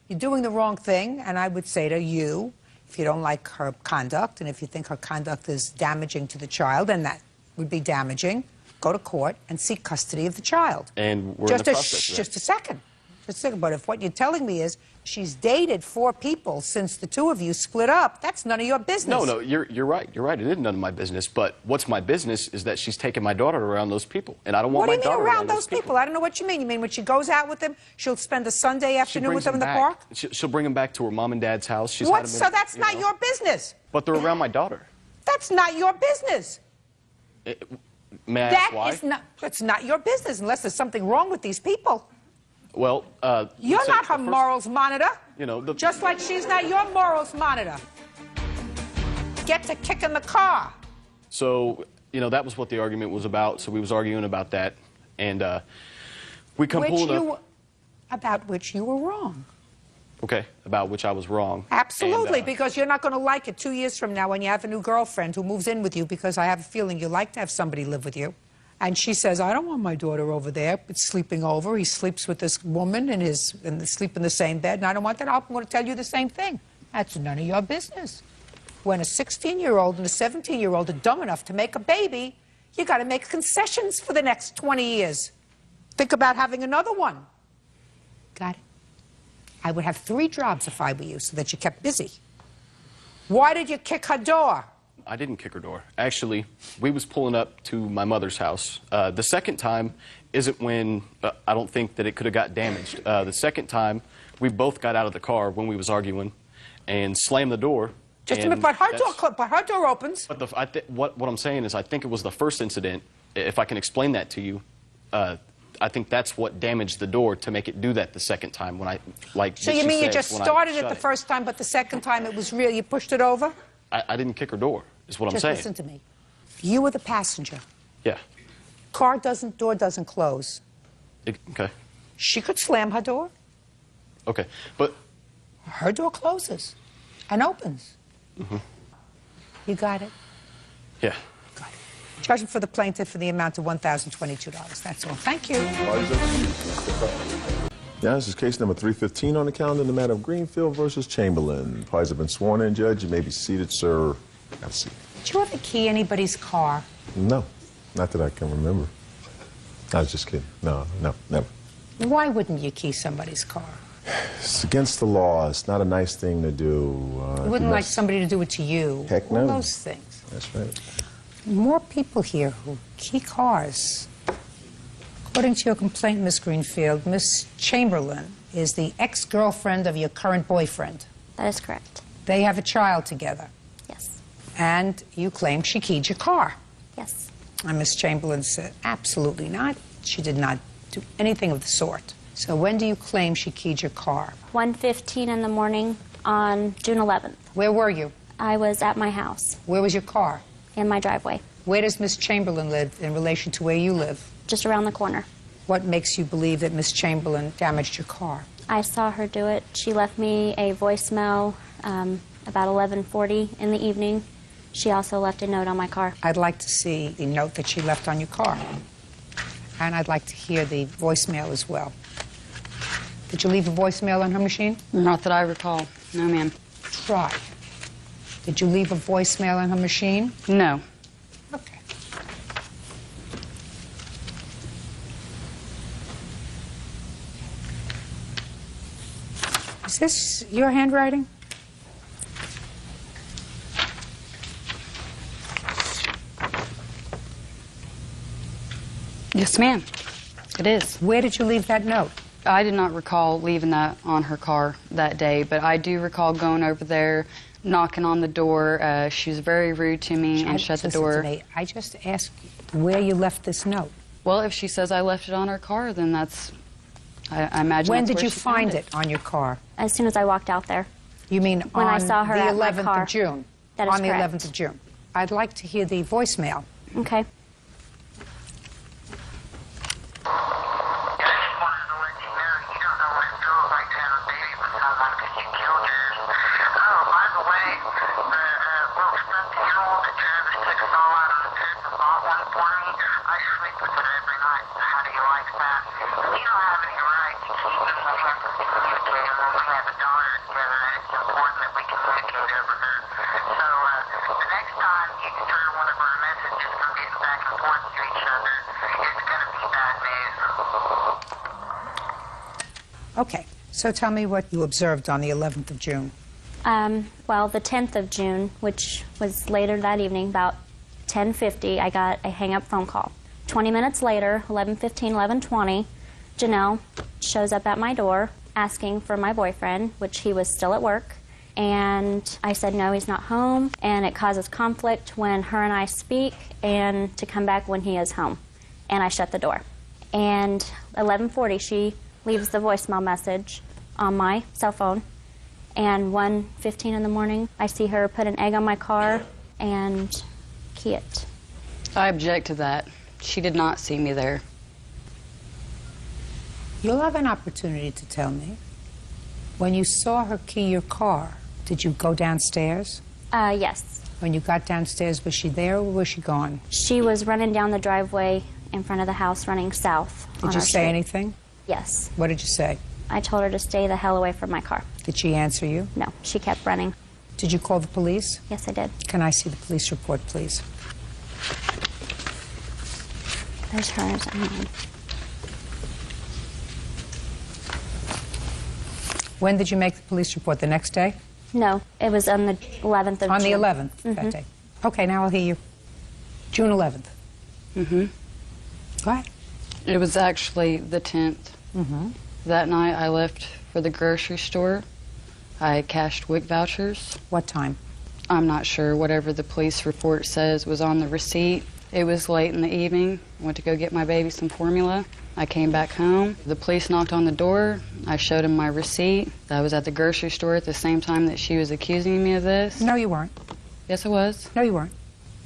you're doing the wrong thing, and I would say to you, if you don't like her conduct, and if you think her conduct is damaging to the child, and that would be damaging, go to court and seek custody of the child.
And we're in the process of that.
Just a second. But if what you're telling me is she's dated 4 people since the 2 of you split up, that's none of your business.
No, you're right. You're right. It is none of my business. But what's my business is that she's taken my daughter around those people, and I don't want my daughter
What do you mean around those people? I don't know what you mean. You mean when she goes out with them, she'll spend a Sunday afternoon with them in the park?
She'll bring them back to her mom and dad's house.
So that's not your business.
But they're around my daughter.
That's not your business.
May I ask why?
That's not your business unless there's something wrong with these people.
Well,
you're not her morals monitor. Just like she's not your morals monitor. Get to kicking the car.
So, that was what the argument was about. So we was arguing about that, and we come pulling up.
About which you were wrong.
Okay, about which I was wrong.
Absolutely, because you're not going to like it 2 years from now when you have a new girlfriend who moves in with you, because I have a feeling you like to have somebody live with you. And she says, I don't want my daughter over there sleeping over. He sleeps with this woman and they sleep in the same bed, and I don't want that. I'm going to tell you the same thing. That's none of your business. When a 16-year-old and a 17-year-old are dumb enough to make a baby, you got to make concessions for the next 20 years. Think about having another one. Got it? I would have 3 jobs if I were you, so that you kept busy. Why did you kick her door?
I didn't kick her door. Actually, we was pulling up to my mother's house. The second time isn't when I don't think that it could have got damaged. The second time, we both got out of the car when we was arguing and slammed the door
Just a minute, but her door opens.
But what I'm saying is I think it was the first incident, if I can explain that to you, I think that's what damaged the door to make it do that the second time when I, like
So you mean you just started it the first time, but the second time it was real, you pushed it over?
I didn't kick her door, is what I'm saying.
Just listen to me. You were the passenger.
Yeah.
Door doesn't close.
Okay.
She could slam her door.
Okay, but...
Her door closes and opens.
Mm-hmm.
You got it?
Yeah.
Got it. Judgment for the plaintiff for the amount of $1,022. That's all. Thank you.
Now, this is case number 315 on the calendar in the matter of Greenfield versus Chamberlain. Parties have been sworn in, Judge. You may be seated, sir. Have a seat.
Did you ever key anybody's car?
No, not that I can remember. I was just kidding. No, never.
Why wouldn't you key somebody's car?
It's against the law. It's not a nice thing to do.
You wouldn't like somebody to do it to you.
Heck no.
All those things.
That's right.
More people here who key cars. According to your complaint, Miss Greenfield, Miss Chamberlain is the ex-girlfriend of your current boyfriend.
That is correct.
They have a child together.
Yes.
And you claim she keyed your car.
Yes.
And Miss Chamberlain said, absolutely not. She did not do anything of the sort. So when do you claim she keyed your car?
1:15 in the morning on June 11th.
Where were you?
I was at my house.
Where was your car?
In my driveway.
Where does Miss Chamberlain live in relation to where you live?
Just around the corner.
What makes you believe that Miss Chamberlain damaged your car?
I saw her do it. She left me a voicemail about 11:40 in the evening. She also left a note on my car.
I'd like to see the note that she left on your car. And I'd like to hear the voicemail as well. Did you leave a voicemail on her machine?
Not that I recall. No, ma'am.
Try. Did you leave a voicemail on her machine?
No.
Okay. Is this your handwriting?
Yes, ma'am. It is.
Where did you leave that note?
I did not recall leaving that on her car that day, but I do recall going over there, knocking on the door. She was very rude to me and shut the door.
Listen to me. I just asked where you left this note.
Well, if she says I left it on her car, then that's, I imagine.
When
that's
did
where
you
she
find
found
it on your car?
As soon as I walked out there.
You mean
when
on
I saw her
the
at my
11th
car.
of June?
That is
on the
correct.
11th of June. I'd like to hear the voicemail.
Okay.
Okay, so tell me what you observed on the 11th of June.
Well, the 10th of June, which was later that evening, about 10:50, I got a hang-up phone call. 20 minutes later, 11:15, 11:20, Janelle shows up at my door asking for my boyfriend, which he was still at work. And I said, no, he's not home. And it causes conflict when her and I speak and to come back when he is home. And I shut the door. And 11:40, she leaves the voicemail message on my cell phone. And 1:15 in the morning, I see her put an egg on my car and key it.
I object to that. She did not see me there.
You'll have an opportunity to tell me. When you saw her key your car, did you go downstairs?
Yes.
When you got downstairs, was she there or was she gone?
She was running down the driveway in front of the house, running south.
Did you say anything?
Yes.
What did you say?
I told her to stay the hell away from my car.
Did she answer you?
No, she kept running.
Did you call the police?
Yes, I did.
Can I see the police report, please?
There's hers.
When did you make the police report? The next day?
No, it was on the 11th of June.
On the 11th that day. Okay, now I'll hear you. June 11th.
Mm-hmm.
Go ahead.
It was actually the 10th.
Mm-hmm.
That night I left for the grocery store. I cashed WIC vouchers.
What time?
I'm not sure. Whatever the police report says was on the receipt. It was late in the evening. I went to go get my baby some formula. I came back home. The police knocked on the door. I showed them my receipt. I was at the grocery store at the same time that she was accusing me of this.
No, you weren't.
Yes, I was.
No, you weren't.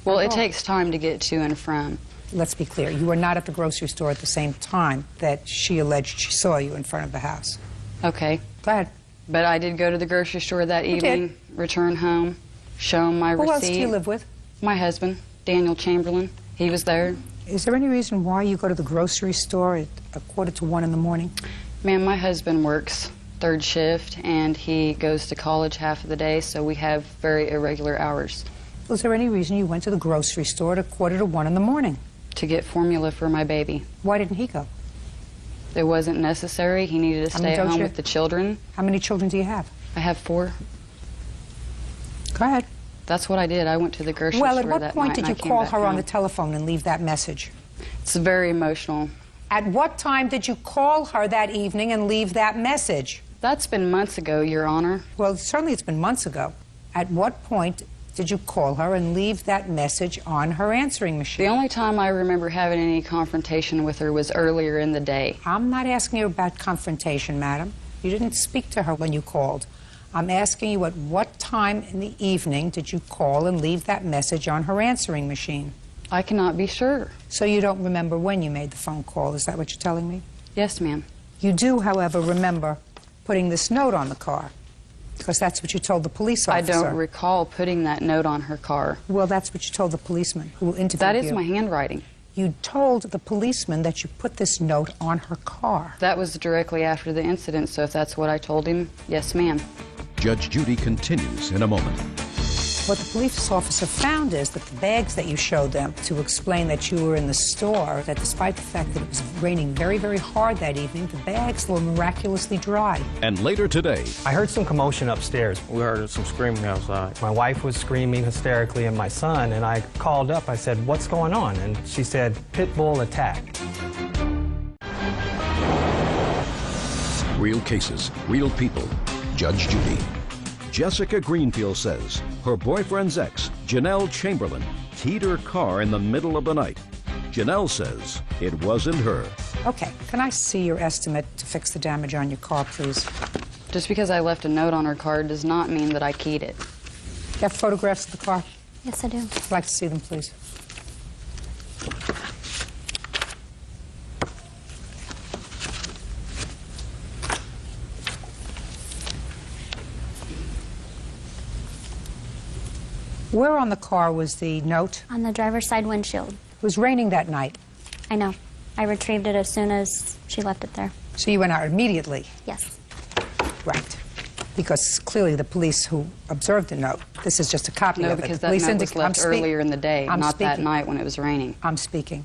Well, it takes time to get to and from.
Let's be clear. You were not at the grocery store at the same time that she alleged she saw you in front of the house.
Okay.
Go ahead.
But I did go to the grocery store that evening, return home, show him my receipt.
Who else do you live with?
My husband, Daniel Chamberlain. He was there.
Is there any reason why you go to the grocery store at 1:45 in the morning?
Ma'am, my husband works third shift, and he goes to college half of the day, so we have very irregular hours.
Was there any reason you went to the grocery store at 1:45 in the morning?
To get formula for my baby.
Why didn't he go?
It wasn't necessary. He needed to stay at home with the children.
How many children do you have?
I have 4.
Go ahead.
That's what I did. I went to the grocery store that night.
Well, at what point did you call her on the telephone and leave that message?
It's very emotional.
At what time did you call her that evening and leave that message?
That's been months ago, Your Honor.
Well, certainly it's been months ago. At what point did you call her and leave that message on her answering machine?
The only time I remember having any confrontation with her was earlier in the day.
I'm not asking you about confrontation, madam. You didn't speak to her when you called. I'm asking you at what time in the evening did you call and leave that message on her answering machine?
I cannot be sure.
So you don't remember when you made the phone call, is that what you're telling me?
Yes, ma'am.
You do, however, remember putting this note on the car, because that's what you told the police officer.
I don't recall putting that note on her car.
Well, that's what you told the policeman who interviewed you.
That is my handwriting.
You told the policeman that you put this note on her car.
That was directly after the incident, so if that's what I told him, yes, ma'am.
Judge Judy continues in a moment.
What the police officer found is that the bags that you showed them to explain that you were in the store, that despite the fact that it was raining very, very hard that evening, the bags were miraculously dry.
And later today,
I heard some commotion upstairs. We heard some screaming outside. My wife was screaming hysterically and my son, and I called up. I said, "What's going on?" And she said, "Pit bull attack."
real cases, real people. Judge Judy. Jessica Greenfield says her boyfriend's ex, Janelle Chamberlain, keyed her car in the middle of the night. Janelle says it wasn't her.
Okay, can I see your estimate to fix the damage on your car, please?
Just because I left a note on her car does not mean that I keyed it.
You have photographs of the car?
Yes, I do.
I'd like to see them, please. Where on the car was the note?
On the driver's side windshield.
It was raining that night.
I know. I retrieved it as soon as she left it there.
So you went out immediately?
Yes.
Right. Because clearly the police who observed the note, this is just a copy
No,
of it.
because
The
that
police
note was left earlier in the day, not that night when it was raining.
I'm speaking.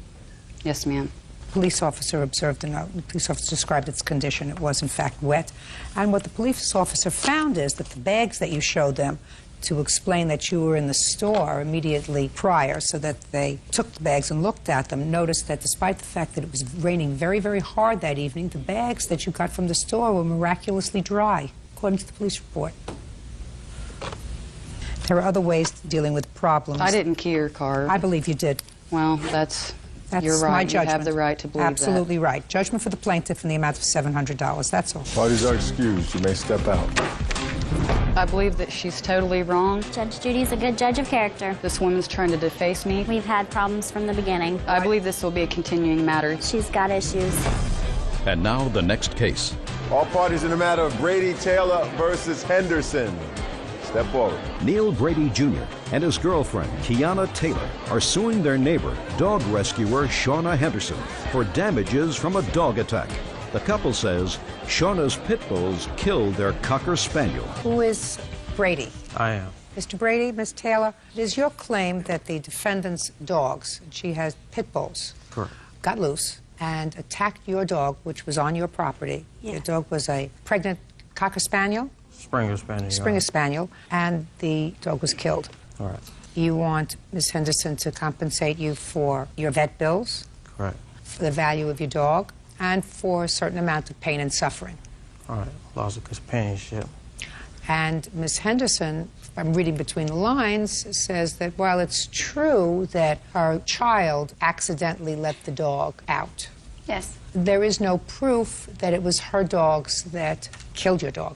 Yes, ma'am.
Police officer observed the note. The police officer described its condition. It was, in fact, wet. And what the police officer found is that the bags that you showed them to explain that you were in the store immediately prior, so that they took the bags and looked at them, noticed that despite the fact that it was raining very, very hard that evening, the bags that you got from the store were miraculously dry, according to the police report. There are other ways of dealing with problems.
I didn't key your car.
I believe you did.
Well, you're right.
my judgment.
You have the right to believe
Absolutely right. Judgment for the plaintiff in the amount of $700. That's all.
Parties are excused. You may step out.
I believe that she's totally wrong.
Judge Judy's a good judge of character.
This woman's trying to deface me.
We've had problems from the beginning.
I believe this will be a continuing matter.
She's got issues.
And now the next case.
All parties in the matter of Brady Taylor versus Henderson. Step forward.
Neil Brady Jr. and his girlfriend, Kiana Taylor, are suing their neighbor, dog rescuer Shauna Henderson, for damages from a dog attack. The couple says Shauna's pit bulls killed their Cocker Spaniel.
Who is Brady?
I am.
Mr. Brady, Ms. Taylor, it is your claim that the defendant's dogs, she has pit bulls,
Correct.
got loose and attacked your dog, which was on your property.
Yeah.
Your dog was a pregnant Cocker Spaniel?
Springer Spaniel.
Springer Spaniel, and the dog was killed.
All right.
You want Ms. Henderson to compensate you for your vet bills,
Correct.
for the value of your dog, and for a certain amount of pain and suffering.
All right. Loss of companionship.
And Ms. Henderson, I'm reading between the lines, says that while it's true that her child accidentally let the dog out,
Yes.
there is no proof that it was her dogs that killed your dog,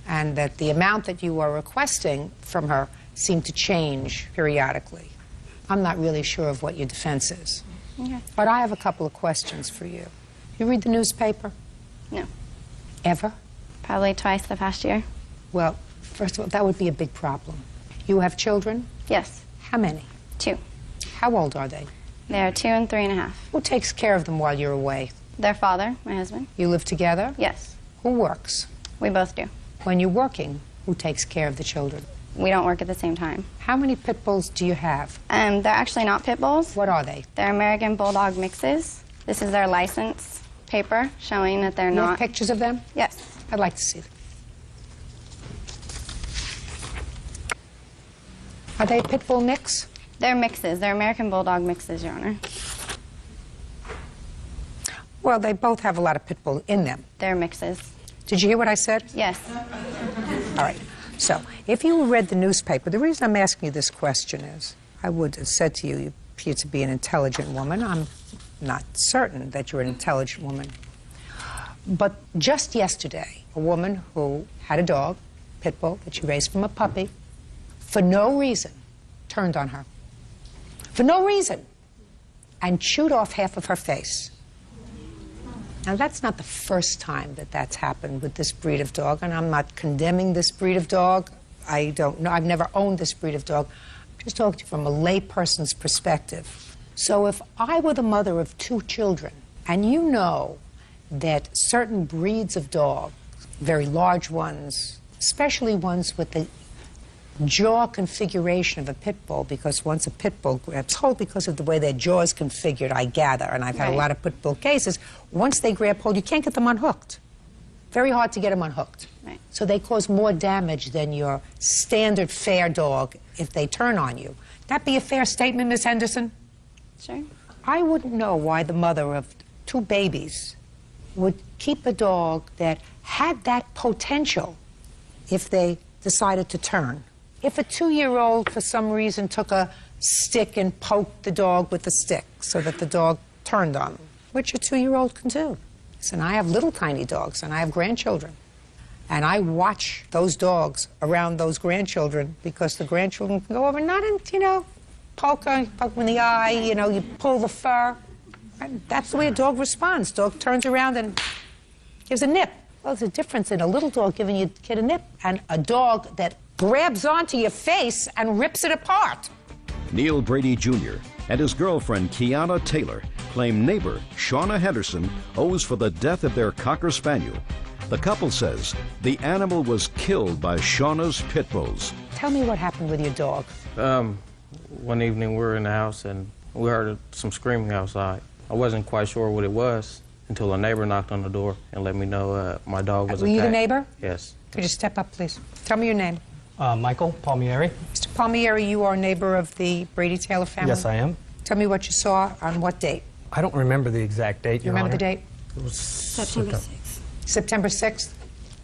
and that the amount that you are requesting from her seemed to change periodically. I'm not really sure of what your defense is.
Okay.
But I have a couple of questions for you. You read the newspaper?
No.
Ever?
Probably twice the past year.
Well, first of all, that would be a big problem. You have children?
Yes.
How many?
2.
How old are they?
They're 2 and 3.5.
Who takes care of them while you're away?
Their father, my husband.
You live together?
Yes.
Who works?
We both do.
When you're working, who takes care of the children?
We don't work at the same time.
How many pit bulls do you have?
They're actually not pit bulls.
What are they?
They're American Bulldog mixes. This is their license paper showing that they're
You
not.
have pictures of them?
Yes.
I'd like to see them. Are they a pit bull mix?
They're mixes. They're American Bulldog mixes, Your Honor.
Well, they both have a lot of pit bull in them.
They're mixes.
Did you hear what I said?
Yes.
All right. So, if you read the newspaper, the reason I'm asking you this question is, I would have said to you, you appear to be an intelligent woman. I'm not certain that you're an intelligent woman. But just yesterday, a woman who had a dog, pit bull, that she raised from a puppy, for no reason, turned on her. For no reason. And chewed off half of her face. Now, that's not the first time that that's happened with this breed of dog, and I'm not condemning this breed of dog. I don't know. I've never owned this breed of dog. I'm just talking to you from a layperson's perspective. So if I were the mother of 2 children, and you know that certain breeds of dog, very large ones, especially ones with the jaw configuration of a pit bull, because once a pit bull grabs hold, because of the way their jaw is configured, I gather, and I've had a lot of pit bull cases, once they grab hold, you can't get them unhooked. Very hard to get them unhooked.
Right.
So they cause more damage than your standard fair dog if they turn on you. That be a fair statement, Miss Henderson?
Sure.
I wouldn't know why the mother of 2 babies would keep a dog that had that potential if they decided to turn. If a 2-year-old, for some reason, took a stick and poked the dog with the stick so that the dog turned on them, which a 2-year-old can do. Listen, I have little tiny dogs, and I have grandchildren. And I watch those dogs around those grandchildren because the grandchildren can go over, not in, poke them in the eye, you pull the fur. And that's the way a dog responds. Dog turns around and gives a nip. Well, there's a difference in a little dog giving your kid a nip and a dog that grabs onto your face and rips it apart.
Neil Brady Jr. and his girlfriend Kiana Taylor claim neighbor Shauna Henderson owes for the death of their Cocker Spaniel. The couple says the animal was killed by Shauna's pit bulls.
Tell me what happened with your dog.
One evening we were in the house and we heard some screaming outside. I wasn't quite sure what it was until a neighbor knocked on the door and let me know my dog was attacked.
Were you the neighbor?
Yes.
Could you step up, please? Tell me your name.
Michael Palmieri.
Mr. Palmieri, you are a neighbor of the Brady Taylor family?
Yes, I am.
Tell me what you saw on what date?
I don't remember the exact date,
You remember the date?
It was
September 6th.
September 6th?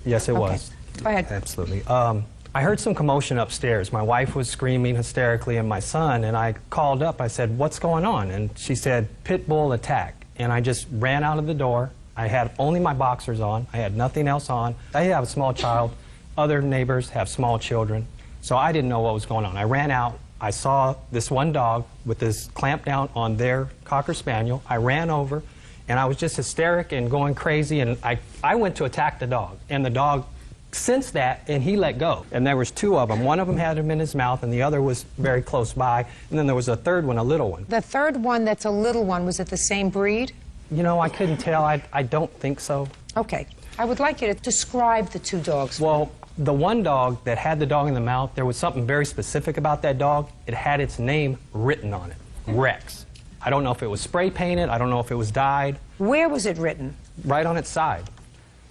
Yes, it was.
Go ahead.
Absolutely. I heard some commotion upstairs. My wife was screaming hysterically and my son, and I called up. I said, "What's going on?" And she said, "Pit bull attack." And I just ran out of the door. I had only my boxers on. I had nothing else on. I have a small child. Other neighbors have small children. So I didn't know what was going on. I ran out. I saw this one dog with this clamp down on their Cocker Spaniel. I ran over, and I was just hysteric and going crazy, and I went to attack the dog. And the dog sensed that, and he let go. And there was 2 of them. One of them had him in his mouth, and the other was very close by. And then there was a third one, a little one.
The third one that's a little one, was it the same breed?
I couldn't tell. I don't think so.
Okay. I would like you to describe the 2 dogs.
Well, the one dog that had the dog in the mouth, there was something very specific about that dog. It had its name written on it, Rex. I don't know if it was spray painted. I don't know if it was dyed.
Where was it written?
Right on its side.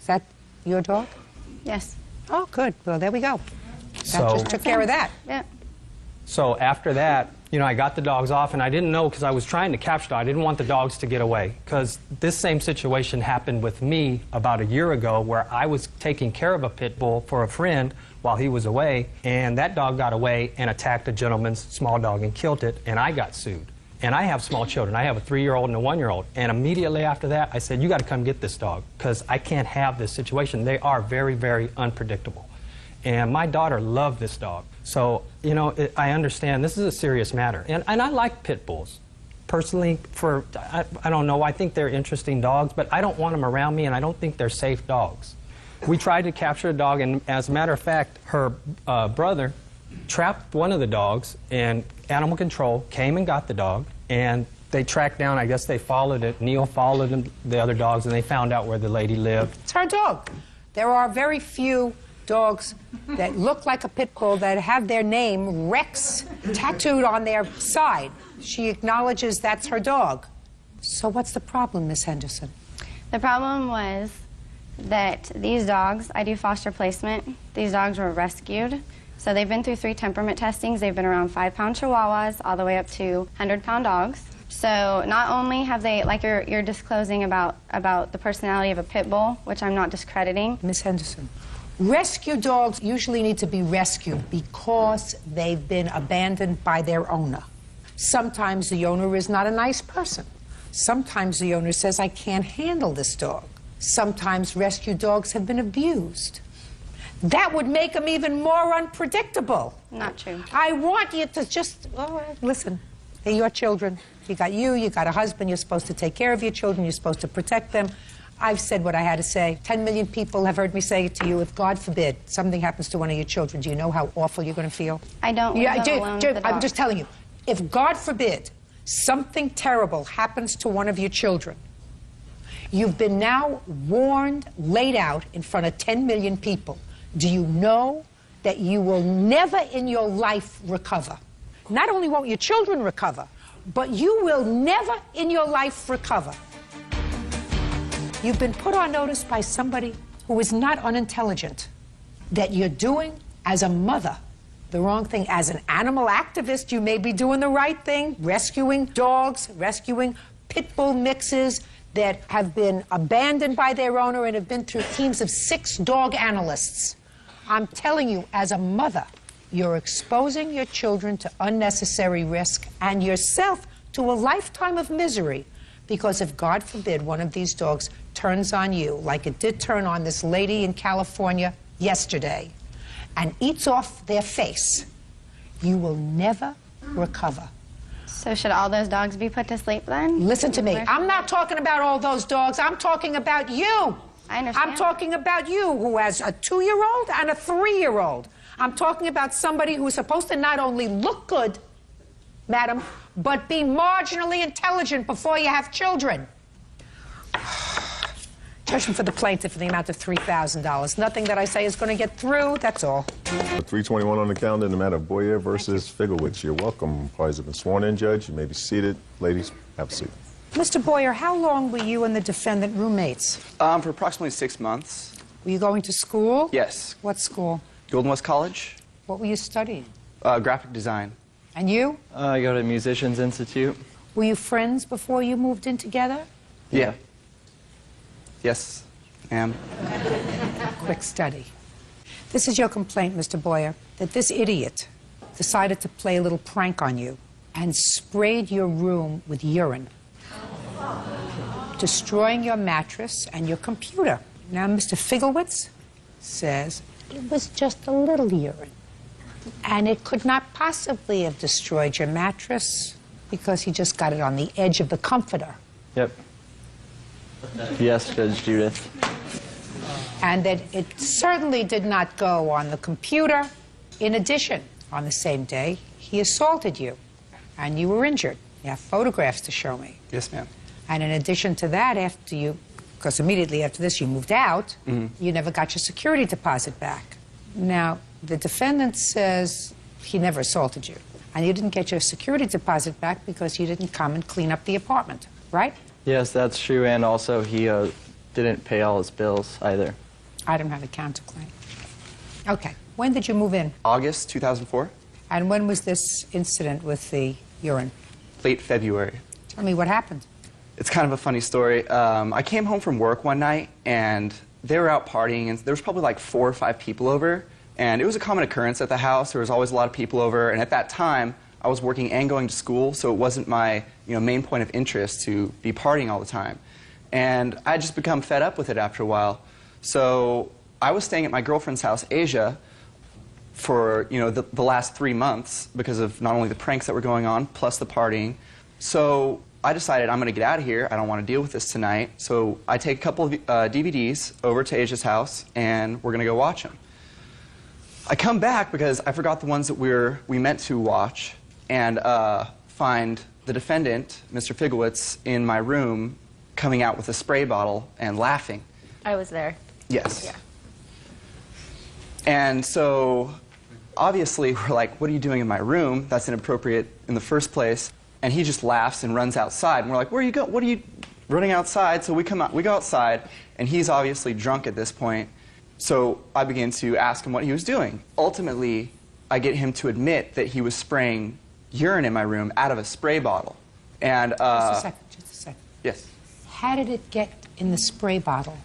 Is that your dog?
Yes.
Oh, good. Well, there we go. That just took care of that.
Yeah.
So after that, I got the dogs off, and I didn't know, because I was trying to capture them. I didn't want the dogs to get away, because this same situation happened with me about a year ago, where I was taking care of a pit bull for a friend while he was away, and that dog got away and attacked a gentleman's small dog and killed it, and I got sued. And I have small children. I have a 3-year-old and a 1-year-old. And immediately after that, I said, you got to come get this dog, because I can't have this situation. They are very, very unpredictable. And my daughter loved this dog. So, you know, I understand this is a serious matter. And I like pit bulls. Personally, I don't know, I think they're interesting dogs, but I don't want them around me, and I don't think they're safe dogs. We tried to capture a dog, and as a matter of fact, her brother trapped one of the dogs, and animal control came and got the dog, and they tracked down, I guess they followed it, Neil followed the other dogs, and they found out where the lady lived.
It's her dog. There are very few dogs that look like a pit bull that have their name, Rex, tattooed on their side. She acknowledges that's her dog. So what's the problem, Miss Henderson?
The problem was that these dogs, I do foster placement, these dogs were rescued. So they've been through 3 temperament testings. They've been around 5-pound chihuahuas all the way up to 100-pound dogs. So not only have they, like you're disclosing about the personality of a pit bull, which I'm not discrediting.
Miss Henderson, rescue dogs usually need to be rescued because they've been abandoned by their owner. Sometimes the owner is not a nice person. Sometimes the owner says, I can't handle this dog. Sometimes rescue dogs have been abused. That would make them even more unpredictable.
Not true.
I want you to just, listen, they're your children. You got a husband, you're supposed to take care of your children, you're supposed to protect them. I've said what I had to say. 10 million people have heard me say it to you. If, God forbid, something happens to one of your children, do you know how awful you're going to feel?
I don't.
I'm just telling you, if, God forbid, something terrible happens to one of your children, you've been now warned, laid out in front of 10 million people. Do you know that you will never in your life recover? Not only won't your children recover, but you will never in your life recover. You've been put on notice by somebody who is not unintelligent that you're doing, as a mother, the wrong thing. As an animal activist, you may be doing the right thing, rescuing dogs, rescuing pit bull mixes that have been abandoned by their owner and have been through teams of 6 dog analysts. I'm telling you, as a mother, you're exposing your children to unnecessary risk and yourself to a lifetime of misery, because if, God forbid, one of these dogs turns on you, like it did turn on this lady in California yesterday, and eats off their face, you will never recover.
So should all those dogs be put to sleep then?
Listen to me. I'm not talking about all those dogs. I'm talking about you.
I understand.
I'm talking about you, who has a 2-year-old and a 3-year-old. I'm talking about somebody who's supposed to not only look good, madam, but be marginally intelligent before you have children. Judgment for the plaintiff in the amount of $3,000. Nothing that I say is going to get through, that's all.
321 on the calendar in the matter of Boyer versus Figowitz. You're welcome. Parties have been sworn in, Judge. You may be seated. Ladies, have a seat.
Mr. Boyer, how long were you and the defendant roommates?
For approximately 6 months.
Were you going to school?
Yes.
What school?
Golden West College.
What were you studying?
Graphic design.
And you?
I go to Musicians Institute.
Were you friends before you moved in together?
Yeah. Yes, I am.
Quick study. This is your complaint, Mr. Boyer, that this idiot decided to play a little prank on you and sprayed your room with urine, destroying your mattress and your computer. Now, Mr. Figowitz says it was just a little urine, and it could not possibly have destroyed your mattress because he just got it on the edge of the comforter.
Yep. Yes, Judge Judith.
And that it certainly did not go on the computer. In addition, on the same day, he assaulted you, and you were injured. You have photographs to show me.
Yes, ma'am.
And in addition to that, after you, because immediately after this you moved out, you never got your security deposit back. Now, the defendant says he never assaulted you, and you didn't get your security deposit back because you didn't come and clean up the apartment, right?
Yes, that's true, and also he didn't pay all his bills either.
I don't have a counterclaim. Okay. When did you move in?
August 2004.
And when was this incident with the urine?
Late February.
Tell me what happened.
It's kind of a funny story. I came home from work one night, and they were out partying, and there was probably like 4 or 5 people over. And it was a common occurrence at the house. There was always a lot of people over, and at that time, I was working and going to school, so it wasn't my main point of interest to be partying all the time. And I had just become fed up with it after a while. So I was staying at my girlfriend's house, Asia, for the last 3 months because of not only the pranks that were going on, plus the partying. So I decided I'm going to get out of here. I don't want to deal with this tonight. So I take a couple of DVDs over to Asia's house, and we're going to go watch them. I come back because I forgot the ones that we meant to watch, and find the defendant, Mr. Figowitz, in my room coming out with a spray bottle and laughing.
I was there.
Yes.
Yeah.
And so, obviously, we're like, what are you doing in my room? That's inappropriate in the first place. And he just laughs and runs outside. And we're like, where are you going? What are you running outside? So we go outside, and he's obviously drunk at this point. So I begin to ask him what he was doing. Ultimately, I get him to admit that he was spraying urine in my room out of a spray bottle. And
just a second.
Yes.
How did it get in the spray bottle?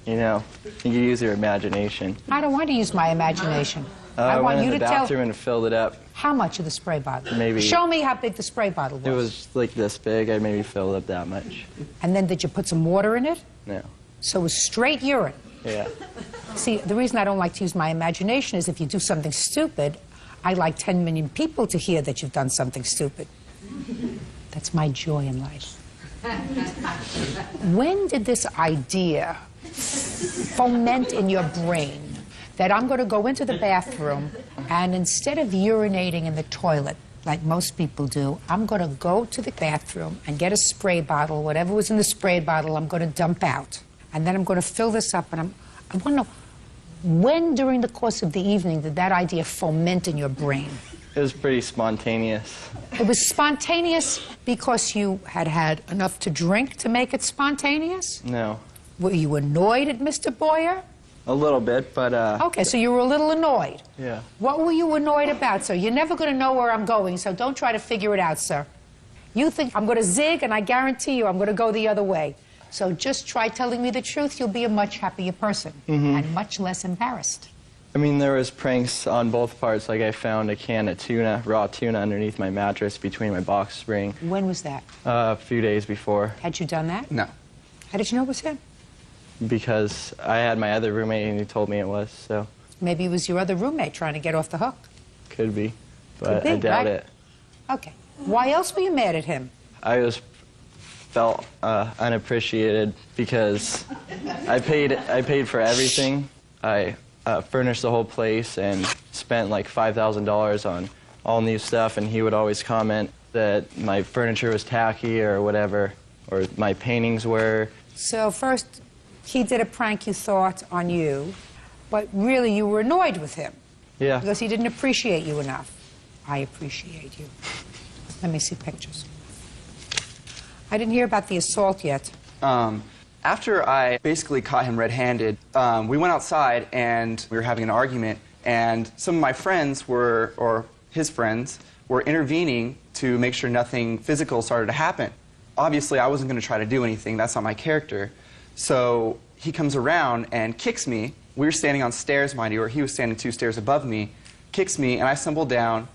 You use your imagination.
I don't want to use my imagination.
I
want
went
you
in the
to
bathroom and filled it up.
How much of the spray bottle?
Maybe.
Show me how big the spray bottle was.
It was like this big. I maybe filled up that much.
And then did you put some water in it?
No.
So it was straight urine.
Yeah.
See, the reason I don't like to use my imagination is if you do something stupid, I like 10 million people to hear that you've done something stupid. That's my joy in life. When did this idea foment in your brain that I'm going to go into the bathroom and instead of urinating in the toilet, like most people do, I'm going to go to the bathroom and get a spray bottle, whatever was in the spray bottle, I'm going to dump out. And then I'm going to fill this up, and I want to know, when during the course of the evening did that idea foment in your brain?
It was pretty spontaneous.
It was spontaneous because you had had enough to drink to make it spontaneous?
No.
Were you annoyed at Mr. Boyer?
A little bit, but
Okay, so you were a little annoyed.
Yeah.
What were you annoyed about, sir? You're never going to know where I'm going, so don't try to figure it out, sir. You think I'm going to zig, and I guarantee you I'm going to go the other way. So just try telling me the truth. You'll be a much happier person and much less embarrassed.
I mean, there was pranks on both parts. Like I found a can of tuna, raw tuna, underneath my mattress between my box spring.
When was that?
A few days before.
Had you done that?
No.
How did you know it was him?
Because I had my other roommate and he told me it was, so.
Maybe it was your other roommate trying to get off the hook.
Could be, but
Could be,
I doubt
right?
it.
Okay. Why else were you mad at him?
I just felt unappreciated because I paid for everything. I furnished the whole place and spent like $5,000 on all new stuff, and he would always comment that my furniture was tacky or whatever, or my paintings were.
So first, he did a prank, you thought, on you, but really you were annoyed with him.
Yeah.
Because he didn't appreciate you enough. I appreciate you. Let me see pictures. I didn't hear about the assault yet.
After I basically caught him red-handed, we went outside and we were having an argument, and some of my friends or his friends, were intervening to make sure nothing physical started to happen. Obviously, I wasn't going to try to do anything. That's not my character. So he comes around and kicks me. We were standing on stairs, mind you, or he was standing 2 stairs above me, kicks me, and I stumbled down,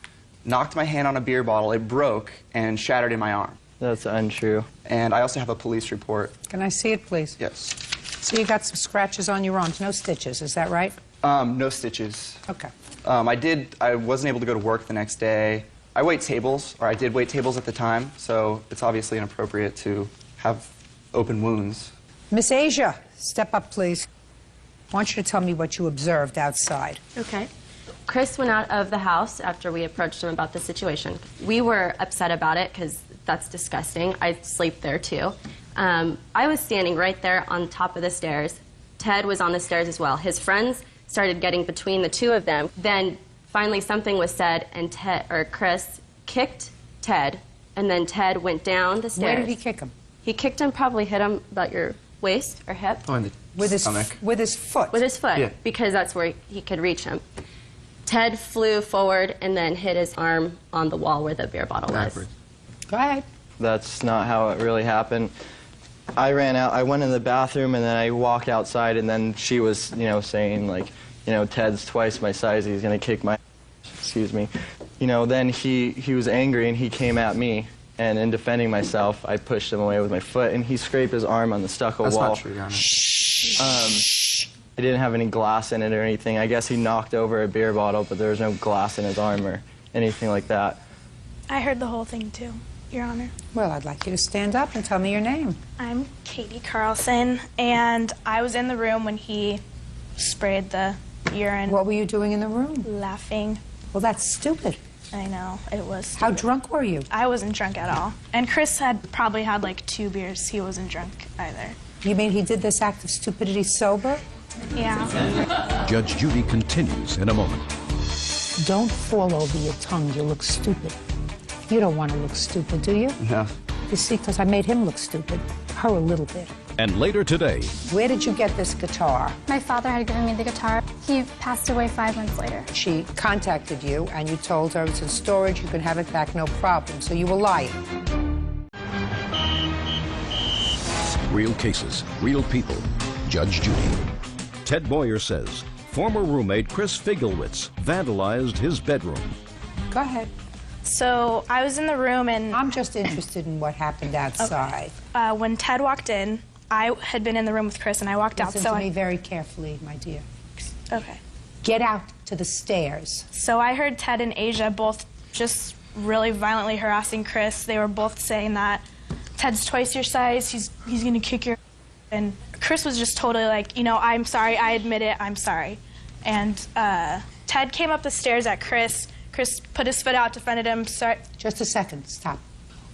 knocked my hand on a beer bottle. It broke and shattered in my arm.
That's untrue.
And I also have a police report.
Can I see it, please?
Yes.
So you got some scratches on your arms, no stitches, is that right?
No stitches.
Okay.
I wasn't able to go to work the next day. I wait tables, or I did wait tables at the time, so it's obviously inappropriate to have open wounds.
Miss Asia, step up, please. I want you to tell me what you observed outside.
Okay. Chris went out of the house after we approached him about the situation. We were upset about it because that's disgusting. I sleep there too. I was standing right there on top of the stairs. Ted was on the stairs as well. His friends started getting between the two of them. Then finally something was said, and Chris kicked Ted, and then Ted went down the stairs.
Where did he kick him?
He kicked him, probably hit him about your waist or hip.
Oh, in the
With his
stomach.
with his foot.
With his foot,
Yeah.
because that's where he could reach him. Ted flew forward and then hit his arm on the wall where the beer bottle was.
Go ahead.
That's not how it really happened. I ran out, I went in the bathroom, and then I walked outside, and then she was, saying, like, you know, Ted's twice my size, he's going to kick my excuse me. You know, then he was angry and he came at me, and in defending myself, I pushed him away with my foot, and he scraped his arm on the stucco wall.
That's not true, Your Honor.
It didn't have any glass in it or anything. I guess he knocked over a beer bottle, but there was no glass in his arm or anything like that.
I heard the whole thing too, Your Honor.
Well, I'd like you to stand up and tell me your name.
I'm Katie Carlson, and I was in the room when he sprayed the urine.
What were you doing in the room?
Laughing.
Well, that's stupid.
I know, it was stupid.
How drunk were you?
I wasn't drunk at all. And Chris had probably had like 2 beers. He wasn't drunk either.
You mean he did this act of stupidity sober?
Yeah.
Judge Judy continues in a moment.
Don't fall over your tongue. You look stupid. You don't want to look stupid, do you?
No.
You see, because I made him look stupid. Her a little bit.
And later today,
Where did you get this guitar?
My father had given me the guitar. He passed away 5 months later.
She contacted you, and you told her it's in storage, you can have it back, no problem. So you were lying.
real cases, real people. Judge Judy. Ted Boyer says former roommate Chris Figlewitz vandalized his bedroom.
Go ahead. So I was in the room and...
I'm just interested in what happened outside.
Okay. When Ted walked in, I had been in the room with Chris and I walked out.
Listen to me very carefully, my dear.
Okay.
Get out to the stairs.
So I heard Ted and Asia both just really violently harassing Chris. They were both saying that Ted's twice your size, he's gonna kick your... And Chris was just totally like, you know, I'm sorry, I admit it, I'm sorry. And Ted came up the stairs at Chris. Chris put his foot out, defended him. Sorry.
Just a second, stop.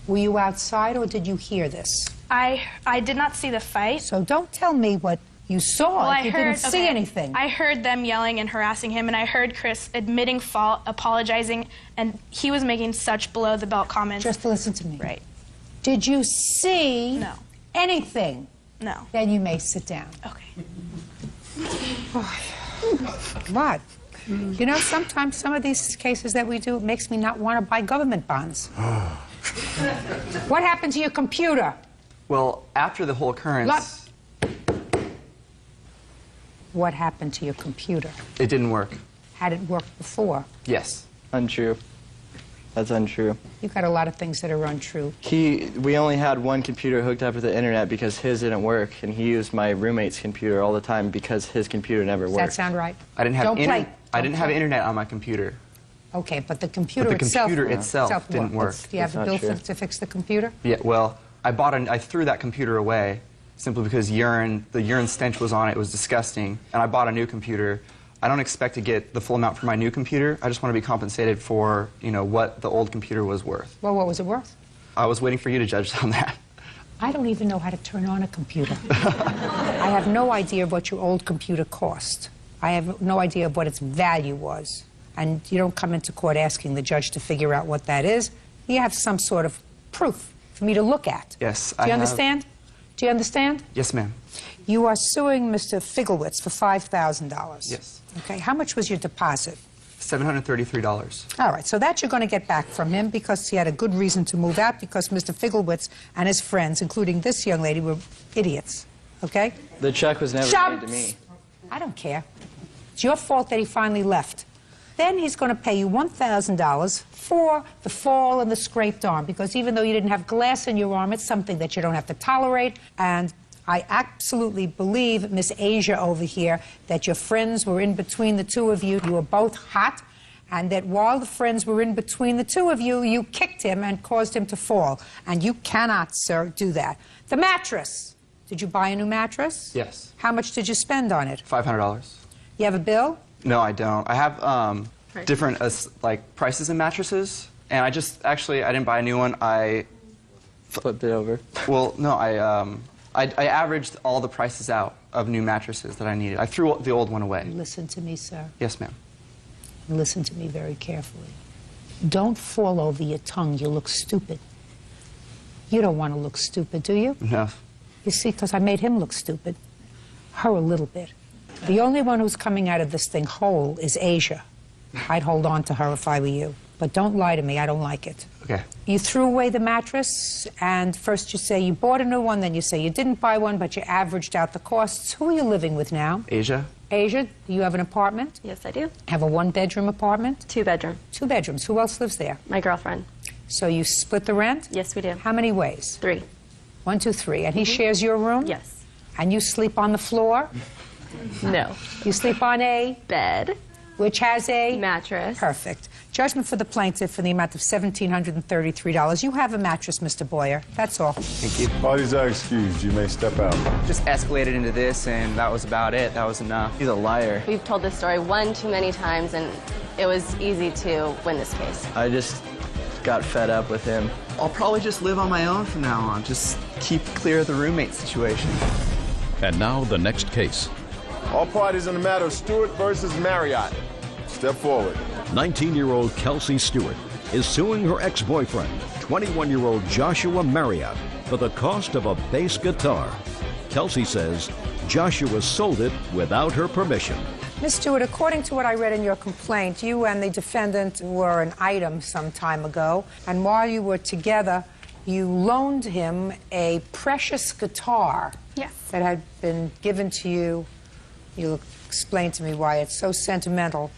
Were you outside or did you hear this?
I did not see the fight.
So don't tell me what you saw.
Well,
You didn't see anything.
I heard them yelling and harassing him, and I heard Chris admitting fault, apologizing, and he was making such below-the-belt comments.
Just listen to me.
Right.
Did you see anything?
No.
Then you may sit down.
Okay.
What? You know, sometimes some of these cases that we do, it makes me not want to buy government bonds. What happened to your computer?
Well, after the whole occurrence,
What happened to your computer?
it didn't work.
Had it worked before?
Yes.
Untrue. That's untrue.
You've got a lot of things that are untrue.
We only had one computer hooked up to the internet because his didn't work, and he used my roommate's computer all the time because his computer never
Does
worked.
that sound right?
I didn't have
Don't play.
I didn't have
play.
internet on my computer.
Okay, but the computer
But the
itself...
computer itself didn't work.
Do you have a
That's
bill
not true.
to fix the computer?
Yeah, well, I threw that computer away simply because the urine stench was on it. It was disgusting. And I bought a new computer. I don't expect to get the full amount for my new computer. I just want to be compensated for, you know, what the old computer was worth.
Well, what was it worth?
I was waiting for you to judge on that.
I don't even know how to turn on a computer. I have no idea of what your old computer cost. I have no idea of what its value was. And you don't come into court asking the judge to figure out what that is. You have some sort of proof for me to look at.
Yes,
Do you understand? Do you understand?
Yes, ma'am.
You are suing Mr. Figlewitz for $5,000.
Yes.
Okay, how much was your deposit?
$733.
All right, so that you're going to get back from him because he had a good reason to move out because Mr. Figlewitz and his friends, including this young lady, were idiots. Okay?
The check was never paid to me.
I don't care. It's your fault that he finally left. Then he's going to pay you $1,000 for the fall and the scraped arm because even though you didn't have glass in your arm, it's something that you don't have to tolerate. And I absolutely believe, Miss Asia over here, that your friends were in between the two of you. You were both hot, and that while the friends were in between the two of you, you kicked him and caused him to fall. And you cannot, sir, do that. The mattress. Did you buy a new mattress?
Yes.
How much did you spend on it?
$500.
You have a bill?
No, I don't. I have different like prices in mattresses, and I didn't buy a new one. I
flipped it over.
Well, no, I averaged all the prices out of new mattresses that I needed. I threw the old one away.
Listen to me, sir.
Yes, ma'am.
Listen to me very carefully. Don't fall over your tongue. You look stupid. You don't want to look stupid, do you?
No.
You see, because I made him look stupid. Her a little bit. The only one who's coming out of this thing whole is Asia. I'd hold on to her if I were you. But don't lie to me. I don't like it.
Okay.
You threw away the mattress, and first you say you bought a new one, then you say you didn't buy one, but you averaged out the costs. Who are you living with now?
Asia.
Asia, do you have an apartment?
Yes, I do.
Have a one-bedroom apartment?
2-bedroom.
2 bedrooms. Who else lives there?
My girlfriend.
So you split the rent?
Yes, we do.
How many ways?
3.
1, 2, 3. And he shares your room?
Yes.
And you sleep on the floor?
No.
You sleep on a?
Bed.
Which has a?
Mattress.
Perfect. Judgment for the plaintiff for the amount of $1,733. You have a mattress, Mr. Boyer. That's all.
Thank you.
Parties are excused. You may step out.
Just escalated into this, and that was about it. That was enough. He's a liar.
We've told this story one too many times, and it was easy to win this case.
I just got fed up with him.
I'll probably just live on my own from now on. Just keep clear of the roommate situation.
And now the next case.
All parties in the matter of Stewart versus Marriott. Step forward.
19-year-old Kelsey Stewart is suing her ex-boyfriend, 21-year-old Joshua Marriott, for the cost of a bass guitar. Kelsey says Joshua sold it without her permission.
Ms. Stewart, according to what I read in your complaint, you and the defendant were an item some time ago, and while you were together, you loaned him a precious guitar.
Yes.
That had been given to you. You'll explain to me why it's so sentimental.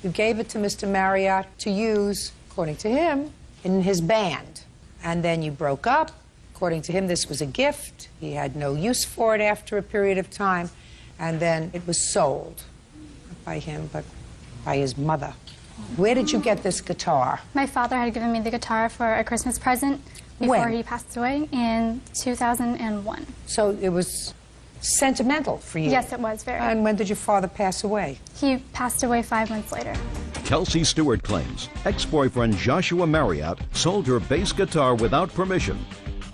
You gave it to Mr. Marriott to use, according to him, in his band. And then you broke up. According to him, this was a gift. He had no use for it after a period of time. And then it was sold. Not by him, but by his mother. Where did you get this guitar?
My father had given me the guitar for a Christmas present before
When?
he passed away in 2001.
So it was sentimental for you?
Yes, it was very.
And when did your father pass away?
He passed away 5 months later.
Kelsey Stewart claims ex-boyfriend Joshua Marriott sold her bass guitar without permission.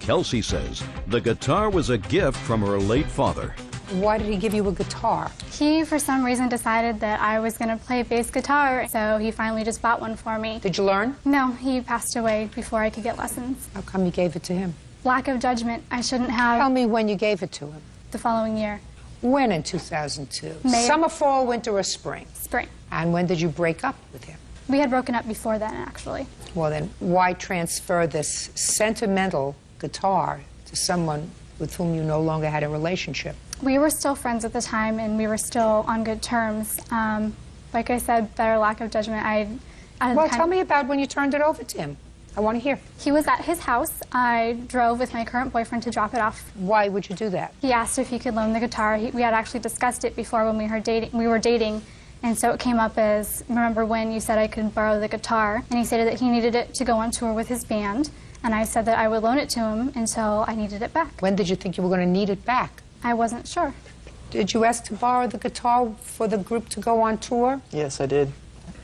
Kelsey says the guitar was a gift from her late father.
Why did he give you a guitar?
He, for some reason, decided that I was going to play bass guitar, so he finally just bought one for me.
Did you learn?
No, he passed away before I could get lessons.
How come you gave it to him?
Lack of judgment. I shouldn't have.
Tell me when you gave it to him.
The following year.
When in 2002?
May.
Summer, fall, winter, or spring?
Spring.
And when did you break up with him?
We had broken up before then, actually.
Well, then, why transfer this sentimental guitar to someone with whom you no longer had a relationship?
We were still friends at the time, and we were still on good terms. Like I said, better lack of judgment.
Well, tell me about when you turned it over to him. I want to hear.
He was at his house. I drove with my current boyfriend to drop it off.
Why would you do that?
He asked if he could loan the guitar. We had actually discussed it before when we were dating, and so it came up as, remember when you said I could borrow the guitar? And he said that he needed it to go on tour with his band, and I said that I would loan it to him until I needed it back.
When did you think you were going to need it back?
I wasn't sure.
Did you ask to borrow the guitar for the group to go on tour?
Yes, I did.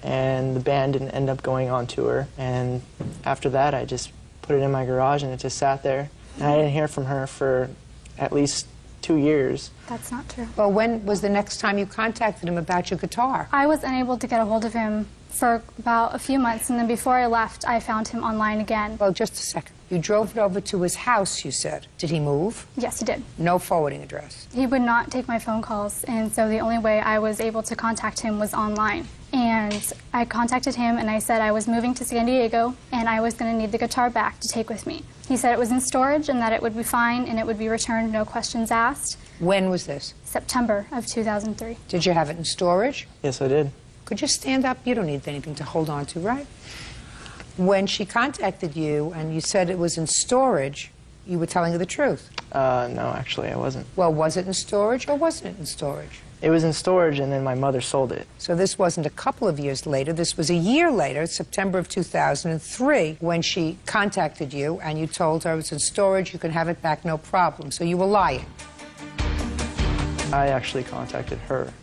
And the band didn't end up going on tour. And after that, I just put it in my garage, and it just sat there. And I didn't hear from her for at least 2 years.
That's not true.
Well, when was the next time you contacted him about your guitar?
I was unable to get a hold of him for about a few months, and then before I left, I found him online again.
Well, just a second. You drove it over to his house, you said. Did he move?
Yes, he did.
No forwarding address?
He would not take my phone calls, and so the only way I was able to contact him was online. And I contacted him, and I said I was moving to San Diego, and I was going to need the guitar back to take with me. He said it was in storage and that it would be fine and it would be returned, no questions asked.
When was this?
September of 2003.
Did you have it in storage?
Yes, I did.
Could you stand up? You don't need anything to hold on to, right? When she contacted you and you said it was in storage, you were telling her the truth.
No, actually, I wasn't.
Well, was it in storage or wasn't it in storage?
It was in storage, and then my mother sold it.
So this wasn't a couple of years later. This was a year later, September of 2003, when she contacted you and you told her it was in storage, you can have it back, no problem. So you were lying.
I actually contacted her,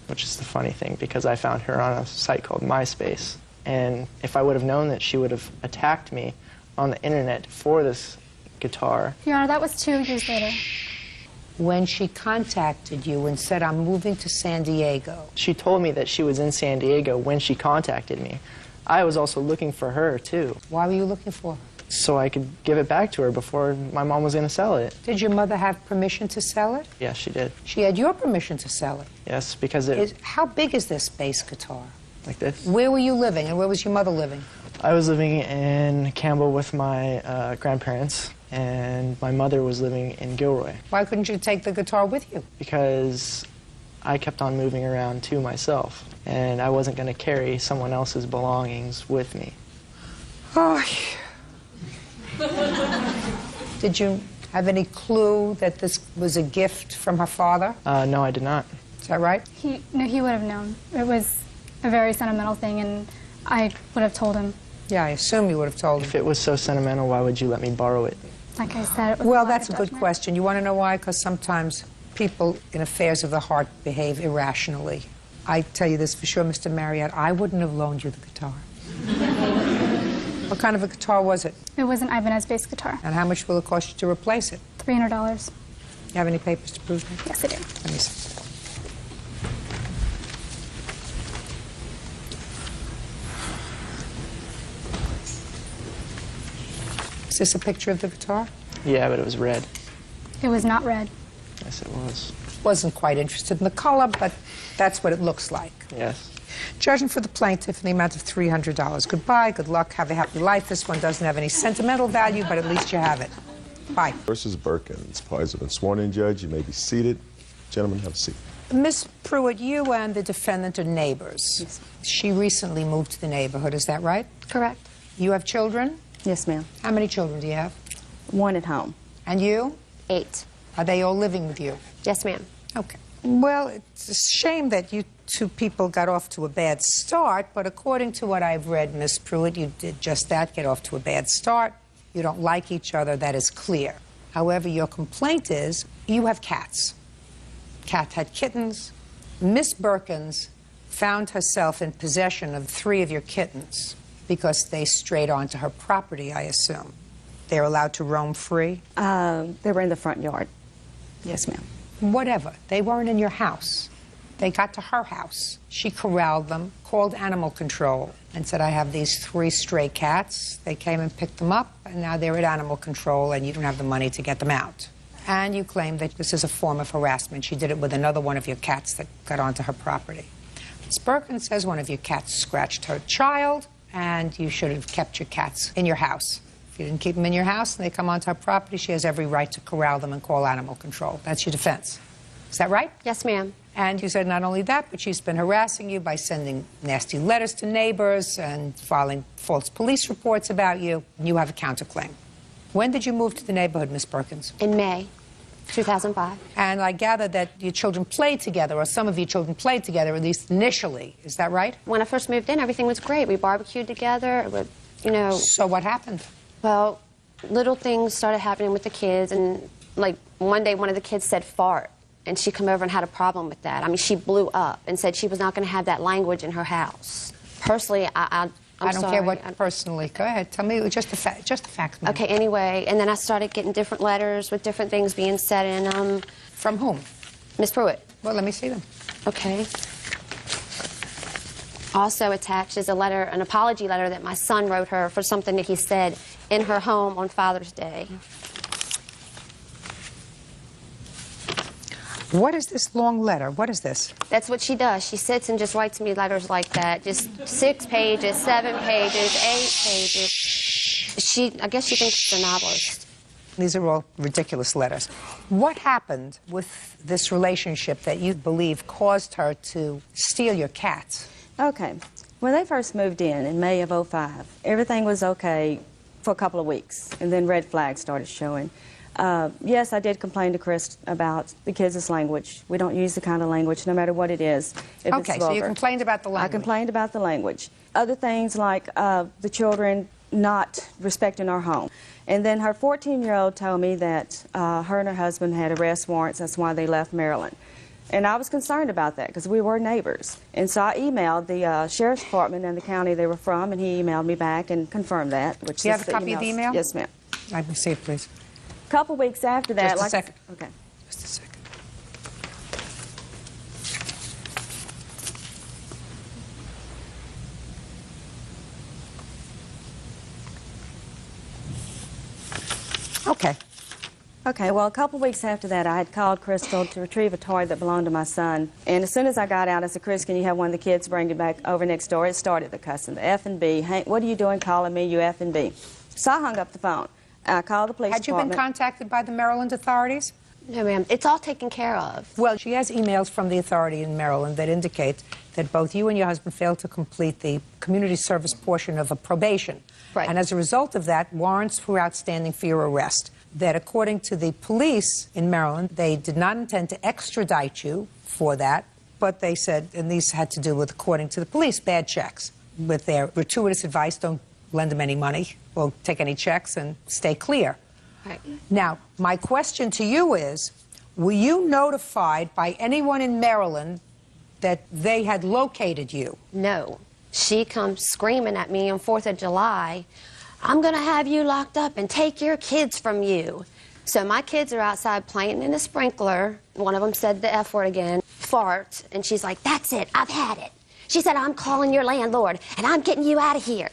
which is the funny thing, because I found her on a site called MySpace. And if I would have known that she would have attacked me on the internet for this guitar.
Your Honor, that was 2 years later.
When she contacted you and said, I'm moving to San Diego.
She told me that she was in San Diego when she contacted me. I was also looking for her, too.
Why were you looking for her?
So I could give it back to her before my mom was going to sell it.
Did your mother have permission to sell it?
Yes, she did.
She had your permission to sell it?
Yes, because
How big is this bass guitar?
Like this.
Where were you living and where was your mother living?
I was living in Campbell with my grandparents, and my mother was living in Gilroy.
Why couldn't you take the guitar with you?
Because I kept on moving around to myself, and I wasn't going to carry someone else's belongings with me.
Oh. Did you have any clue that this was a gift from her father?
No, I did not.
Is that right?
No, he would have known. It was a very sentimental thing, and I would have told him.
Yeah, I assume you would have told him.
If it was so sentimental, why would you let me borrow it?
Like I said, it was
well, that's a good question. You want to know why? Because sometimes people in affairs of the heart behave irrationally. I tell you this for sure, Mr. Marriott, I wouldn't have loaned you the guitar. What kind of a guitar was it?
It was an Ibanez-based guitar.
And how much will it cost you to replace it?
$300.
You have any papers to prove that?
Yes, I do.
Let me see. Is this a picture of the guitar?
Yeah, but it was red.
It was not red.
Yes, it was.
Wasn't quite interested in the color, but that's what it looks like.
Yes.
Judging for the plaintiff in the amount of $300. Goodbye, good luck, have a happy life. This one doesn't have any sentimental value, but at least you have it. Bye.
Versus Berkins. Parties have been sworn in, Judge. You may be seated. Gentlemen, have a seat.
Miss Pruitt, you and the defendant are neighbors.
Yes.
She recently moved to the neighborhood, is that right?
Correct.
You have children?
Yes, ma'am.
How many children do you have?
One at home.
And you?
8.
Are they all living with you?
Yes, ma'am.
Okay. Well, it's a shame that you two people got off to a bad start, but according to what I've read, Miss Pruitt, you did just that, get off to a bad start. You don't like each other, that is clear. However, your complaint is you have cats. Cat had kittens. Miss Berkins found herself in possession of 3 of your kittens because they strayed onto her property, I assume. They're allowed to roam free?
They were in the front yard. Yes, ma'am.
Whatever. They weren't in your house. They got to her house. She corralled them, called animal control, and said, I have these 3 stray cats. They came and picked them up, and now they're at animal control, and you don't have the money to get them out. And you claim that this is a form of harassment. She did it with another one of your cats that got onto her property. Ms. Berkins says one of your cats scratched her child, and you should have kept your cats in your house. If you didn't keep them in your house and they come onto her property, she has every right to corral them and call animal control. That's your defense. Is that right?
Yes, ma'am.
And you said not only that, but she's been harassing you by sending nasty letters to neighbors and filing false police reports about you. And you have a counterclaim. When did you move to the neighborhood, Miss Berkins?
In May 2005.
And I gather that your children played together, or some of your children played together, at least initially. Is that right?
When I first moved in, everything was great. We barbecued together. You know.
So what happened?
Well, little things started happening with the kids, and like one day one of the kids said fart, and she came over and had a problem with that. I mean, she blew up and said she was not going to have that language in her house. Personally, I'm
I don't
sorry.
care what personally. Go ahead. Tell me just the facts. Ma'am.
Okay, anyway, and then I started getting different letters with different things being said in them.
From whom?
Miss Pruitt.
Well, let me see them.
Okay. Also attached is a letter, an apology letter that my son wrote her for something that he said in her home on Father's Day.
What is this long letter? What is this?
That's what she does. She sits and just writes me letters like that. Just 6 pages, 7 pages, 8 pages. I guess she thinks she's a novelist.
These are all ridiculous letters. What happened with this relationship that you believe caused her to steal your cats?
Okay. When they first moved in May of 2005, everything was okay for a couple of weeks, and then red flags started showing. Yes, I did complain to Chris about the kids' language. We don't use the kind of language, no matter what it is. If
Okay,
it's
so you
vulgar.
complained about the language.
I complained about the language. Other things like the children not respecting our home. And then her 14-year-old told me that her and her husband had arrest warrants. That's why they left Maryland. And I was concerned about that because we were neighbors. And so I emailed the sheriff's department in the county they were from, and he emailed me back and confirmed that. Which
Do you
is
have a copy of the email?
Yes, ma'am.
Let me see it, please.
A couple weeks after that.
Just a second.
Okay.
Just a second. Okay.
Okay, well, a couple weeks after that, I had called Crystal to retrieve a toy that belonged to my son. And as soon as I got out, I said, Chris, can you have one of the kids bring it back over next door? It started the cussing, the F and B. Hank, what are you doing calling me, you F and B? So I hung up the phone. I called the police
Had you been
department.
contacted by the Maryland authorities?
No, ma'am. It's all taken care of.
Well, she has emails from the authority in Maryland that indicate that both you and your husband failed to complete the community service portion of a probation.
Right.
And as a result of that, warrants were outstanding for your arrest. That according to the police in Maryland, they did not intend to extradite you for that, but they said, and these had to do with, according to the police, bad checks. With their gratuitous advice, don't lend them any money, or take any checks, and stay clear.
Right.
Now, my question to you is, were you notified by anyone in Maryland that they had located you?
No. She comes screaming at me on 4th of July, I'm going to have you locked up and take your kids from you. So my kids are outside playing in a sprinkler. One of them said the F word again, fart, and she's like, that's it, I've had it. She said, I'm calling your landlord, and I'm getting you out of here.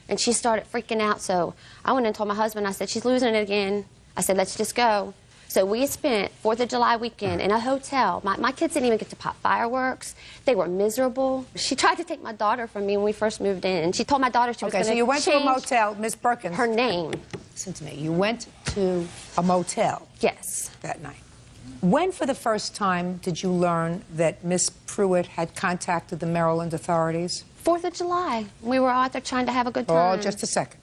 And she started freaking out, so I went and told my husband, I said, she's losing it again. I said, let's just go. So we spent 4th of July weekend in a hotel. My kids didn't even get to pop fireworks. They were miserable. She tried to take my daughter from me when we first moved in. She told my daughter she was going to
Okay, so you went to a motel, Miss Perkins.
Her name.
Listen to me. You went to a motel.
Yes.
That night. When, for the first time, did you learn that Miss Pruitt had contacted the Maryland authorities?
4th of July. We were out there trying to have a good time.
Oh, just a second.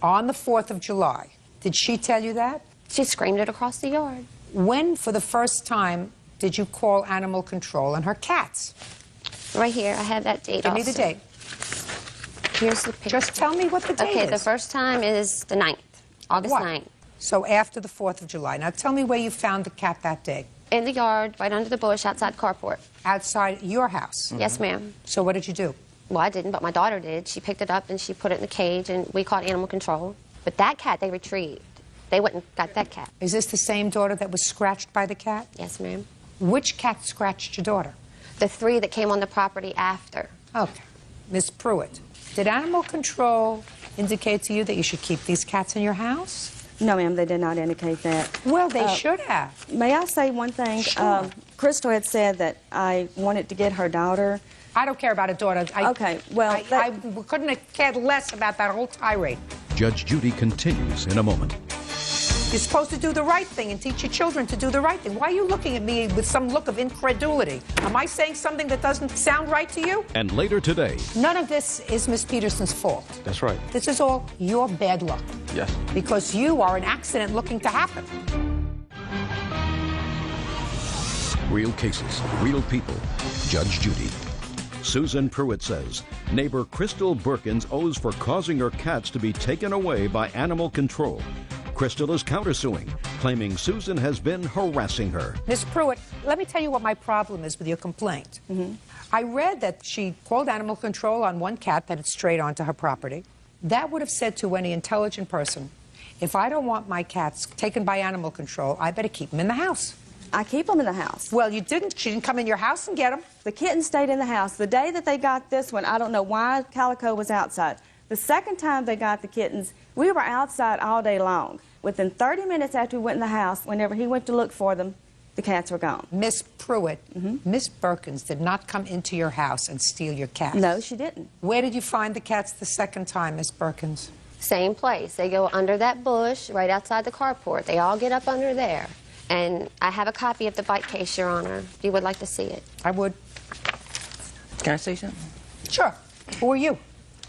On the 4th of July, did she tell you that?
She screamed it across the yard.
When, for the first time, did you call animal control and her cats?
Right here. I have that date
Give me the date.
Here's the picture.
Just tell me what the date is.
Okay, the first time is the 9th, August
What?
9th.
So after the 4th of July. Now tell me where you found the cat that day.
In the yard, right under the bush, outside the carport.
Outside your house?
Yes, ma'am.
So what did you do?
Well, I didn't, but my daughter did. She picked it up and she put it in the cage, and we called animal control. But that cat, they retrieved. They went and got that cat.
Is this the same daughter that was scratched by the cat?
Yes, ma'am.
Which cat scratched your daughter?
The 3 that came on the property after.
Okay. Miss Pruitt, did animal control indicate to you that you should keep these cats in your house?
No, ma'am, they did not indicate that.
Well, they should have.
May I say one thing?
Sure.
Crystal had said that I wanted to get her daughter.
I don't care about a daughter.
Okay, well...
I couldn't have cared less about that whole tirade.
Judge Judy continues in a moment.
You're supposed to do the right thing and teach your children to do the right thing. Why are you looking at me with some look of incredulity? Am I saying something that doesn't sound right to you?
And later today...
None of this is Miss Peterson's fault.
That's right.
This is all your bad luck.
Yes.
Because you are an accident looking to happen.
Real cases, real people. Judge Judy. Susan Pruitt says neighbor Crystal Perkins owes for causing her cats to be taken away by animal control. Crystal is countersuing, claiming Susan has been harassing her.
Miss Pruitt, let me tell you what my problem is with your complaint. I read that she called animal control on one cat that had strayed onto her property. That would have said to any intelligent person, if I don't want my cats taken by animal control, I better keep them in the house.
I keep them in the house.
Well, you didn't. She didn't come in your house and get them.
The kitten stayed in the house. The day that they got this one, I don't know why Calico was outside. The second time they got the kittens, we were outside all day long. Within 30 minutes after we went in the house, whenever he went to look for them, the cats were gone.
Miss Pruitt, Miss Perkins did not come into your house and steal your cats.
No, she didn't.
Where did you find the cats the second time, Miss Perkins?
Same place. They go under that bush right outside the carport. They all get up under there. And I have a copy of the bite case, Your Honor, if you would like to see it.
I would.
Can I say something?
Sure. Who are you?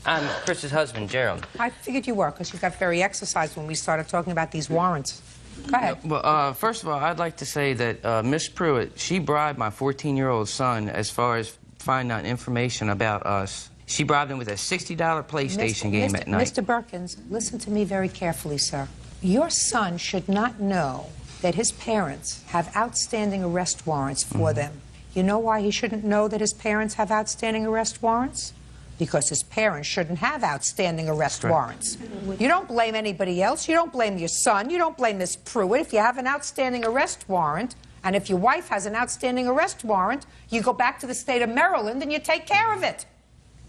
I'm Chris's husband, Gerald.
I figured you were, because you got very exercised when we started talking about these warrants. Go ahead.
Well, first of all, I'd like to say that Miss Pruitt, she bribed my 14-year-old son as far as finding out information about us. She bribed him with a $60 PlayStation game at night.
Mr. Perkins, listen to me very carefully, sir. Your son should not know that his parents have outstanding arrest warrants for them. You know why he shouldn't know that his parents have outstanding arrest warrants? Because his parents shouldn't have outstanding arrest warrants. You don't blame anybody else. You don't blame your son. You don't blame Miss Pruitt. If you have an outstanding arrest warrant, and if your wife has an outstanding arrest warrant, you go back to the state of Maryland and you take care of it.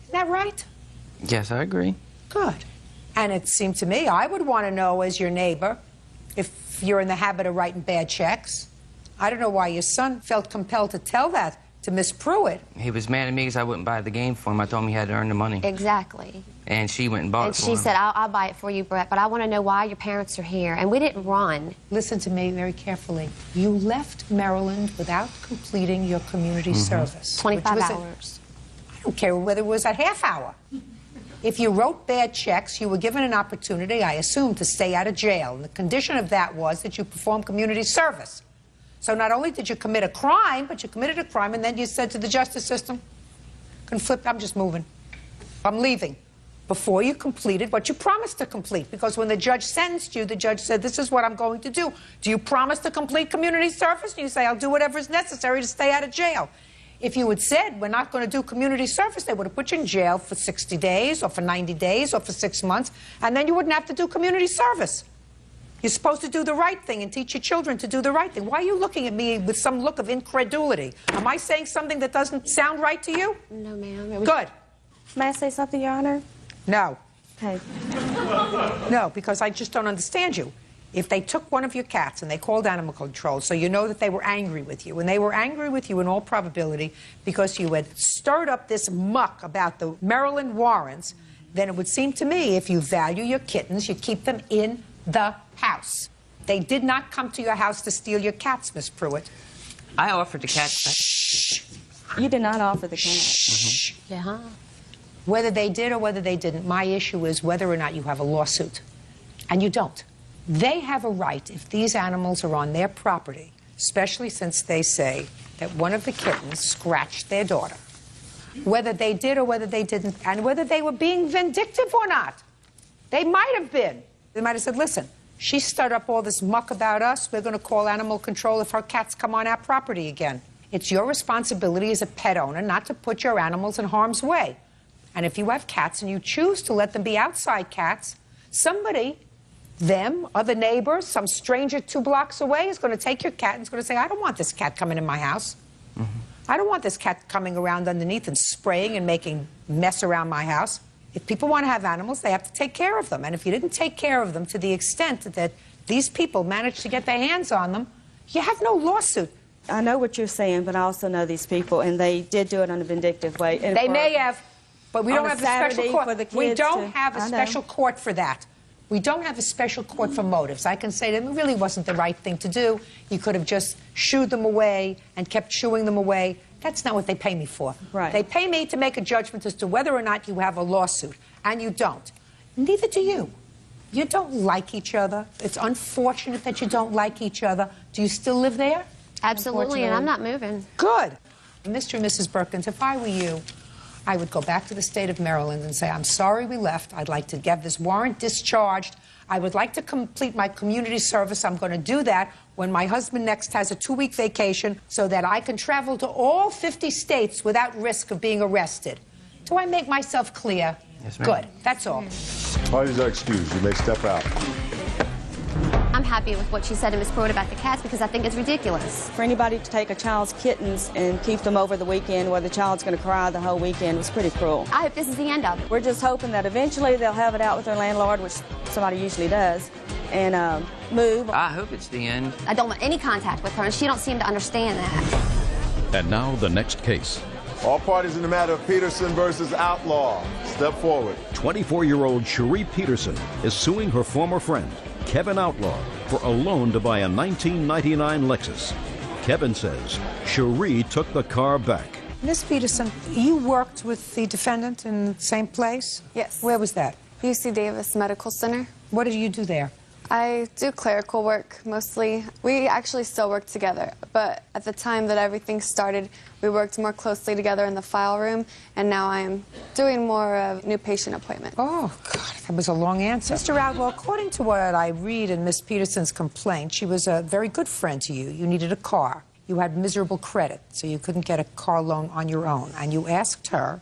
Isn't that right?
Yes, I agree.
Good. And it seemed to me, I would want to know as your neighbor if you're in the habit of writing bad checks. I don't know why your son felt compelled to tell that to Miss Pruitt.
He was mad at me because I wouldn't buy the game for him. I told him he had to earn the money.
Exactly.
And she went and bought
And
it for
she
him.
said, I'll buy it for you, Brett, but I want to know why your parents are here. And we didn't run.
Listen to me very carefully. You left Maryland without completing your community service.
25
which was
hours.
I don't care whether it was a half hour. If you wrote bad checks, you were given an opportunity, I assume, to stay out of jail. And the condition of that was that you perform community service. So not only did you commit a crime, but you committed a crime, and then you said to the justice system, conflict, I'm just moving. I'm leaving. Before you completed what you promised to complete. Because when the judge sentenced you, the judge said, this is what I'm going to do. Do you promise to complete community service? And you say, I'll do whatever is necessary to stay out of jail. If you had said, we're not going to do community service, they would have put you in jail for 60 days or for 90 days or for 6 months, and then you wouldn't have to do community service. You're supposed to do the right thing and teach your children to do the right thing. Why are you looking at me with some look of incredulity? Am I saying something that doesn't sound right to you?
No, ma'am.
Good.
May I say something, Your Honor?
No.
Okay.
No, because I just don't understand you. If they took one of your cats and they called animal control, so you know that they were angry with you, and they were angry with you in all probability because you had stirred up this muck about the Maryland warrants, then it would seem to me if you value your kittens, you keep them in the house. They did not come to your house to steal your cats, Miss Pruitt.
I offered the cat back.
You did not offer the cat.
Yeah. Whether they did or whether they didn't, my issue is whether or not you have a lawsuit. And you don't. They have a right, if these animals are on their property, especially since they say that one of the kittens scratched their daughter. Whether they did or whether they didn't, and whether they were being vindictive or not. They might have been. They might have said, listen, she stirred up all this muck about us. We're going to call animal control if her cats come on our property again. It's your responsibility as a pet owner not to put your animals in harm's way. And if you have cats and you choose to let them be outside cats, somebody, them, other neighbors, some stranger 2 blocks away is going to take your cat and is going to say, I don't want this cat coming in my house. I don't want this cat coming around underneath and spraying and making mess around my house. If people want to have animals, they have to take care of them. And if you didn't take care of them to the extent that these people managed to get their hands on them, you have no lawsuit.
I know what you're saying, but I also know these people, and they did do it in a vindictive way. And
They may have, but we
on
don't
a
have a special
Saturday
court.
for the
We
kids
don't
to-
have a
I know.
special court for that. We don't have a special court for motives. I can say that it really wasn't the right thing to do. You could have just shooed them away and kept shooing them away. That's not what they pay me for.
Right.
They pay me to make a judgment as to whether or not you have a lawsuit, and you don't. Neither do you. You don't like each other. It's unfortunate that you don't like each other. Do you still live there?
Absolutely, and I'm not moving.
Good. Mr. and Mrs. Perkins, if I were you, I would go back to the state of Maryland and say, I'm sorry we left. I'd like to get this warrant discharged. I would like to complete my community service. I'm going to do that when my husband next has a 2-week vacation so that I can travel to all 50 states without risk of being arrested. Do I make myself clear?
Yes, ma'am.
Good. That's all.
Parties are excused. You may step out.
I'm happy with what she said to Miss Pruitt about the cats because I think it's ridiculous.
for anybody to take a child's kittens and keep them over the weekend where the child's going to cry the whole weekend was pretty cruel.
I hope this is the end of it.
We're just hoping that eventually they'll have it out with their landlord, which somebody usually does, and move.
I hope it's the end.
I don't want any contact with her, and she don't seem to understand that.
And now the next case.
All parties in the matter of Peterson versus Outlaw, step forward.
24-year-old Cherie Peterson is suing her former friend, Kevin Outlaw, for a loan to buy a 1999 Lexus. Kevin says Cherie took the car back.
Miss Peterson, you worked with the defendant in the same place?
Yes.
Where was that?
UC Davis Medical Center.
What did you do there?
I do clerical work mostly. We actually still work together, but at the time that everything started, we worked more closely together in the file room, and now I'm doing more of new patient appointment.
Oh, God, that was a long answer. Mr. Outlaw, according to what I read in Miss Peterson's complaint, she was a very good friend to you. You needed a car. You had miserable credit, so you couldn't get a car loan on your own. And you asked her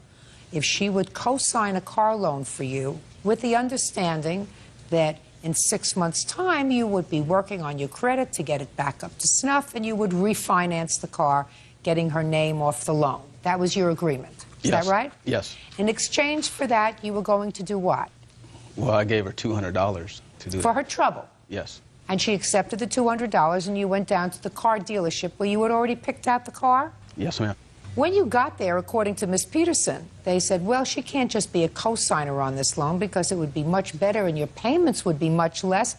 if she would co-sign a car loan for you with the understanding that in 6 months' time, you would be working on your credit to get it back up to snuff, and you would refinance the car, getting her name off the loan. That was your agreement. Is
Yes.
that right?
Yes.
In exchange for that, you were going to do what?
Well, I gave her $200 to do
For
that.
her trouble.
Yes.
And she accepted the $200, and you went down to the car dealership where you had already picked out the car?
Yes, ma'am.
When you got there, according to Ms. Peterson, they said, well, she can't just be a co-signer on this loan because it would be much better and your payments would be much less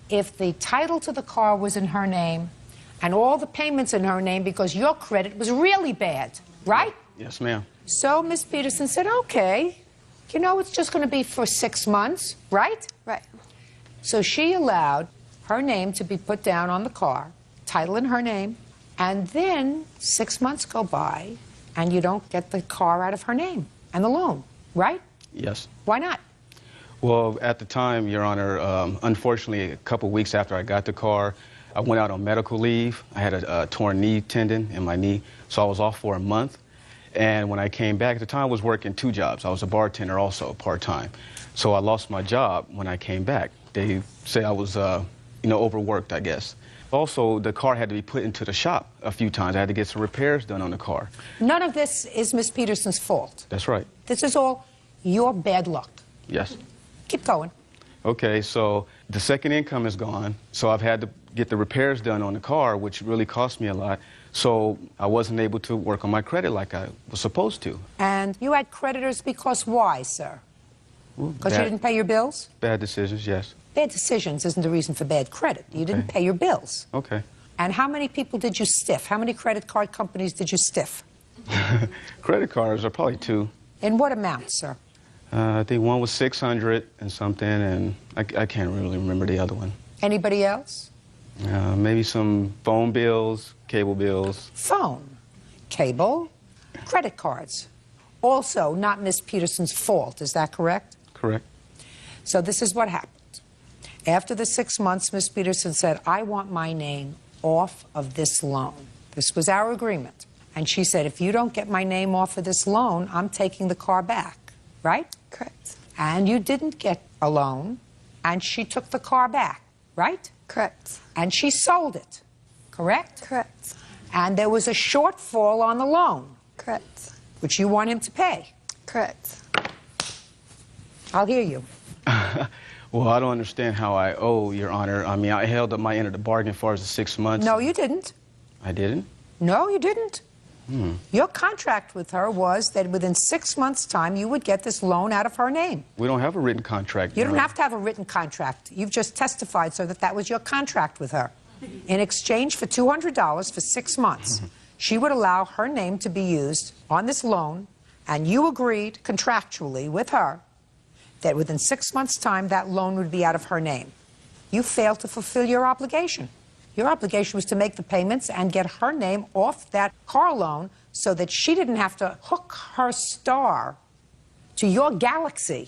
if the title to the car was in her name and all the payments in her name because your credit was really bad, right?
Yes, ma'am.
So Ms. Peterson said, okay, you know, it's just going to be for 6 months, right?
Right.
So she allowed her name to be put down on the car, title in her name, and then 6 months go by and you don't get the car out of her name and the loan, right?
Yes.
Why not?
Well, at the time, Your Honor, unfortunately, a couple weeks after I got the car, I went out on medical leave. I had a torn knee tendon in my knee, so I was off for a month. And when I came back, at the time I was working 2 jobs. I was a bartender also, part-time. So I lost my job when I came back. They say I was, overworked, I guess. Also, the car had to be put into the shop a few times. I had to get some repairs done on the car.
None of this is Miss Peterson's fault.
That's right.
This is all your bad luck.
Yes.
Keep going.
Okay, so the second income is gone, so I've had to get the repairs done on the car, which really cost me a lot. So I wasn't able to work on my credit like I was supposed to.
And you had creditors because why, sir? Because you didn't pay your bills?
Bad decisions, yes.
Bad decisions isn't the reason for bad credit. You didn't pay your bills.
Okay.
And how many people did you stiff? How many credit card companies did you stiff?
Credit cards are probably 2.
In what amount, sir?
I think one was 600 and something, and I can't really remember the other one.
Anybody else?
Maybe some phone bills, cable bills.
Phone, cable, credit cards. Also, not Miss Peterson's fault, is that correct?
Correct.
So this is what happened. After the 6 months, Miss Peterson said, I want my name off of this loan. This was our agreement. And she said, if you don't get my name off of this loan, I'm taking the car back, right?
Correct.
And you didn't get a loan, and she took the car back, right?
Correct.
And she sold it, correct?
Correct.
And there was a shortfall on the loan.
Correct.
Which you want him to pay.
Correct.
I'll hear you.
Well, I don't understand how I owe, Your Honor. I mean, I held up my end of the bargain as far as the 6 months.
No, you didn't.
I didn't?
No, you didn't. Your contract with her was that within 6 months' time you would get this loan out of her name.
We don't have a written contract.
You don't have to have a written contract. You've just testified, sir, that that was your contract with her. In exchange for $200 for 6 months, she would allow her name to be used on this loan, and you agreed contractually with her that within 6 months' time that loan would be out of her name. You failed to fulfill your obligation. Your obligation was to make the payments and get her name off that car loan so that she didn't have to hook her star to your galaxy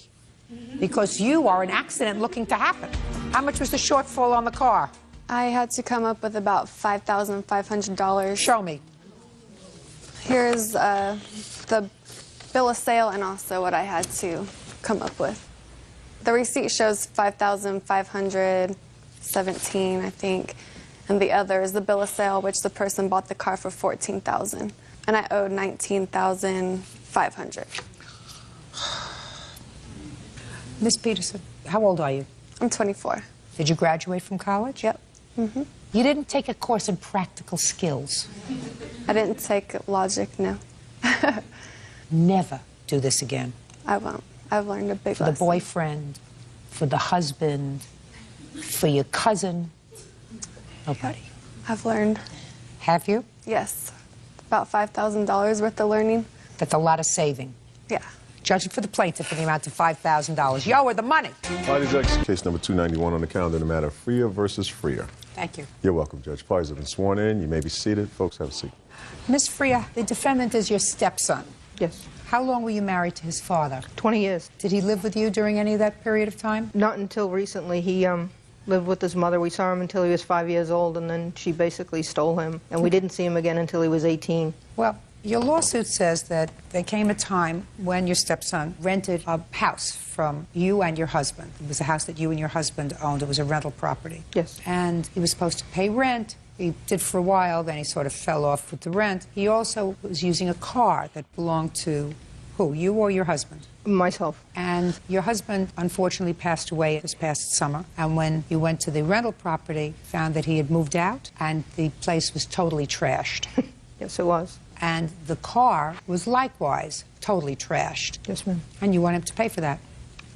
because you are an accident looking to happen. How much was the shortfall on the car?
I had to come up with about $5,500.
Show me.
Here's the bill of sale and also what I had to come up with. The receipt shows $5,517, I think. And the other is the bill of sale, which the person bought the car for $14,000. And I owed $19,500.
Miss Peterson, how old are you?
I'm 24.
Did you graduate from college?
Yep.
You didn't take a course in practical skills.
I didn't take logic, no.
Never do this again.
I won't. I've learned a big
For
lesson.
the boyfriend, for the husband, for your cousin. Nobody.
I've learned.
Have you?
Yes. About $5,000 worth of learning.
That's a lot of saving.
Yeah.
Judge it for the plaintiff in the amount of $5,000. You owe her the money.
All right, Judge. Case number 291 on the calendar in the matter of Freer versus Freer.
Thank you.
You're welcome, Judge. Parties have been sworn in. You may be seated. Folks, have a seat.
Miss Freer, the defendant is your stepson.
Yes.
How long were you married to his father?
20 years.
Did he live with you during any of that period of time?
Not until recently. He lived with his mother. We saw him until he was 5 years old, and then she basically stole him. And we didn't see him again until he was 18.
Well, your lawsuit says that there came a time when your stepson rented a house from you and your husband. It was a house that you and your husband owned. It was a rental property.
Yes.
And he was supposed to pay rent. He did for a while, then he sort of fell off with the rent. He also was using a car that belonged to who, you or your husband?
Myself.
And your husband unfortunately passed away this past summer. And when you went to the rental property, found that he had moved out and the place was totally trashed.
Yes, it was.
And the car was likewise totally trashed.
Yes, ma'am.
And you want him to pay for that.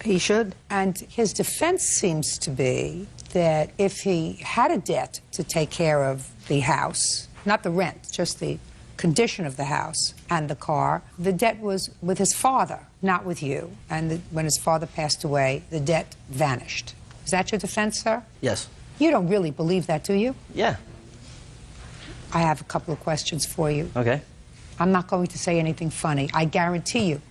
He should.
And his defense seems to be that if he had a debt to take care of the house, not the rent, just the condition of the house and the car, the debt was with his father, not with you. And when his father passed away, the debt vanished. Is that your defense, sir?
Yes.
You don't really believe that, do you?
Yeah.
I have a couple of questions for you.
Okay.
I'm not going to say anything funny. I guarantee you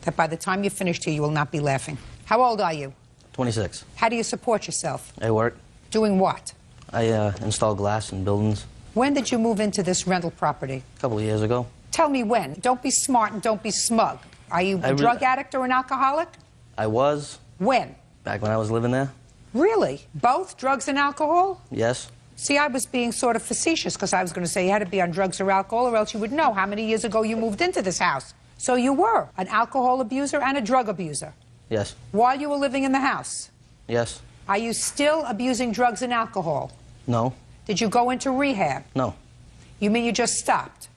that by the time you're finished here, you will not be laughing. How old are you?
26.
How do you support yourself?
I work.
Doing what?
I install glass in buildings.
When did you move into this rental property?
A couple of years ago.
Tell me when. Don't be smart and don't be smug. Are you a drug addict or an alcoholic?
I was.
When?
Back when I was living there.
Really? Both drugs and alcohol?
Yes.
See, I was being sort of facetious because I was going to say you had to be on drugs or alcohol or else you would know how many years ago you moved into this house. So you were an alcohol abuser and a drug abuser.
Yes.
While you were living in the house?
Yes.
Are you still abusing drugs and alcohol?
No.
Did you go into rehab?
No.
You mean you just stopped?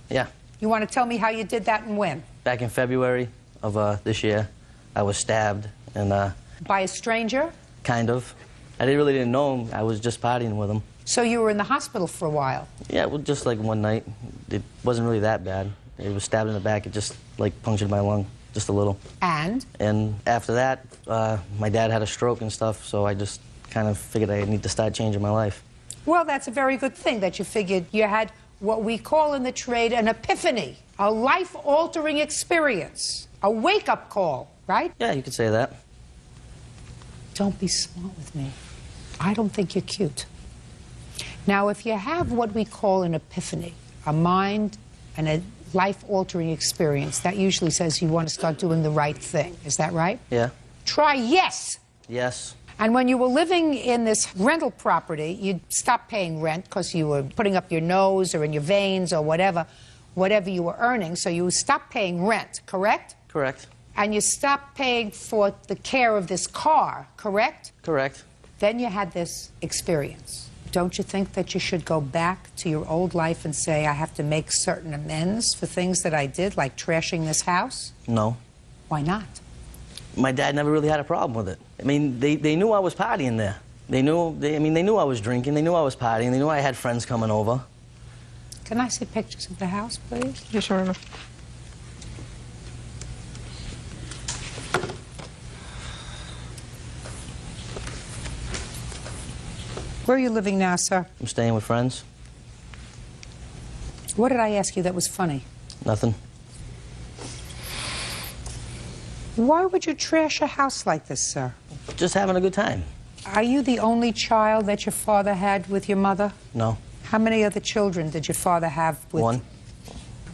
Yeah.
You want to tell me how you did that and when?
Back in February of this year, I was stabbed and
By a stranger?
kind of. I really didn't know him. I was just partying with him.
So you were in the hospital for a while?
Yeah, well, just like one night. It wasn't really that bad. It was stabbed in the back. It just like punctured my lung, just a little.
And?
And after that, my dad had a stroke and stuff, so I just kind of figured I need to start changing my life.
Well, that's a very good thing that you figured you had what we call in the trade an epiphany, a life-altering experience, a wake-up call, right?
Yeah, you could say that.
Don't be smart with me. I don't think you're cute. Now, if you have what we call an epiphany, a mind and a life-altering experience, that usually says you want to start doing the right thing. Is that right?
Yeah.
Try yes.
Yes.
And when you were living in this rental property, you stopped paying rent because you were putting up your nose or in your veins or whatever you were earning, so you stopped paying rent, correct?
Correct.
And you stopped paying for the care of this car, correct?
Correct.
Then you had this experience. Don't you think that you should go back to your old life and say, I have to make certain amends for things that I did, like trashing this house?
No.
Why not?
My dad never really had a problem with it. I mean, they knew I was partying there. They knew I was drinking. They knew I was partying. They knew I had friends coming over.
Can I see pictures of the house, please?
Yes, Your Honor.
Where are you living now, sir?
I'm staying with friends.
What did I ask you that was funny?
Nothing.
Why would you trash a house like this, sir?
Just having a good time.
Are you the only child that your father had with your mother?
No.
How many other children did your father have with...
One.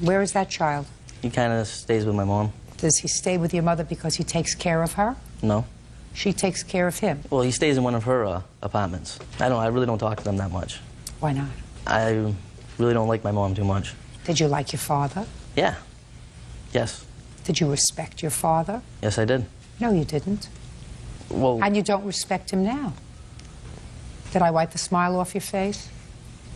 Where is that child?
He kind of stays with my mom.
Does he stay with your mother because he takes care of her?
No.
She takes care of him?
Well, he stays in one of her apartments. I really don't talk to them that much.
Why not?
I really don't like my mom too much.
Did you like your father?
Yeah. Yes.
Did you respect your father?
Yes, I did.
No, you didn't.
Well...
And you don't respect him now. Did I wipe the smile off your face?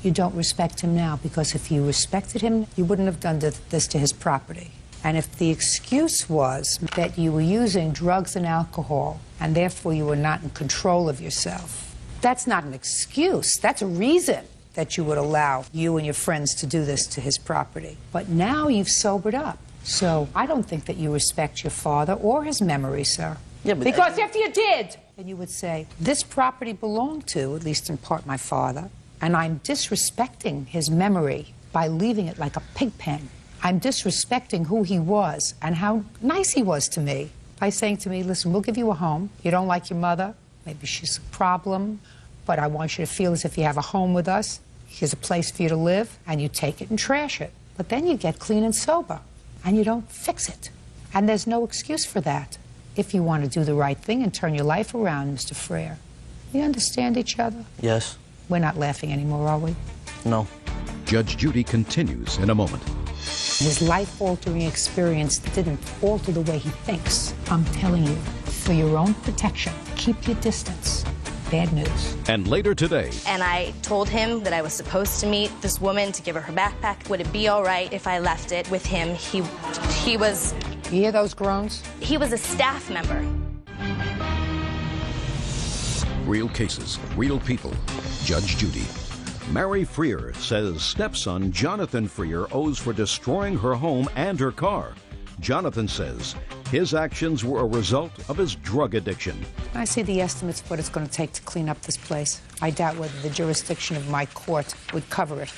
You don't respect him now because if you respected him, you wouldn't have done this to his property. And if the excuse was that you were using drugs and alcohol and therefore you were not in control of yourself, that's not an excuse. That's a reason that you would allow you and your friends to do this to his property. But now you've sobered up. So I don't think that you respect your father or his memory, sir.
Yeah, but
because if you did, then you would say, this property belonged to, at least in part, my father, and I'm disrespecting his memory by leaving it like a pig pen. I'm disrespecting who he was and how nice he was to me by saying to me, listen, we'll give you a home. You don't like your mother. Maybe she's a problem, but I want you to feel as if you have a home with us. Here's a place for you to live, and you take it and trash it. But then you get clean and sober, and you don't fix it. And there's no excuse for that if you want to do the right thing and turn your life around, Mr. Frere. We understand each other?
Yes.
We're not laughing anymore, are we?
No.
Judge Judy continues in a moment.
His life-altering experience didn't alter the way he thinks. I'm telling you, for your own protection, keep your distance. Bad news.
And later today,
And I told him that I was supposed to meet this woman to give her her backpack. Would it be all right if I left it with him? He was...
You hear those groans?
He was a staff member.
real cases, real people. Judge Judy. Mary Freer says stepson Jonathan Freer owes for destroying her home and her car. Jonathan says his actions were a result of his drug addiction.
I see the estimates of what it's going to take to clean up this place. I doubt whether the jurisdiction of my court would cover it.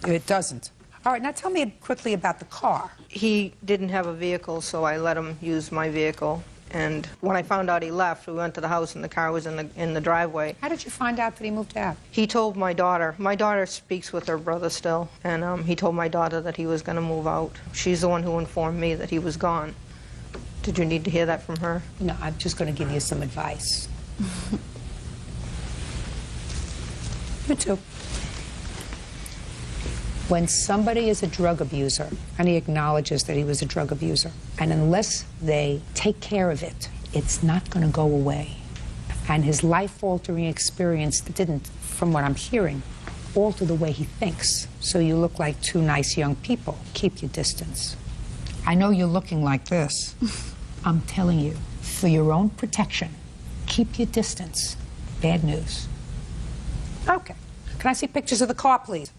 It doesn't. All right, now tell me quickly about the car.
He didn't have a vehicle, so I let him use my vehicle. And when I found out he left, we went to the house and the car was in the driveway.
How did you find out that he moved out?
He told my daughter. My daughter speaks with her brother still, and he told my daughter that he was going to move out. She's the one who informed me that he was gone. Did you need to hear that from her?
No, I'm just going to give you some advice. You too. When somebody is a drug abuser, and he acknowledges that he was a drug abuser, and unless they take care of it, it's not going to go away. And his life-altering experience didn't, from what I'm hearing, alter the way he thinks. So you look like two nice young people. Keep your distance. I know you're looking like this. I'm telling you, for your own protection, keep your distance. Bad news. Okay. Can I see pictures of the car, please?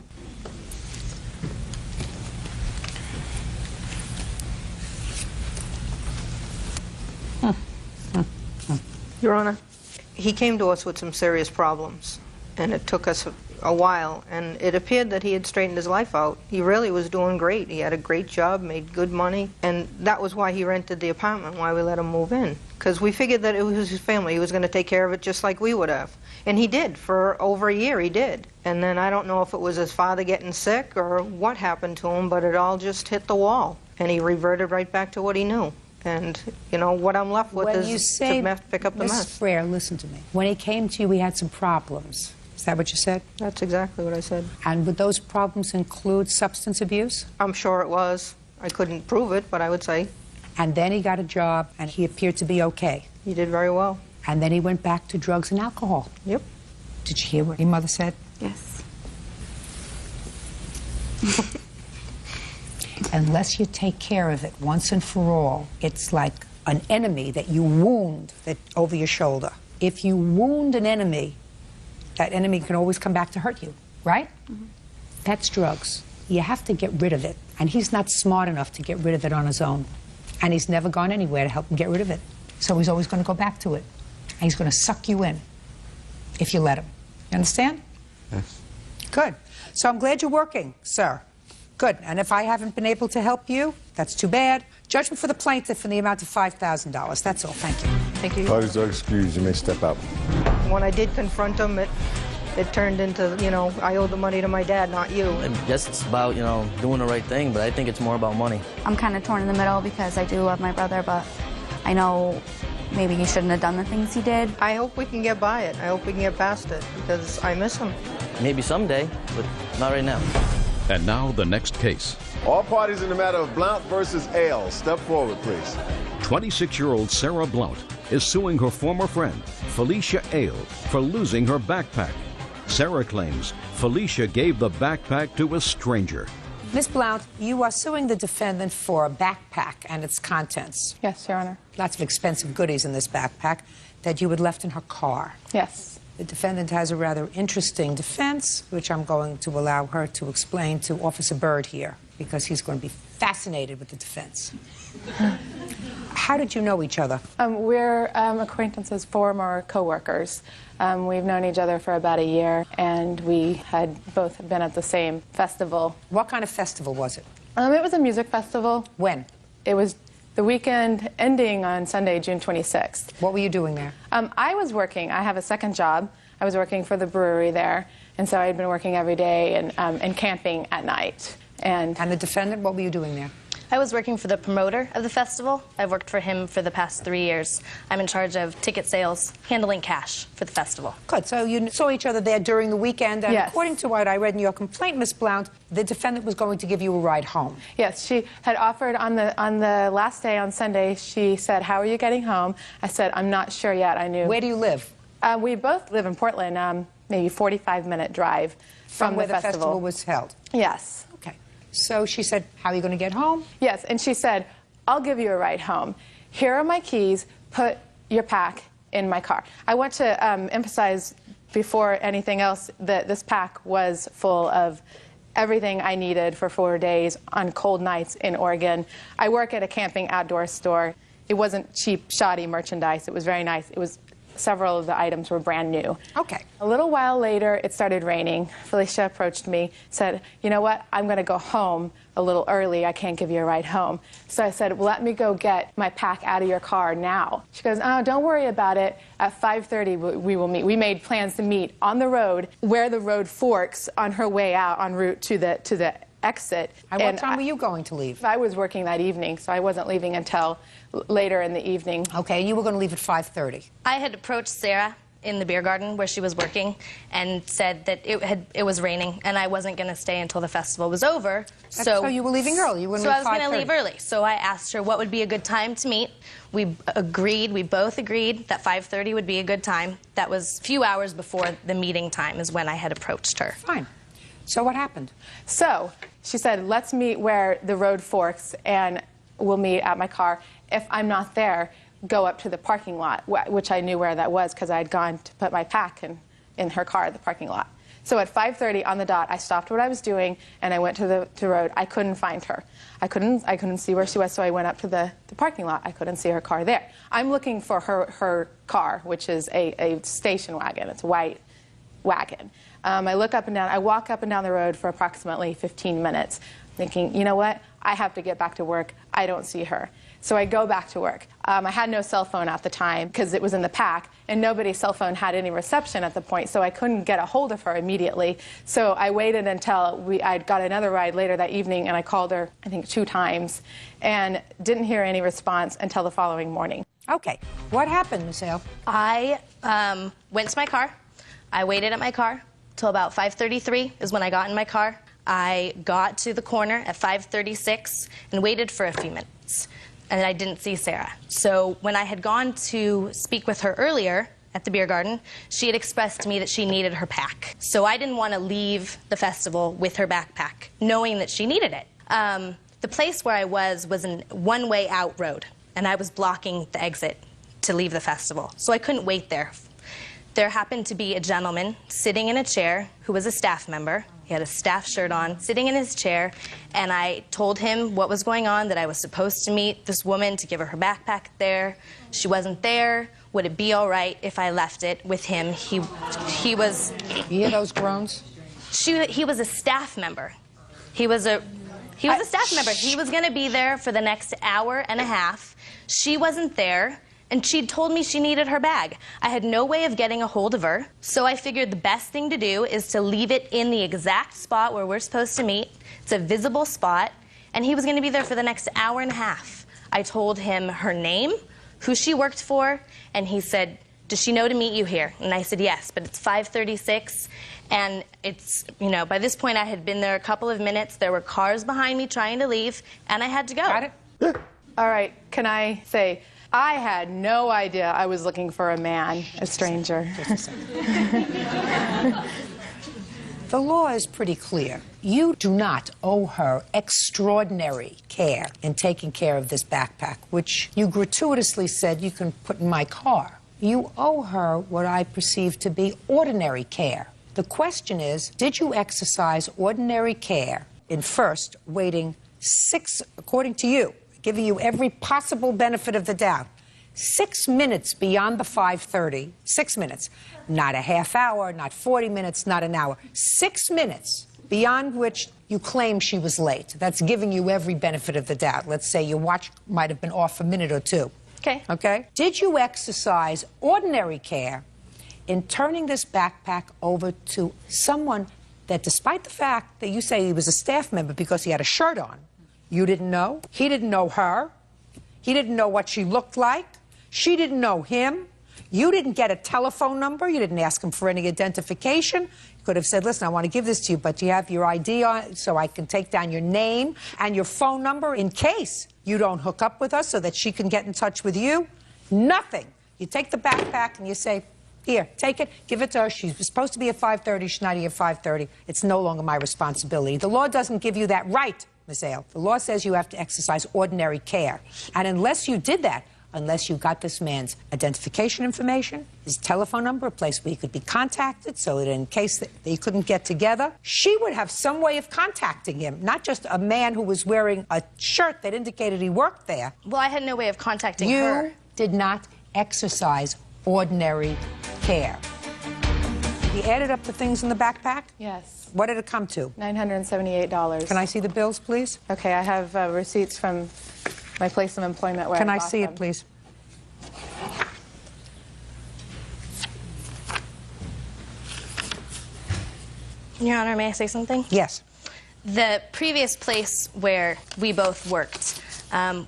Your Honor, he came to us with some serious problems, and it took us a while, and it appeared that he had straightened his life out. He really was doing great. He had a great job, made good money, and that was why he rented the apartment, why we let him move in, because we figured that it was his family. He was going to take care of it just like we would have. And he did. For over a year, he did. And then I don't know if it was his father getting sick or what happened to him, but it all just hit the wall, and he reverted right back to what he knew. And, you know, what I'm left with is to pick up the mess.
Mrs. Freer, listen to me. When he came to you, he had some problems. Is that what you said?
That's exactly what I said.
And would those problems include substance abuse?
I'm sure it was. I couldn't prove it, but I would say.
And then he got a job, and he appeared to be okay.
He did very well.
And then he went back to drugs and alcohol.
Yep.
Did you hear what your mother said?
Yes.
Unless you take care of it once and for all, it's like an enemy that you wound over your shoulder. If you wound an enemy, that enemy can always come back to hurt you, right? Mm-hmm. That's drugs. You have to get rid of it. And he's not smart enough to get rid of it on his own. And he's never gone anywhere to help him get rid of it. So he's always going to go back to it. And he's going to suck you in if you let him. You understand?
Yes.
Good. So I'm glad you're working, sir. Good. And if I haven't been able to help you, that's too bad. Judgment for the plaintiff in the amount of $5,000. That's all. Thank you.
Thank you.
Parties are excused. You may step out.
When I did confront him, it turned into, you know, I owe the money to my dad, not you.
I guess it's about, you know, doing the right thing, but I think it's more about money.
I'm kind of torn in the middle because I do love my brother, but I know maybe he shouldn't have done the things he did.
I hope we can get by it. I hope we can get past it because I miss him.
Maybe someday, but not right now.
And now the next case.
All parties in the matter of Blount versus Ale. Step forward, please.
26-year-old Sarah Blount is suing her former friend, Felicia Ale, for losing her backpack. Sarah claims Felicia gave the backpack to a stranger.
Ms. Blount, you are suing the defendant for a backpack and its contents.
Yes, Your Honor.
Lots of expensive goodies in this backpack that you had left in her car.
Yes.
The defendant has a rather interesting defense, which I'm going to allow her to explain to Officer Byrd here, because he's going to be fascinated with the defense. How did you know each other?
We're acquaintances, former co-workers. We've known each other for about a year, and we had both been at the same festival.
What kind of festival was it?
It was a music festival.
When?
It was the weekend ending on Sunday, June 26th.
What were you doing there?
I was working. I have a second job. I was working for the brewery there, and so I had been working every day and camping at night. And
the defendant, what were you doing there?
I was working for the promoter of the festival. I've worked for him for the past 3 years. I'm in charge of ticket sales, handling cash for the festival.
Good. So you saw each other there during the weekend, and
Yes.
according to what I read in your complaint, Ms. Blount, the defendant was going to give you a ride home.
Yes, she had offered on the last day on Sunday. She said, "How are you getting home?" I said, "I'm not sure yet." I knew.
Where do you live?
We both live in Portland. Maybe 45-minute drive from
where
the
festival was held.
Yes.
Okay. So she said, "How are you going to get home?"
Yes, and she said, "I'll give you a ride home. Here are my keys. Put your pack in my car." I want to emphasize before anything else that this pack was full of everything I needed for 4 days on cold nights in Oregon. I work at a camping outdoor store. It wasn't cheap, shoddy merchandise. It was very nice. It was several of the items were brand new.
Okay.
A little while later, it started raining. Felicia approached me, said, "You know what? I'm going to go home a little early. I can't give you a ride home." So I said, "Well, let me go get my pack out of your car now." She goes, "Oh, don't worry about it. At 5:30, we will meet." We made plans to meet on the road where the road forks on her way out en route to the exit.
And what time were you going to leave?
I was working that evening, so I wasn't leaving until later in the evening.
Okay, you were going to leave at 5:30.
I had approached Sarah in the beer garden where she was working and said that it was raining and I wasn't going to stay until the festival was over.
So you were leaving early. You were
So I was going to leave early. So I asked her what would be a good time to meet. We both agreed that 5:30 would be a good time. That was a few hours before the meeting time is when I had approached her.
Fine. So what happened?
So she said, "Let's meet where the road forks and we'll meet at my car. If I'm not there, go up to the parking lot," which I knew where that was because I had gone to put my pack in her car at the parking lot. So at 5:30 on the dot, I stopped what I was doing and I went to the road. I couldn't find her. I couldn't see where she was, so I went up to the parking lot. I couldn't see her car there. I'm looking for her car, which is a station wagon. It's a white wagon. I look up and down. I walk up and down the road for approximately 15 minutes, thinking, you know what? I have to get back to work. I don't see her. So I go back to work. I had no cell phone at the time because it was in the pack, and nobody's cell phone had any reception at the point, so I couldn't get a hold of her immediately. So I waited until I'd got another ride later that evening, and I called her, I think, 2 times, and didn't hear any response until the following morning.
Okay. What happened, Ms. Hale?
I went to my car. I waited at my car till about 5:33 is when I got in my car. I got to the corner at 5:36 and waited for a few minutes. And I didn't see Sarah. So when I had gone to speak with her earlier at the beer garden, she had expressed to me that she needed her pack. So I didn't want to leave the festival with her backpack, knowing that she needed it. The place where I was a one-way out road, and I was blocking the exit to leave the festival. So I couldn't wait there. There happened to be a gentleman sitting in a chair who was a staff member. He had a staff shirt on, sitting in his chair, and I told him what was going on, that I was supposed to meet this woman to give her backpack there. She wasn't there. Would it be all right if I left it with him? He was...
You hear those groans?
He was a staff member. He was a staff member. He was going to be there for the next hour and a half. She wasn't there. And she'd told me she needed her bag. I had no way of getting a hold of her, so I figured the best thing to do is to leave it in the exact spot where we're supposed to meet. It's a visible spot, and he was going to be there for the next hour and a half. I told him her name, who she worked for, and he said, "Does she know to meet you here?" And I said, "Yes," but it's 5:36, and it's, by this point I had been there a couple of minutes. There were cars behind me trying to leave, and I had to go.
Got it?
All right, can I say... I had no idea I was looking for a man, a stranger.
The law is pretty clear. You do not owe her extraordinary care in taking care of this backpack, which you gratuitously said you can put in my car. You owe her what I perceive to be ordinary care. The question is, did you exercise ordinary care in first waiting according to you, giving you every possible benefit of the doubt, 6 minutes beyond the 5:30, 6 minutes, not a half hour, not 40 minutes, not an hour, 6 minutes beyond which you claim she was late. That's giving you every benefit of the doubt. Let's say your watch might have been off a minute or two.
Okay.
Okay? Did you exercise ordinary care in turning this backpack over to someone that, despite the fact that you say he was a staff member because he had a shirt on, You didn't know. He didn't know her. He didn't know what she looked like. She didn't know him. You didn't get a telephone number. You didn't ask him for any identification. You could have said, listen, I want to give this to you, but do you have your ID on it so I can take down your name and your phone number in case you don't hook up with us so that she can get in touch with you? Nothing. You take the backpack and you say, here, take it, give it to her. She's supposed to be at 5:30. She's not here at 5:30. It's no longer my responsibility. The law doesn't give you that right, Ms. Ale. The law says you have to exercise ordinary care. And unless you did that, unless you got this man's identification information, his telephone number, a place where he could be contacted so that in case that they couldn't get together, she would have some way of contacting him, not just a man who was wearing a shirt that indicated he worked there.
Well, I had no way of contacting her.
You did not exercise ordinary care. You added up the things in the backpack?
Yes.
What did it come to?
$978.
Can I see the bills, please?
Okay, I have receipts from my place of employment where
Can I
bought
see
them.
it, please?
Your Honor, may I say something?
Yes.
The previous place where we both worked,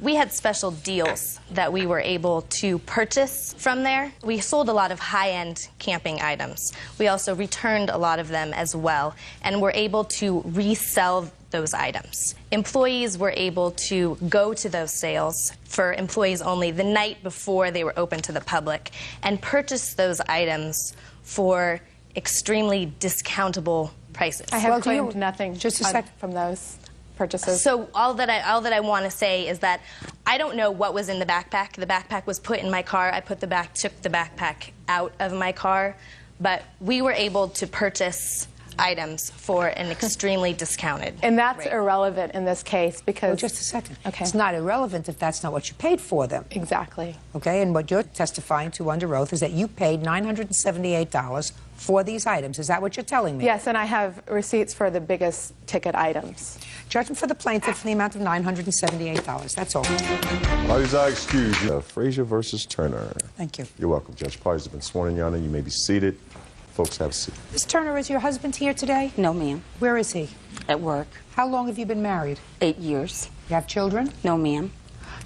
we had special deals that we were able to purchase from there. We sold a lot of high-end camping items. We also returned a lot of them as well, and were able to resell those items. Employees were able to go to those sales for employees only the night before they were open to the public and purchase those items for extremely discountable prices.
I have claimed nothing
just a second
from those purchases.
So all that I want to say is that I don't know what was in the backpack. The backpack was put in my car. I took the backpack out of my car, but we were able to purchase items for an extremely discounted
And that's
rate.
irrelevant in this case because...
Well, just a second.
Okay.
It's not irrelevant if that's not what you paid for them.
Exactly.
Okay, and what you're testifying to under oath is that you paid $978 for these items. Is that what you're telling me?
Yes, and I have receipts for the biggest ticket items.
Judgment for the plaintiff in the amount of $978. That's all.
Parties are excused. Frazier versus Turner.
Thank you.
You're welcome, Judge. Parties have been sworn in, Your Honor. You may be seated. Folks, have a seat.
Ms. Turner, is your husband here today?
No, ma'am.
Where is he?
At work.
How long have you been married?
8 years.
You have children?
No, ma'am.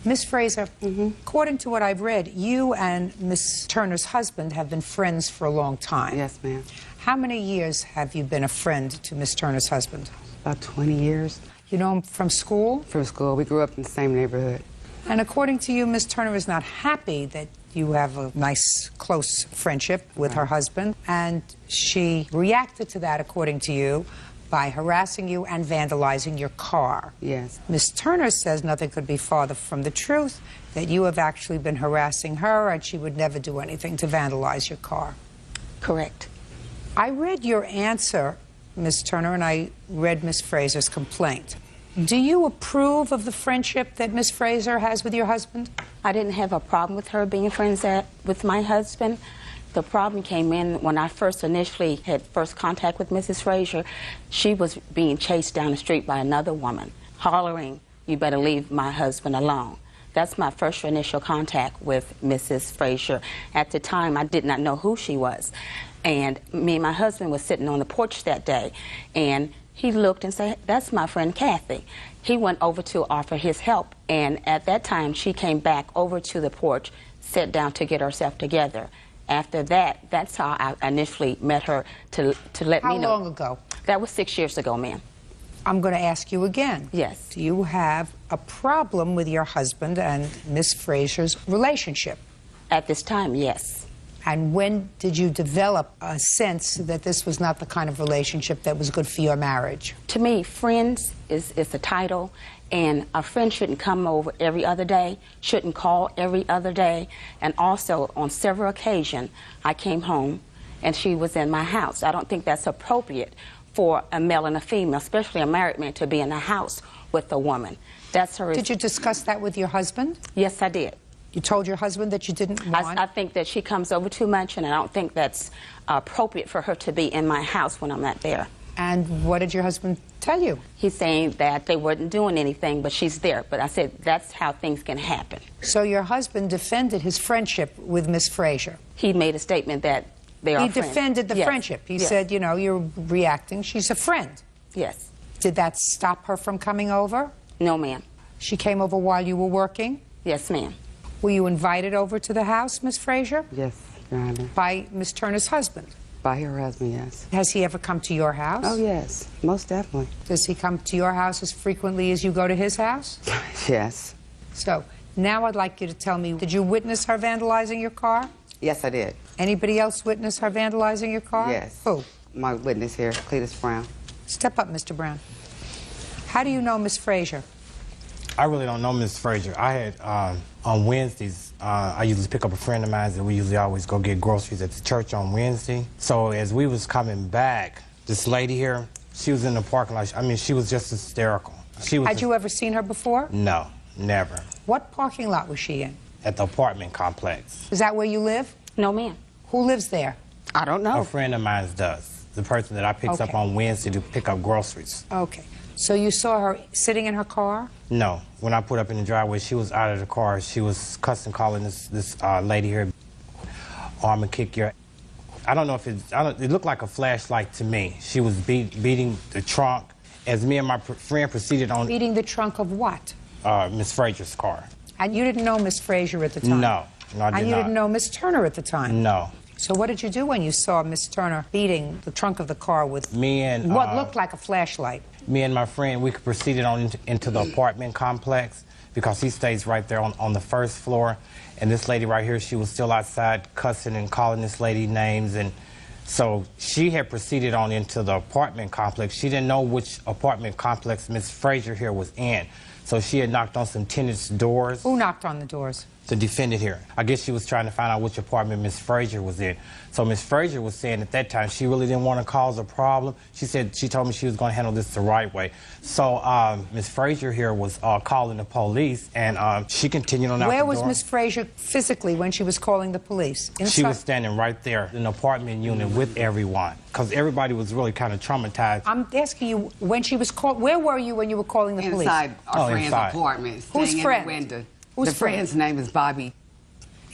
Miss Frazier, according to what I've read, you and Miss Turner's husband have been friends for a long time.
Yes, ma'am.
How many years have you been a friend to Miss Turner's husband?
About 20 years.
You know him from school?
From school. We grew up in the same neighborhood.
And according to you, Miss Turner is not happy that you have a nice, close friendship with her husband, and she reacted to that, according to you, by harassing you and vandalizing your car.
Yes.
Miss Turner says nothing could be farther from the truth, that you have actually been harassing her and she would never do anything to vandalize your car.
Correct.
I read your answer, Miss Turner, and I read Miss Frazier's complaint. Do you approve of the friendship that Miss Frazier has with your husband?
I didn't have a problem with her being friends with my husband. The problem came in when I initially had contact with Mrs. Frazier. She was being chased down the street by another woman, hollering, "You better leave my husband alone." That's my first initial contact with Mrs. Frazier. At the time, I did not know who she was. And me and my husband was sitting on the porch that day, and he looked and said, "That's my friend Kathy." He went over to offer his help, and at that time, she came back over to the porch, sat down to get herself together. After that, that's how I initially met her to let me know.
How long ago?
That was 6 years ago, ma'am.
I'm going to ask you again.
Yes.
Do you have a problem with your husband and Miss Frazier's relationship?
At this time, yes.
And when did you develop a sense that this was not the kind of relationship that was good for your marriage?
To me, friends is a title, and a friend shouldn't come over every other day, shouldn't call every other day. And also, on several occasions, I came home and she was in my house. I don't think that's appropriate for a male and a female, especially a married man, to be in a house with a woman. That's her.
Did you discuss that with your husband?
Yes, I did.
You told your husband that you didn't want?
I think that she comes over too much, and I don't think that's appropriate for her to be in my house when I'm not there.
And what did your husband tell you?
He's saying that they weren't doing anything, but she's there. But I said, that's how things can happen.
So your husband defended his friendship with Miss Frazier?
He made a statement that they are
He
friends.
defended the
Yes.
friendship. He
Yes.
said, you know, you're reacting. She's a friend.
Yes.
Did that stop her from coming over?
No, ma'am.
She came over while you were working?
Yes, ma'am.
Were you invited over to the house, Miss Frazier?
Yes, Your Honor.
By Miss Turner's husband?
By her husband, yes.
Has he ever come to your house?
Oh, yes, most definitely.
Does he come to your house as frequently as you go to his house?
Yes.
So, now I'd like you to tell me, did you witness her vandalizing your car?
Yes, I did.
Anybody else witness her vandalizing your car?
Yes.
Who?
My witness here, Cletus Brown.
Step up, Mr. Brown. How do you know Miss Frazier?
I really don't know Miss Frazier. I had, on Wednesdays, I usually pick up a friend of mine, and we usually always go get groceries at the church on Wednesday. So as we was coming back, this lady here, she was in the parking lot. I mean, she was just hysterical.
Had you ever seen her before?
No, never.
What parking lot was she in?
At the apartment complex.
Is that where you live?
No, ma'am.
Who lives there?
I don't know.
A friend of mine does. The person that I picked up on Wednesday to pick up groceries.
Okay. So you saw her sitting in her car?
No. When I put up in the driveway, she was out of the car. She was cussing, calling this lady here, "Oh, I'm gonna kick your." I don't know if it looked like a flashlight to me. She was beating the trunk as me and my friend proceeded on.
Beating the trunk of what?
Miss Frazier's car.
And you didn't know Miss Frazier at the time?
No, I did
And you didn't know Miss Turner at the time?
No.
So what did you do when you saw Miss Turner beating the trunk of the car with
me and
what looked like a flashlight?
Me and my friend, we proceeded on into the apartment complex because he stays right there on the first floor. And this lady right here, she was still outside cussing and calling this lady names. And so she had proceeded on into the apartment complex. She didn't know which apartment complex Miss Frazier here was in. So she had knocked on some tenants' doors.
Who knocked on the doors?
The defendant here. I guess she was trying to find out which apartment Miss Frazier was in. So Miss Frazier was saying at that time she really didn't want to cause a problem. She told me she was going to handle this the right way. So Miss Frazier here was calling the police, and she continued on out the door.
Where was Miss Frazier physically when she was calling the police? Inside?
She was standing right there in the apartment unit with everyone, because everybody was really kind of traumatized.
I'm asking you, when she was called, where were you when you were calling the police?
Inside our friend's apartment,
Whose
staying
friend?
in the window.
Whose
the friend's name is Bobby.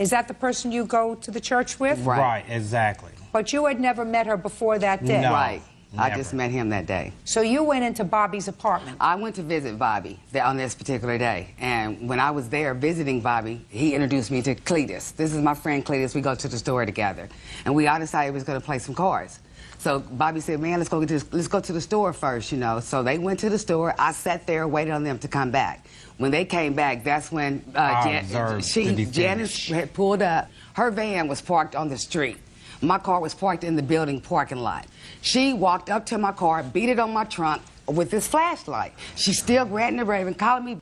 Is that the person you go to the church with?
Right, exactly.
But you had never met her before that day?
No, right. I
never.
just met him that day.
So you went into Bobby's apartment?
I went to visit Bobby on this particular day. And when I was there visiting Bobby, he introduced me to Cletus. This is my friend Cletus. We go to the store together. And we all decided we was going to play some cards. So Bobby said, man, let's go to the store first, you know. So they went to the store. I sat there, waited on them to come back. When they came back, that's when Janice had pulled up. Her van was parked on the street. My car was parked in the building parking lot. She walked up to my car, beat it on my trunk with this flashlight. She's still ranting and raving, calling me, I'm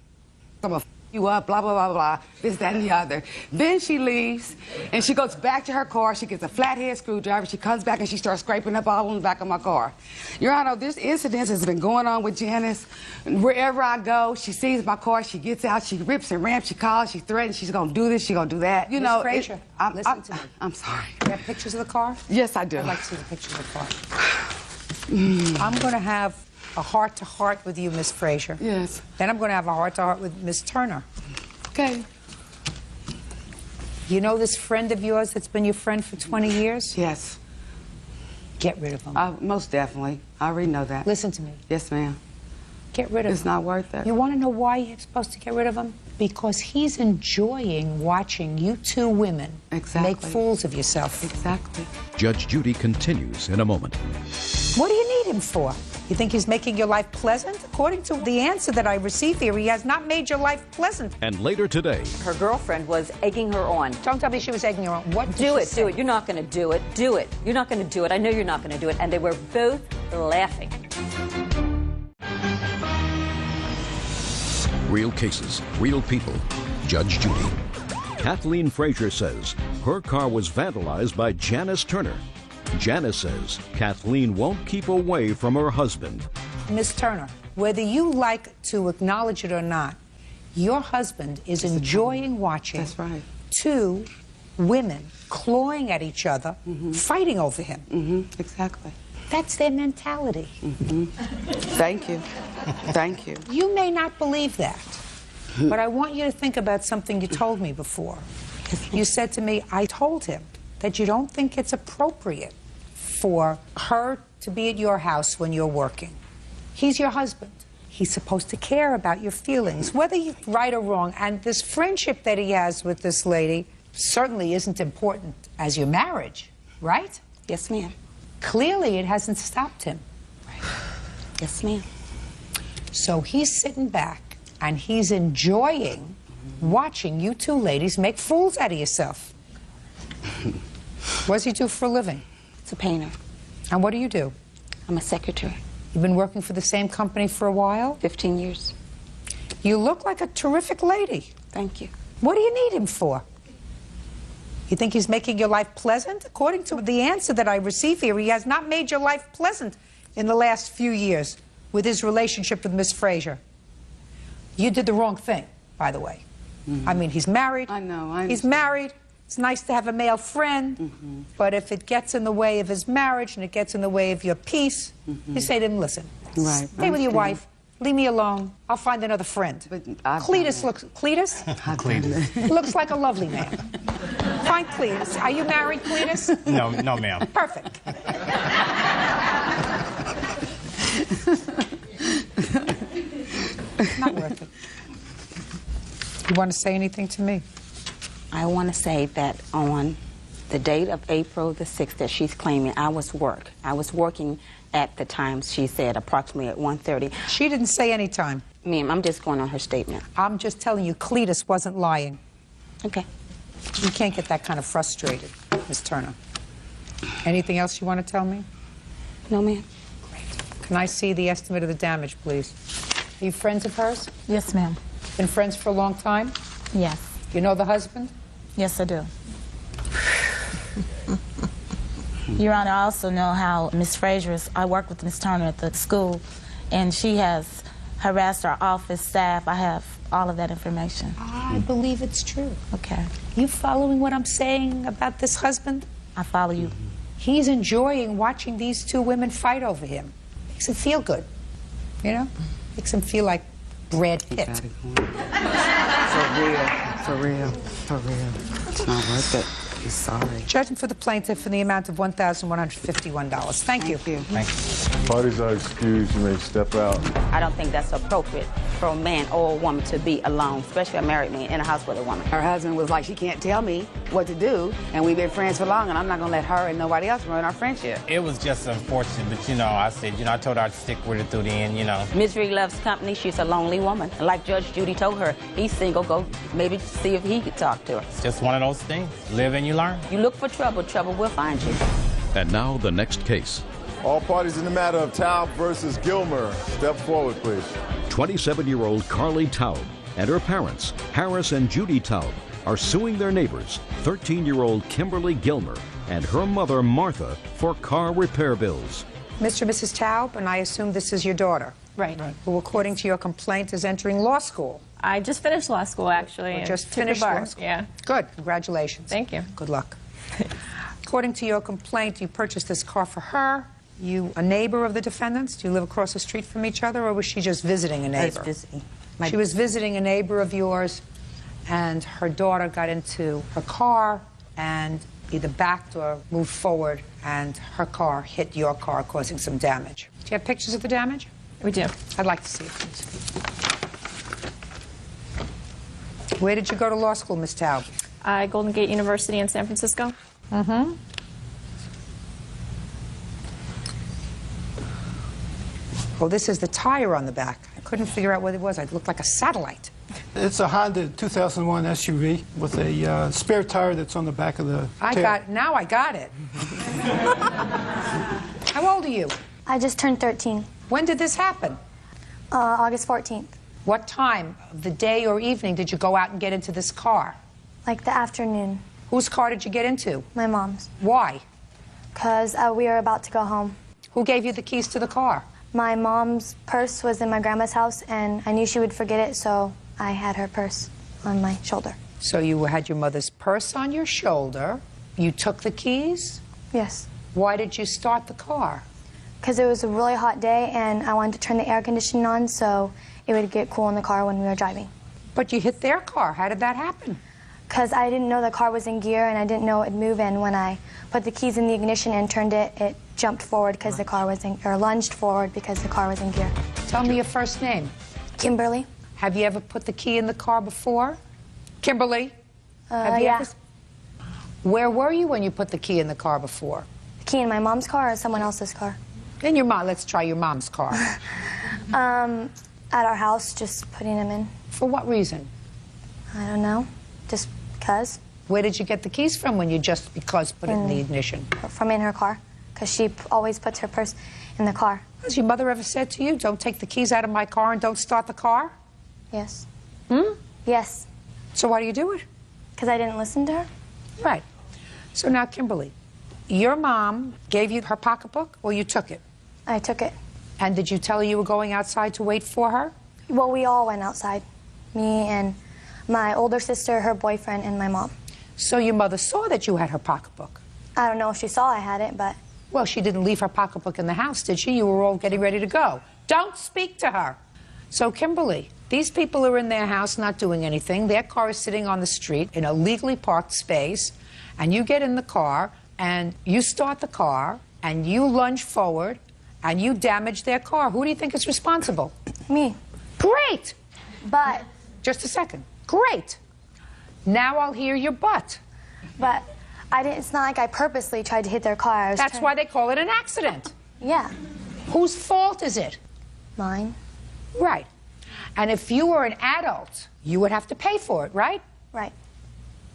gonna f you up, blah, blah, blah, blah, this, that, and the other. Then she leaves, and she goes back to her car. She gets a flathead screwdriver. She comes back, and she starts scraping up all on the back of my car. Your Honor, this incident has been going on with Janice. Wherever I go, she sees my car. She gets out. She rips and ramps. She calls. She threatens. She's going to do this. She's going to do that. You know,
Frazier, listen to me.
I'm sorry.
You have pictures of the car?
Yes, I do.
I'd like to see the pictures of the car. I'm going to have a heart-to-heart with you, Miss Frazier.
Yes.
Then I'm going to have a heart-to-heart with Miss Turner.
Okay.
You know this friend of yours that's been your friend for 20 years?
Yes.
Get rid of him.
Most definitely. I already know that.
Listen to me.
Yes, ma'am.
Get rid of him.
It's not worth it.
You want to know why you're supposed to get rid of him? Because he's enjoying watching you two women make fools of yourself.
Exactly.
Judge Judy continues in a moment.
What do you need him for? You think he's making your life pleasant? According to the answer that I received here, he has not made your life pleasant.
And later today,
her girlfriend was egging her on.
Don't tell me she was egging her on. What did
do
she
it,
say?
do it. You're not going to do it. Do it. You're not going to do it. I know you're not going to do it. And they were both laughing.
real cases, real people. Judge Judy. Kathleen Frazier says her car was vandalized by Janice Turner. Janice says Kathleen won't keep away from her husband.
Miss Turner, whether you like to acknowledge it or not, your husband is enjoying watching two women clawing at each other, fighting over him.
Exactly.
That's their mentality.
Thank you. Thank you.
You may not believe that, but I want you to think about something you told me before. You said to me, I told him that you don't think it's appropriate for her to be at your house when you're working. He's your husband. He's supposed to care about your feelings, whether you're right or wrong. And this friendship that he has with this lady certainly isn't important as your marriage, right?
Yes, ma'am.
Clearly, it hasn't stopped him.
Yes, ma'am.
So he's sitting back and he's enjoying watching you two ladies make fools out of yourself. What does he do for a living?
It's a painter.
And what do you do?
I'm a secretary.
You've been working for the same company for a while?
15 years.
You look like a terrific lady.
Thank you.
What do you need him for? You think he's making your life pleasant? According to the answer that I receive here, he has not made your life pleasant in the last few years with his relationship with Miss Frazier. You did the wrong thing, by the way. I mean, he's married.
I know.
He's married. It's nice to have a male friend. But if it gets in the way of his marriage and it gets in the way of your peace, you say to him, listen, stay with your wife. Leave me alone. I'll find another friend. Cletus looks... Cletus?
Cletus.
Looks like a lovely man. Find Cletus. Are you married, Cletus?
No, ma'am.
Perfect. Not worth it. You want to say anything to me?
I want to say that on the date of April the 6th that she's claiming, I was working at the time she said, approximately at 1:30.
She didn't say any time.
Ma'am, I'm just going on her statement.
I'm just telling you, Cletus wasn't lying.
Okay.
You can't get that kind of frustrated, Miss Turner. Anything else you want to tell me?
No, ma'am.
Great. Can I see the estimate of the damage, please? Are you friends of hers?
Yes, ma'am.
Been friends for a long time?
Yes.
You know the husband?
Yes, I do. Your Honor, I also know how Miss Frazier I work with Miss Turner at the school, and she has harassed our office staff. I have all of that information.
I believe it's true.
Okay.
You following what I'm saying about this husband?
I follow you.
He's enjoying watching these two women fight over him. Makes him feel good. You know? Makes him feel like Brad Pitt.
For real. It's not worth it. I'm sorry.
Judgment for the plaintiff in the amount of $1,151. Thank you.
Thank you. Parties are excused. You may step out.
I don't think that's appropriate for a man or a woman to be alone, especially a married man in a house with a woman.
Her husband was like, she can't tell me what to do, and we've been friends for long, and I'm not going to let her and nobody else ruin our friendship.
It was just unfortunate, but, I said, I told her I'd stick with it through the end,
Misery loves company. She's a lonely woman. And like Judge Judy told her, he's single. Go maybe see if he could talk to her.
It's just one of those things. Live and you learn.
You look for trouble, trouble will find you.
And now the next case.
All parties in the matter of Taub versus Gilmer, step forward, please.
27-year-old Carly Taub and her parents, Harris and Judy Taub, are suing their neighbors, 13-year-old Kimberly Gilmer and her mother, Martha, for car repair bills.
Mr. and Mrs. Taub, and I assume this is your daughter.
Right.
Who, according to your complaint, is entering law school.
I just finished law school, actually.
Just
Took the
finished
bar.
law school.
Yeah.
Good. Congratulations.
Thank you.
Good luck. According to your complaint, you purchased this car for her. You a neighbor of the defendants? Do you live across the street from each other, or was she just visiting a neighbor?
I was visiting.
She was visiting a neighbor of yours, and her daughter got into her car and either backed or moved forward, and her car hit your car, causing some damage. Do you have pictures of the damage?
We do.
I'd like to see it, please. Where did you go to law school, Miss Taub?
Golden Gate University in San Francisco.
Mm-hmm. Oh, this is the tire on the back. I couldn't figure out what it was. It looked like a satellite.
It's a Honda 2001 SUV with a spare tire that's on the back of the tail.
Now I got it. How old are you?
I just turned 13.
When did this happen?
August 14th.
What time of the day or evening did you go out and get into this car?
Like the afternoon.
Whose car did you get into?
My mom's.
Why?
Because we were about to go home.
Who gave you the keys to the car?
My mom's purse was in my grandma's house, and I knew she would forget it, so I had her purse on my shoulder.
So you had your mother's purse on your shoulder. You took the keys?
Yes.
Why did you start the car?
Because it was a really hot day, and I wanted to turn the air conditioning on so it would get cool in the car when we were driving.
But you hit their car. How did that happen?
Because I didn't know the car was in gear, and I didn't know it would move, and when I put the keys in the ignition and turned it, it jumped forward because the car was in, or lunged forward because the car was in gear.
Tell me your first name.
Kimberly.
Have you ever put the key in the car before? Kimberly? Have you
yeah.
ever... Where were you when you put the key in the car before?
The key in my mom's car or someone else's car?
In your mom. Let's try your mom's car.
At our house, just putting them in.
For what reason?
I don't know. Just because.
Where did you get the keys from when you just because put it in the ignition?
From in her car, because she always puts her purse in the car.
Has your mother ever said to you, don't take the keys out of my car and don't start the car?
Yes.
Hmm?
Yes.
So why do you do it?
Because I didn't listen to her.
Right. So now, Kimberly, your mom gave you her pocketbook or you took it?
I took it.
And did you tell her you were going outside to wait for her?
Well, we all went outside. Me and my older sister, her boyfriend, and my mom.
So your mother saw that you had her pocketbook?
I don't know if she saw I had it, but...
Well, she didn't leave her pocketbook in the house, did she? You were all getting ready to go. Don't speak to her. So, Kimberly, these people are in their house not doing anything. Their car is sitting on the street in a legally parked space, and you get in the car, and you start the car, and you lunge forward, and you damage their car. Who do you think is responsible?
Me.
Great!
But...
Just a second. Great! Now I'll hear your butt.
But I didn't. It's not like I purposely tried to hit their car.
That's why they call it an accident.
Yeah.
Whose fault is it?
Mine.
Right. And if you were an adult, you would have to pay for it, right?
Right.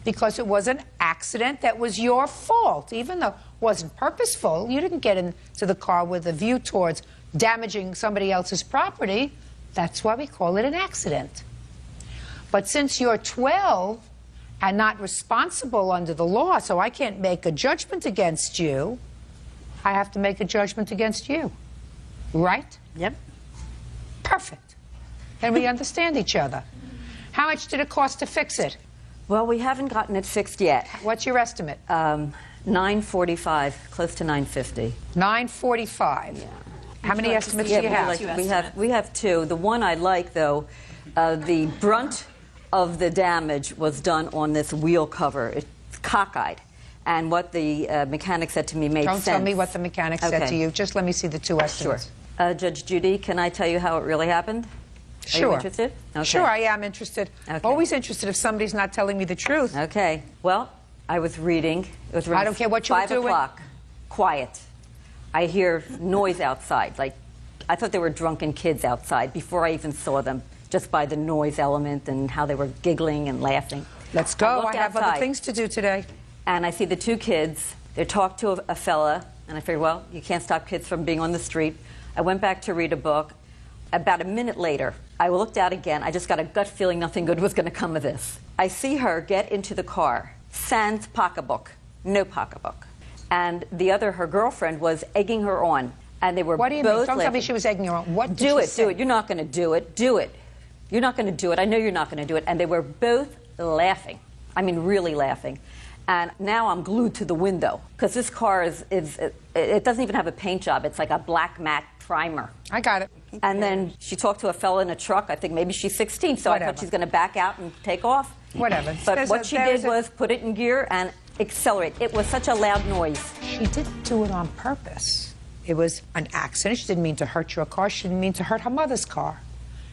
Because it was an accident that was your fault. Even though it wasn't purposeful, you didn't get into the car with a view towards damaging somebody else's property. That's why we call it an accident. But since you're 12 and not responsible under the law, so I can't make a judgment against you, I have to make a judgment against you. Right?
Yep.
Perfect. Then we understand each other. How much did it cost to fix it?
Well, we haven't gotten it fixed yet.
What's your estimate?
$945, close to $950.
$945. Yeah. How many estimates do you have?
We have two. The one I like, though, the brunt of the damage was done on this wheel cover. It's cockeyed. And what the mechanic said to me made sense.
Don't tell me what the mechanic said to you. Just let me see the two estimates.
Sure. Judge Judy, can I tell you how it really happened?
Sure.
Are you interested? Okay.
Sure, I am interested.
Okay.
Always interested if somebody's not telling me the truth.
Okay. Well, I was reading. It was around
I don't care what you were doing.
5 o'clock. Quiet. I hear noise outside. Like, I thought there were drunken kids outside before I even saw them, just by the noise element and how they were giggling and laughing.
Let's go. I have other things to do today.
And I see the two kids. They talk to a fella, and I figured, well, you can't stop kids from being on the street. I went back to read a book. About a minute later, I looked out again. I just got a gut feeling nothing good was going to come of this. I see her get into the car, sans pocketbook, no pocketbook. And the other, her girlfriend, was egging her on. And they were
What do you mean? Don't tell me she was egging her on. What did she say?
Do it. You're not going to do it. Do it. You're not going to do it. I know you're not going to do it. And they were both laughing. I mean, really laughing. And now I'm glued to the window because this car it doesn't even have a paint job. It's like a black matte primer.
I got it.
And then she talked to a fella in a truck. I think maybe she's 16, so
Whatever.
I thought she's going to back out and take off.
Whatever.
But what she did was put it in gear and accelerate. It was such a loud noise.
She didn't do it on purpose. It was an accident. She didn't mean to hurt your car. She didn't mean to hurt her mother's car.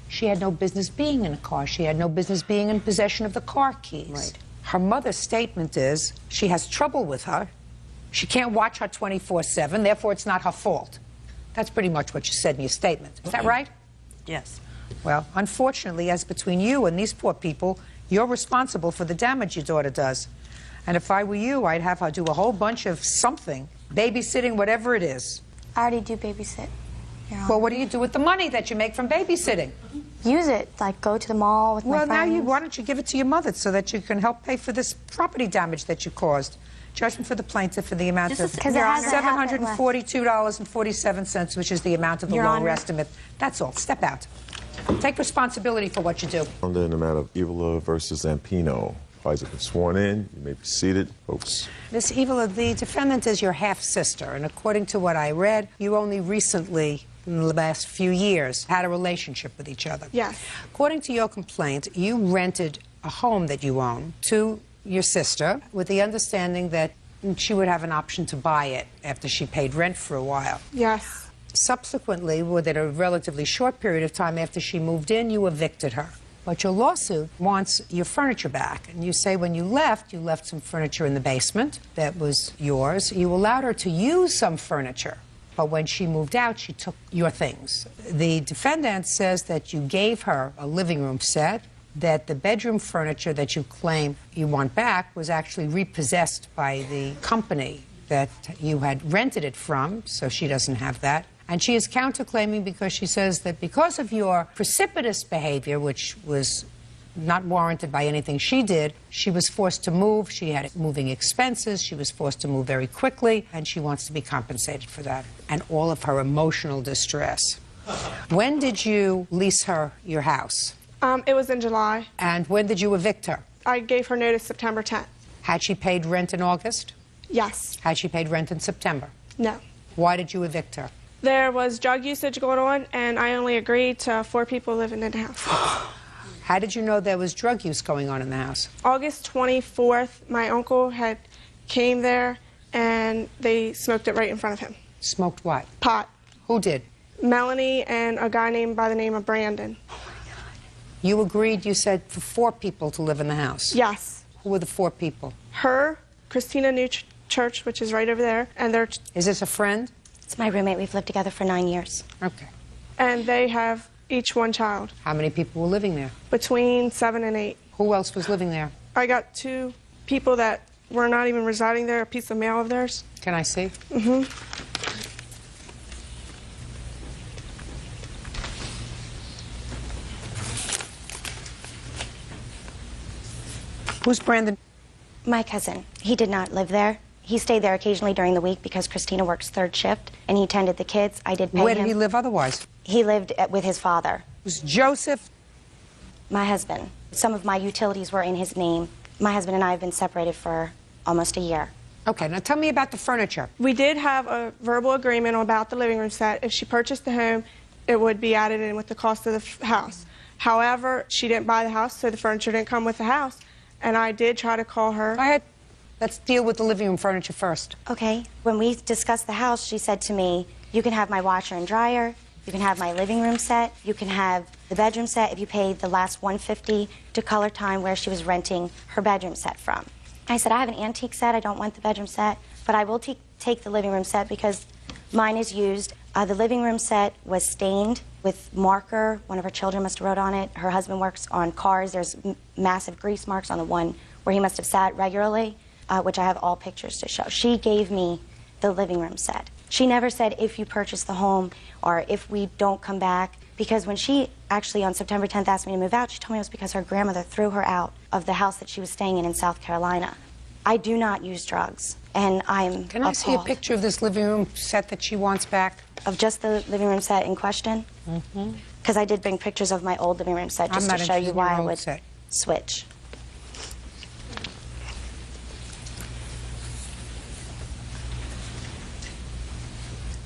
She had no business being in a car. She had no business being in possession of the car keys.
Right.
Her mother's statement is she has trouble with her. She can't watch her 24/7, therefore it's not her fault. That's pretty much what you said in your statement. Is that right?
Yes.
Well, unfortunately, as between you and these poor people, you're responsible for the damage your daughter does. And if I were you, I'd have her do a whole bunch of something, babysitting, whatever it is.
I already do babysit.
Well, what do you do with the money that you make from babysitting?
Use it, like go to the mall with my friends.
Well, why don't you give it to your mother so that you can help pay for this property damage that you caused? Judgment for the plaintiff for the amount of $742.47, which is the amount of the lower estimate. That's all. Step out. Take responsibility for what you do.
In the matter of Evola versus Zampino, parties have been sworn in. You may be seated, folks.
Miss Evola, the defendant is your half-sister, and according to what I read, you only recently, in the last few years, had a relationship with each other.
Yes.
According to your complaint, you rented a home that you own to your sister with the understanding that she would have an option to buy it after she paid rent for a while.
Yes.
Subsequently, within a relatively short period of time after she moved in, you evicted her. But your lawsuit wants your furniture back. And you say when you left some furniture in the basement that was yours. You allowed her to use some furniture. But when she moved out, she took your things. The defendant says that you gave her a living room set, that the bedroom furniture that you claim you want back was actually repossessed by the company that you had rented it from, so she doesn't have that. And she is counterclaiming because she says that because of your precipitous behavior, which was not warranted by anything she did, she was forced to move, she had moving expenses, she was forced to move very quickly, and she wants to be compensated for that, and all of her emotional distress. When did you lease her your house?
It was in July.
And when did you evict her?
I gave her notice September 10th.
Had she paid rent in August?
Yes.
Had she paid rent in September?
No.
Why did you evict her?
There was drug usage going on, and I only agreed to 4 people living in the house.
How did you know there was drug use going on in the house?
August 24th, my uncle came there, and they smoked it right in front of him.
Smoked what?
Pot.
Who did?
Melanie and a guy named by the name of Brandon.
Oh, my God. You agreed, you said, for 4 people to live in the house?
Yes.
Who were the 4 people?
Her, Christina New Church, which is right over there, and their...
Is this a friend?
It's my roommate. We've lived together for 9 years.
Okay.
And they have each 1 child.
How many people were living there?
Between 7 and 8.
Who else was living there?
I got 2 people that were not even residing there, a piece of mail of theirs.
Can I see?
Mm-hmm.
Who's Brandon?
My cousin. He did not live there. He stayed there occasionally during the week because Christina works 3rd shift, and he tended the kids. I did pay him.
Where did he live otherwise?
He lived with his father.
Was Joseph?
My husband. Some of my utilities were in his name. My husband and I have been separated for almost a year.
Okay, now tell me about the furniture.
We did have a verbal agreement about the living room set. If she purchased the home, it would be added in with the cost of the house. However, she didn't buy the house, so the furniture didn't come with the house. And I did try to call her.
Go ahead. Let's deal with the living room furniture first.
Okay. When we discussed the house, she said to me, you can have my washer and dryer, you can have my living room set, you can have the bedroom set if you pay the last $150 to Color Time where she was renting her bedroom set from. I said, I have an antique set, I don't want the bedroom set, but I will take the living room set because mine is used. The living room set was stained with marker. One of her children must have wrote on it. Her husband works on cars. There's massive grease marks on the one where he must have sat regularly. Which I have all pictures to show. She gave me the living room set. She never said if you purchase the home or if we don't come back, because when she actually on September 10th asked me to move out, she told me it was because her grandmother threw her out of the house that she was staying in South Carolina. I do not use drugs, and I'm
Can I see a picture of this living room set that she wants back?
Of just the living room set in question?
Mm-hmm.
Because I did bring pictures of my old living room set just to show you why I would switch.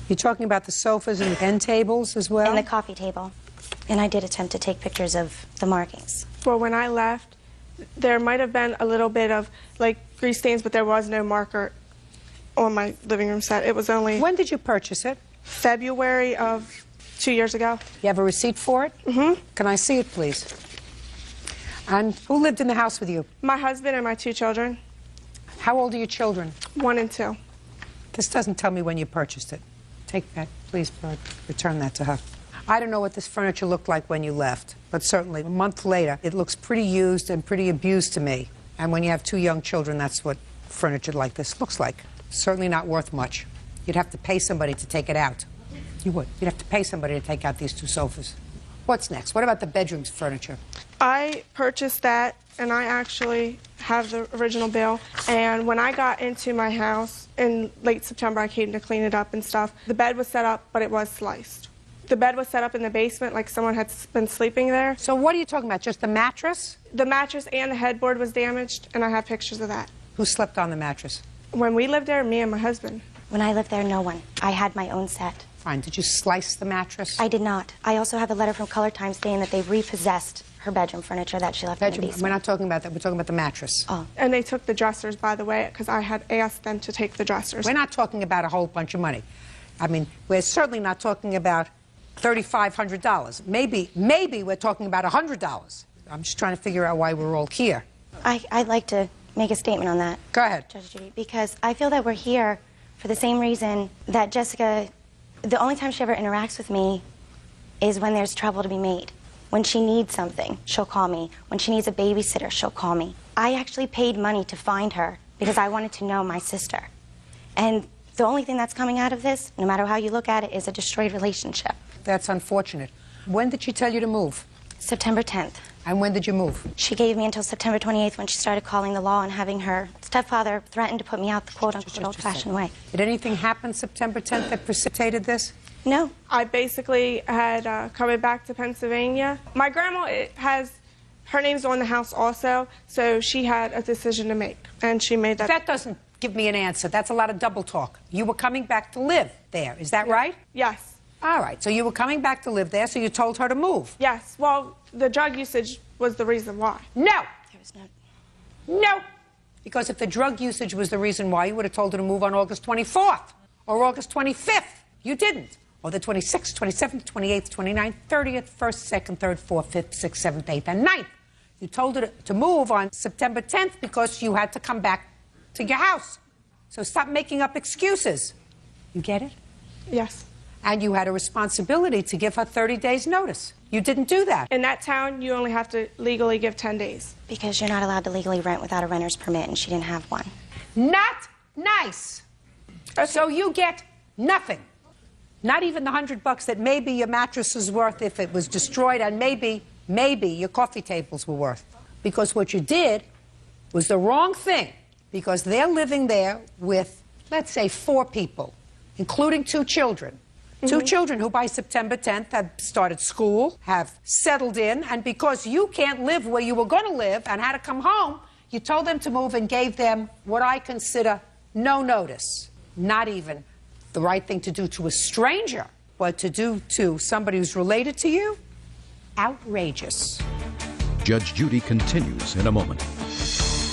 You're talking about the sofas and the end tables as well?
And the coffee table. And I did attempt to take pictures of the markings.
Well, when I left, there might have been a little bit of, like, grease stains, but there was no marker on my living room set. It was only...
When did you purchase it?
February of 2 years ago.
You have a receipt for it?
Mm-hmm.
Can I see it, please? And who lived in the house with you?
My husband and my 2 children.
How old are your children?
1 and 2.
This doesn't tell me when you purchased it. Take that, please, return that to her. I don't know what this furniture looked like when you left, but certainly a month later, it looks pretty used and pretty abused to me. And when you have 2 young children, that's what furniture like this looks like. Certainly not worth much. You'd have to pay somebody to take it out. You would. You'd have to pay somebody to take out these 2 sofas. What's next? What about the bedroom's furniture?
I purchased that, and I actually have the original bill. And when I got into my house in late September, I came to clean it up and stuff. The bed was set up, but it was sliced. The bed was set up in the basement like someone had been sleeping there.
So what are you talking about, just the mattress?
The mattress and the headboard was damaged, and I have pictures of that.
Who slept on the mattress?
When we lived there, me and my husband.
When I lived there, no one. I had my own set.
Fine. Did you slice the mattress?
I did not. I also have a letter from Color Time saying that they repossessed her bedroom furniture that she left in the basement.
We're not talking about that. We're talking about the mattress.
Oh.
And they took the dressers, by the way, because I had asked them to take the dressers.
We're not talking about a whole bunch of money. I mean, we're certainly not talking about $3,500. Maybe we're talking about $100. I'm just trying to figure out why we're all here.
I'd like to make a statement on that.
Go ahead.
Judge Judy, because I feel that we're here for the same reason that Jessica, the only time she ever interacts with me is when there's trouble to be made. When she needs something, she'll call me. When she needs a babysitter, she'll call me. I actually paid money to find her because I wanted to know my sister. And the only thing that's coming out of this, no matter how you look at it, is a destroyed relationship.
That's unfortunate. When did she tell you to move?
September 10th.
And when did you move?
She gave me until September 28th when she started calling the law and having her stepfather threaten to put me out the quote-unquote old-fashioned way.
Did anything happen September 10th that precipitated this?
No.
I basically had coming back to Pennsylvania. My grandma her name's on the house also, so she had a decision to make, and she made that.
That doesn't give me an answer. That's a lot of double talk. You were coming back to live there, is that right?
Yes.
All right, so you were coming back to live there, so you told her to move.
Yes, well, the drug usage was the reason why.
No!
There was
No! Because if the drug usage was the reason why, you would have told her to move on August 24th or August 25th. You didn't. Or the 26th, 27th, 28th, 29th, 30th, 1st, 2nd, 3rd, 4th, 5th, 6th, 7th, 8th, and 9th. You told her to move on September 10th because you had to come back to your house. So stop making up excuses. You get it?
Yes.
And you had a responsibility to give her 30 days notice. You didn't do that.
In that town, you only have to legally give 10 days.
Because you're not allowed to legally rent without a renter's permit, and she didn't have one.
Not nice. Okay. So you get nothing. Not even the $100 that maybe your mattress is worth if it was destroyed, and maybe your coffee tables were worth. Because what you did was the wrong thing, because they're living there with, let's say, 4 people, including 2 children. 2 children who by September 10th have started school, have settled in, and because you can't live where you were going to live and had to come home, you told them to move and gave them what I consider no notice. Not even the right thing to do to a stranger, but to do to somebody who's related to you? Outrageous.
Judge Judy continues in a moment.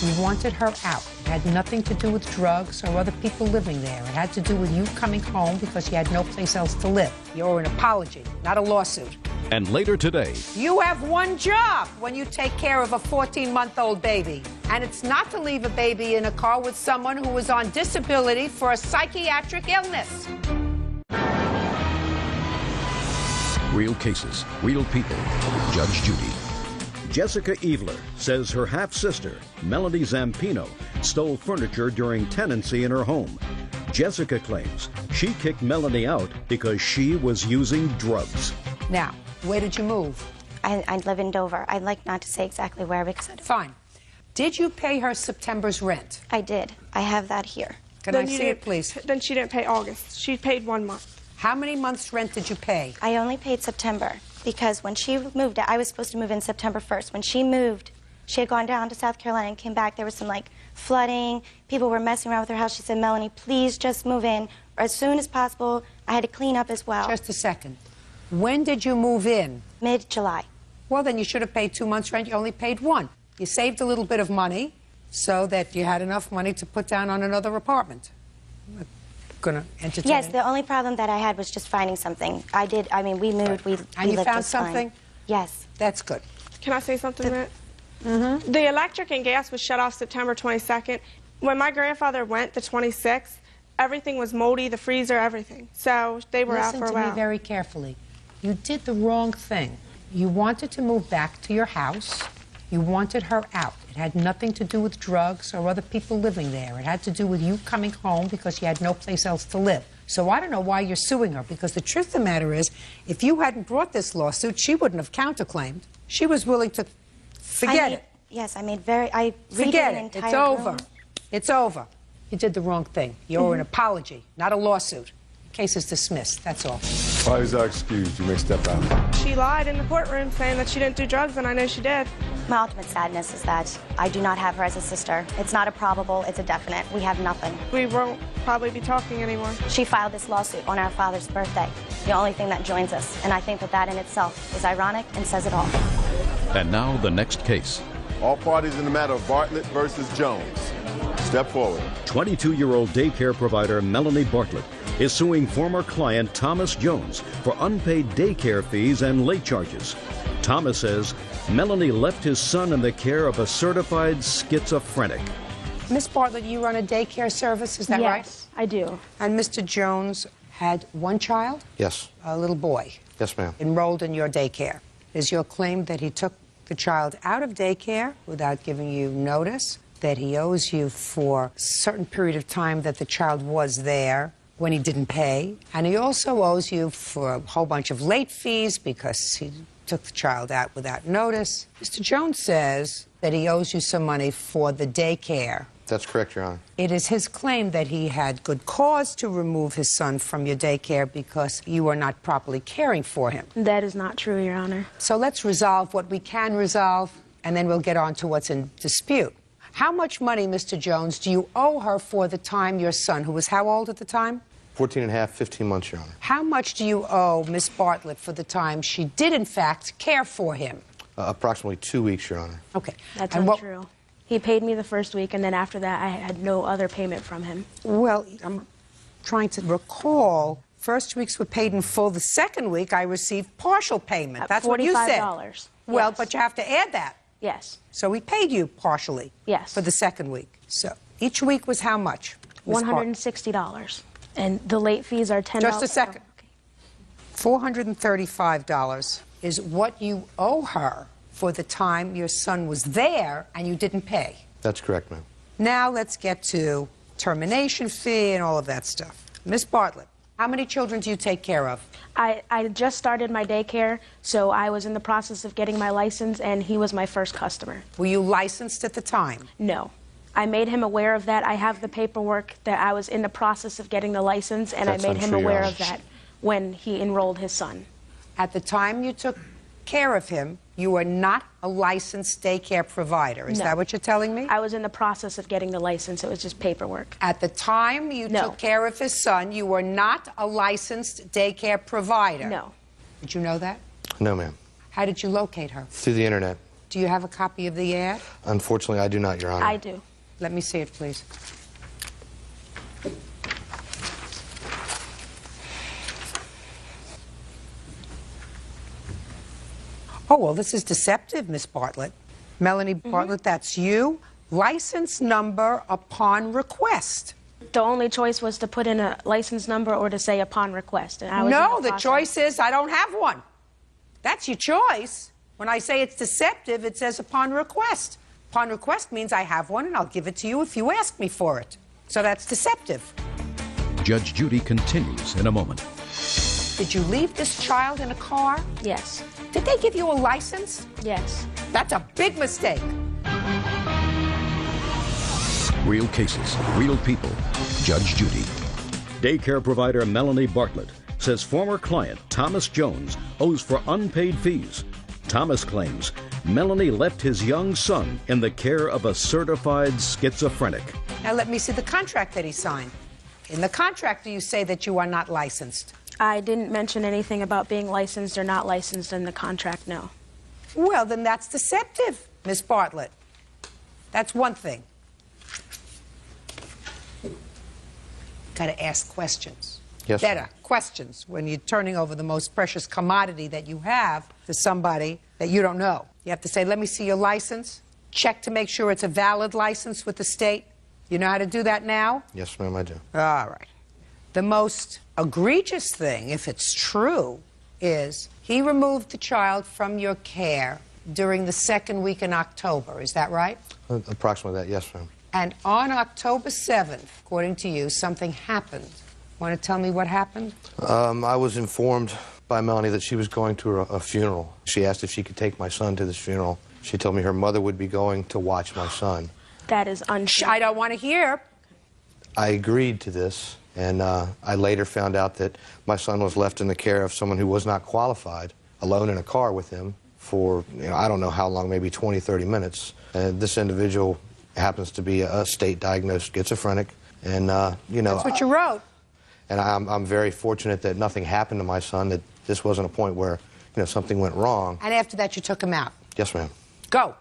You wanted her out. It had nothing to do with drugs or other people living there. It had to do with you coming home because you had no place else to live. You owe an apology, not a lawsuit.
And later today,
You have one job when you take care of a 14-month-old baby. And it's not to leave a baby in a car with someone who is on disability for a psychiatric illness.
real cases, real people. Judge Judy. Jessica Eveler says her half-sister, Melanie Zampino, stole furniture during tenancy in her home. Jessica claims she kicked Melanie out because she was using drugs.
Now, where did you move?
I live in Dover. I'd like not to say exactly where because I don't...
Fine. Did you pay her September's rent?
I did. I have that here.
Can I see it, please?
Then she didn't pay August. She paid 1 month.
How many months' rent did you pay?
I only paid September because when she moved, I was supposed to move in September 1st. When she moved, she had gone down to South Carolina and came back. There was some, flooding. People were messing around with her house. She said, Melanie, please just move in as soon as possible. I had to clean up as well.
Just a second. When did you move in?
Mid-July.
Well, then you should have paid 2 months' rent. You only paid 1. You saved a little bit of money so that you had enough money to put down on another apartment. I'm gonna entertain.
Yes, the only problem that I had was just finding something. We moved, we
And you
lived
found
just fine.
something?
Yes.
That's good.
Can I say something, Matt? The electric and gas was shut off September 22nd. When my grandfather went the 26th, everything was moldy, the freezer, everything. So they were out for a
Listen
while.
to me very carefully. You did the wrong thing. You wanted to move back to your house. You wanted her out. It had nothing to do with drugs or other people living there. It had to do with you coming home because you had no place else to live. So I don't know why you're suing her, because the truth of the matter is, if you hadn't brought this lawsuit, she wouldn't have counterclaimed. She was willing to forget it.
Yes, I redid
Forget
an
it.
entire
It's over.
room.
It's over. You did the wrong thing. You owe an apology, not a lawsuit. Case is dismissed. That's all.
Parties are excused. You may step out.
She lied in the courtroom saying that she didn't do drugs, and I know she did.
My ultimate sadness is that I do not have her as a sister. It's not a probable, it's a definite. We have nothing.
We won't probably be talking anymore.
She filed this lawsuit on our father's birthday, the only thing that joins us. And I think that that in itself is ironic and says it all.
And now the next case.
All parties in the matter of Bartlett versus Jones. Step forward.
22-year-old daycare provider Melanie Bartlett is suing former client Thomas Jones for unpaid daycare fees and late charges. Thomas says Melanie left his son in the care of a certified schizophrenic.
Miss Bartlett, you run a daycare service, is that right?
Yes, I do.
And Mr. Jones had one child?
Yes.
A little boy.
Yes, ma'am.
Enrolled in your daycare. Is your claim that he took the child out of daycare without giving you notice, that he owes you for a certain period of time that the child was there when he didn't pay, and he also owes you for a whole bunch of late fees because he took the child out without notice? Mr. Jones says that he owes you some money for the daycare.
That's correct, Your Honor.
It is his claim that he had good cause to remove his son from your daycare because you are not properly caring for him.
That is not true, Your Honor.
So let's resolve what we can resolve, and then we'll get on to what's in dispute. How much money, Mr. Jones, do you owe her for the time your son, who was how old at the time?
14 and a half, 15 months, Your Honor.
How much do you owe Miss Bartlett for the time she did, in fact, care for him?
Approximately 2 weeks, Your Honor.
Okay.
That's
And
untrue. He paid me the first week, and then after that, I had no other payment from him.
Well, I'm trying to recall. First weeks were paid in full. The second week, I received partial payment. That's what you said.
$45.
Well,
Yes.
but you have to add that.
Yes.
So we paid you partially.
Yes.
For the second week. So each week was how much? Miss Bartlett?
$160. And the late fees are $10.
Just a second. $435 is what you owe her for the time your son was there and you didn't pay.
That's correct, ma'am.
Now let's get to termination fee and all of that stuff. Miss Bartlett, how many children do you take care of?
I just started my daycare, so I was in the process of getting my license, and he was my first customer.
Were you licensed at the time?
No. I made him aware of that. I have the paperwork that I was in the process of getting the license, and
That's
I made him
untrue, Your
aware
Honor.
of that when he enrolled his son.
At the time you took care of him, you were not a licensed daycare provider. Is
No.
that what you're telling me?
I was in the process of getting the license. It was just paperwork.
At the time you took care of his son, you were not a licensed daycare provider.
No.
Did you know that?
No, ma'am.
How did you locate her?
Through the internet.
Do you have a copy of the ad?
Unfortunately, I do not, Your Honor.
I do.
Let me see it, please. Oh, well, this is deceptive, Miss Bartlett. Melanie Bartlett, that's you. License number upon request.
The only choice was to put in a license number or to say upon request. And I was
No,
in
the
process.
choice is I don't have one. That's your choice. When I say it's deceptive, it says upon request. Upon request means I have one and I'll give it to you if you ask me for it. So that's deceptive.
Judge Judy continues in a moment.
Did you leave this child in a car?
Yes.
Did they give you a license?
Yes.
That's a big mistake.
Real cases, real people. Judge Judy. Daycare provider Melanie Bartlett says former client Thomas Jones owes for unpaid fees. Thomas claims Melanie left his young son in the care of a certified schizophrenic.
Now let me see the contract that he signed. In the contract, do you say that you are not licensed?
I didn't mention anything about being licensed or not licensed in the contract, no.
Well, then that's deceptive, Miss Bartlett. That's one thing. Got to ask questions.
Yes,
Better questions when you're turning over the most precious commodity that you have to somebody that you don't know. You have to say, let me see your license. Check to make sure it's a valid license with the state. You know how to do that now?
Yes, ma'am, I do.
All right. The most egregious thing, if it's true, is he removed the child from your care during the second week in October. Is that right?
Approximately that, yes, ma'am.
And on October 7th, according to you, something happened. Want to tell me what happened?
I was informed by Melanie that she was going to a funeral. She asked if she could take my son to this funeral. She told me her mother would be going to watch my son.
That is untrue.
I don't want to hear.
I agreed to this, and I later found out that my son was left in the care of someone who was not qualified, alone in a car with him for, I don't know how long, maybe 20, 30 minutes. This individual happens to be a state-diagnosed schizophrenic, and,
That's what you wrote.
And I'm very fortunate that nothing happened to my son, that this wasn't a point where, something went wrong.
And after that, you took him out.
Yes, ma'am.
Go.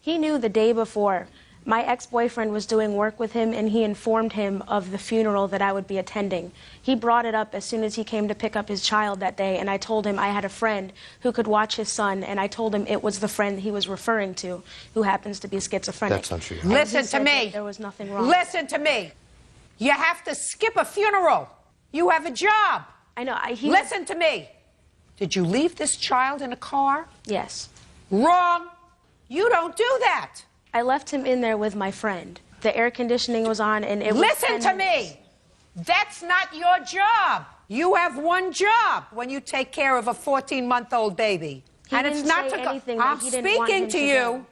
He knew the day before My ex-boyfriend was doing work with him, and he informed him of the funeral that I would be attending. He brought it up as soon as he came to pick up his child that day, and I told him I had a friend who could watch his son, and I told him it was the friend he was referring to, who happens to be schizophrenic.
That's untrue.
And
Listen
he said
to me.
that there was nothing wrong.
Listen to me. You have to skip a funeral. You have a job.
I know.
Listen to me. Did you leave this child in a car?
Yes.
Wrong. You don't do that.
I left him in there with my friend. The air conditioning was on, and it was
Listen to me. That's not your job. You have one job when you take care of a 14-month-old baby.
He
and
didn't
it's not
say
to go.
anything that
I'm
he didn't want
speaking
him
to
to
you.
do.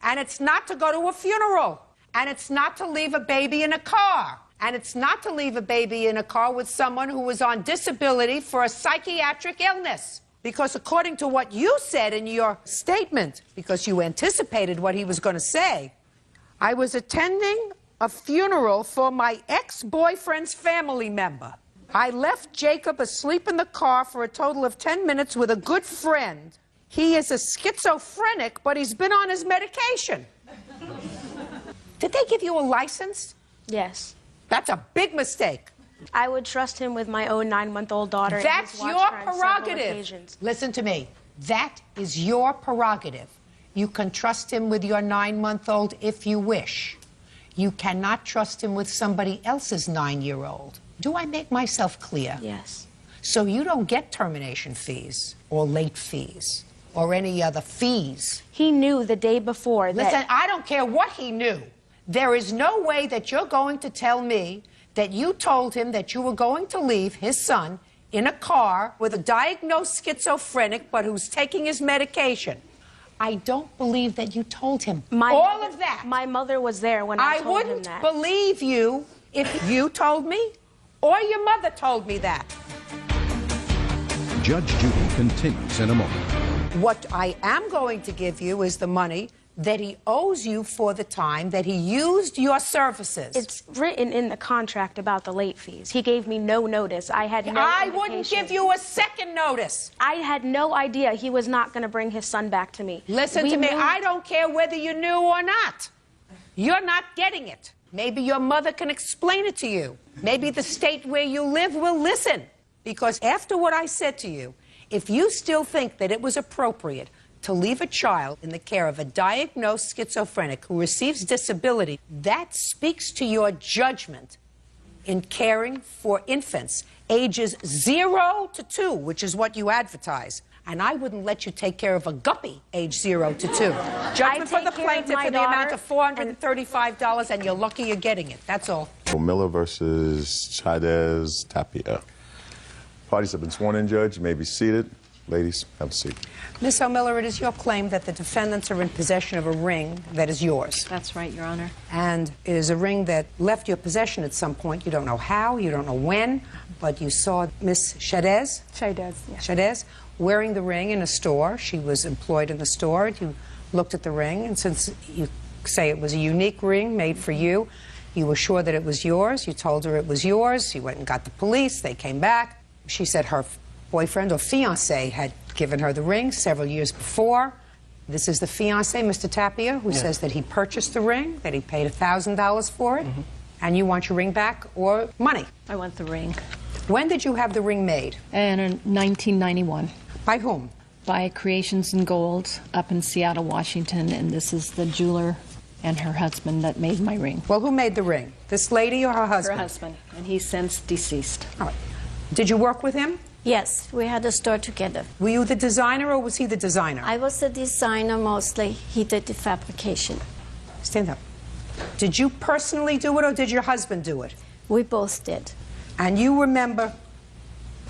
And it's not to go to a funeral. And it's not to leave a baby in a car. And it's not to leave a baby in a car with someone who is on disability for a psychiatric illness. Because according to what you said in your statement, because you anticipated what he was going to say, I was attending a funeral for my ex-boyfriend's family member. I left Jacob asleep in the car for a total of 10 minutes with a good friend. He is a schizophrenic, but he's been on his medication. Did they give you a license?
Yes.
That's a big mistake.
I would trust him with my own 9-month-old daughter. and
That's
he's watched
your
her on several
prerogative.
occasions.
Listen to me. That is your prerogative. You can trust him with your 9-month-old if you wish. You cannot trust him with somebody else's 9-year-old. Do I make myself clear?
Yes.
So you don't get termination fees or late fees or any other fees.
He knew the day before that...
Listen, I don't care what he knew. There is no way that you're going to tell me that you told him that you were going to leave his son in a car with a diagnosed schizophrenic but who's taking his medication. I don't believe that you told him all of that.
My mother was there when I told him
wouldn't
that.
believe you if you told me or your mother told me that.
Judge Judy continues in a moment.
What I am going to give you is the money that he owes you for the time that he used your services.
It's written in the contract about the late fees. He gave me no notice. I had no
I
indication.
wouldn't give you a second notice.
I had no idea he was not going to bring his son back to me.
Listen to me. I don't care whether you knew or not. You're not getting it. Maybe your mother can explain it to you. Maybe the state where you live will listen. Because after what I said to you, if you still think that it was appropriate to leave a child in the care of a diagnosed schizophrenic who receives disability, that speaks to your judgment in caring for infants ages 0 to 2, which is what you advertise. And I wouldn't let you take care of a guppy age 0 to 2. Judgment for the plaintiff in the amount of $435, and you're lucky you're getting it. That's all.
Miller versus Chavez Tapia. Parties have been sworn in, Judge. You may be seated. Ladies, have a seat.
Ms. O'Miller, it is your claim that the defendants are in possession of a ring that is yours.
That's right, Your Honor.
And it is a ring that left your possession at some point. You don't know how, you don't know when, but you saw Miss Chavez wearing the ring in a store. She was employed in the store. You looked at the ring, and since you say it was a unique ring made for you, you were sure that it was yours. You told her it was yours. You went and got the police. They came back. She said her boyfriend or fiancé had given her the ring several years before. This is the fiancé, Mr. Tapia, who says that he purchased the ring, that he paid $1,000 for it, and you want your ring back or money.
I want the ring.
When did you have the ring made?
In 1991.
By whom?
By Creations in Gold up in Seattle, Washington, and this is the jeweler and her husband that made my ring.
Well, who made the ring? This lady or her husband?
Her husband, and he's since deceased.
All right. Did you work with him?
Yes, we had a store together.
Were you the designer or was he the designer?
I was the designer mostly. He did the fabrication.
Stand up. Did you personally do it or did your husband do it?
We both did.
And you remember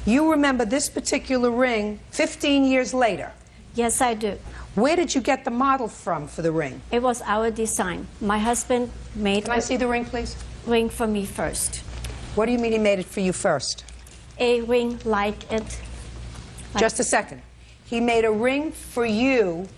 this particular ring 15 years later?
Yes, I do.
Where did you get the model from for the ring?
It was our design. My husband made...
Can I see the ring, please?
Ring for me first.
What do you mean he made it for you first?
A ring like it.
Just a second. He made a ring for you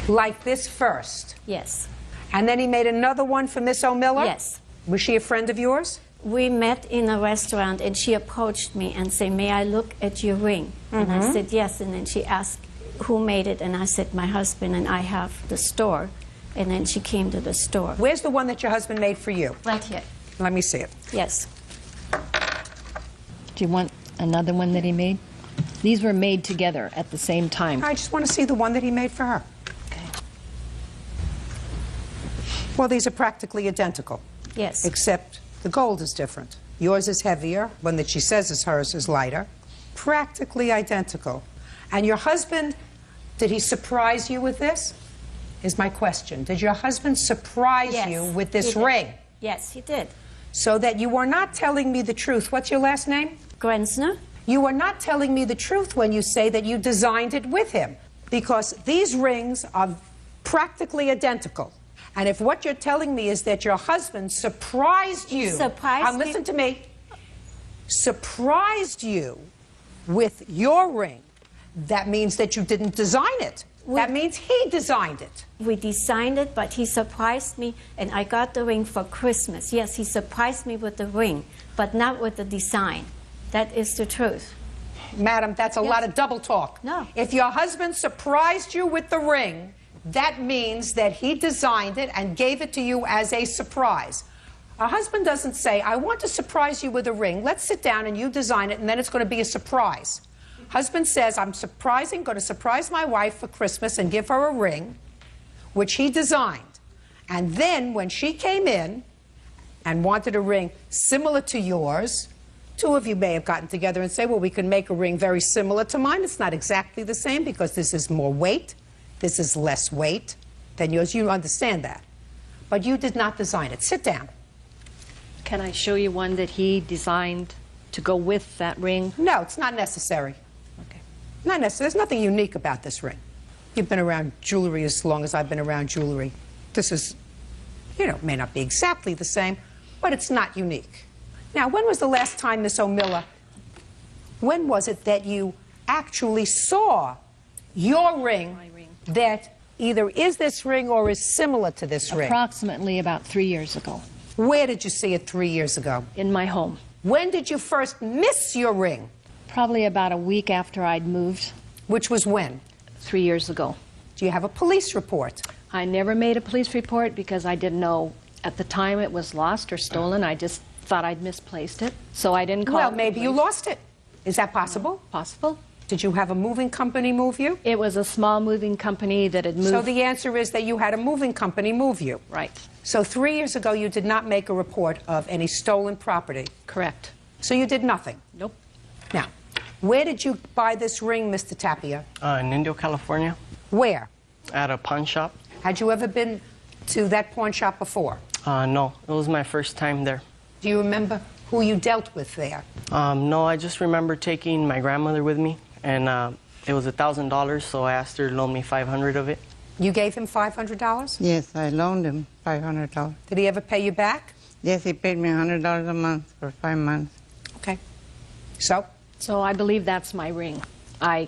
like this first?
Yes.
And then he made another one for Miss O'Miller?
Yes.
Was she a friend of yours?
We met in a restaurant and she approached me and said, may I look at your ring? And I said yes, and then she asked who made it, and I said, my husband, and I have the store. And then she came to the store.
Where's the one that your husband made for you?
Right here.
Let me see it.
Yes.
Do you want another one that he made? These were made together at the same time.
I just want to see the one that he made for her. Okay. Well, these are practically identical.
Yes.
Except the gold is different. Yours is heavier. One that she says is hers is lighter. Practically identical. And your husband, did he surprise you with this? Is my question. Did your husband surprise you with this ring?
Yes, he did.
So that you are not telling me the truth. What's your last name?
Grenzner.
You are not telling me the truth when you say that you designed it with him. Because these rings are practically identical. And if what you're telling me is that your husband surprised you...
Surprised me?
Listen to me. Surprised you with your ring, that means that you didn't design it. That means he designed it.
We designed it, but he surprised me, and I got the ring for Christmas. Yes, he surprised me with the ring, but not with the design. That is the truth.
Madam, that's a lot of double talk.
No.
If your husband surprised you with the ring, that means that he designed it and gave it to you as a surprise. A husband doesn't say, I want to surprise you with a ring. Let's sit down and you design it, and then it's going to be a surprise. Husband says, I'm going to surprise my wife for Christmas and give her a ring, which he designed. And then when she came in and wanted a ring similar to yours, two of you may have gotten together and say, well, we can make a ring very similar to mine. It's not exactly the same because this is more weight. This is less weight than yours. You understand that. But you did not design it. Sit down.
Can I show you one that he designed to go with that ring?
No, it's not necessary.
Okay.
Not necessary. There's nothing unique about this ring. You've been around jewelry as long as I've been around jewelry. This is, may not be exactly the same, but it's not unique. Now, when was the last time, Miss O'Miller, when was it that you actually saw your ring that either is this ring or is similar to this ring?
Approximately about 3 years ago.
Where did you see it 3 years ago?
In my home.
When did you first miss your ring?
Probably about a week after I'd moved.
Which was when?
3 years ago.
Do you have a police report?
I never made a police report because I didn't know at the time it was lost or stolen. I just thought I'd misplaced it, so I didn't call.
Well, maybe you lost it. Is that possible?
Possible.
Did you have a moving company move you?
It was a small moving company that had moved.
So the answer is that you had a moving company move you.
Right.
So 3 years ago, you did not make a report of any stolen property.
Correct.
So you did nothing.
Nope.
Now, where did you buy this ring, Mr. Tapia?
In Indio, California.
Where?
At a pawn shop.
Had you ever been to that pawn shop before?
No, it was my first time there.
Do you remember who you dealt with there?
No, I just remember taking my grandmother with me, and it was $1,000, so I asked her to loan me $500 of it.
You gave him $500?
Yes, I loaned him $500.
Did he ever pay you back?
Yes, he paid me $100 a month for 5 months.
Okay. So?
So I believe that's my ring. I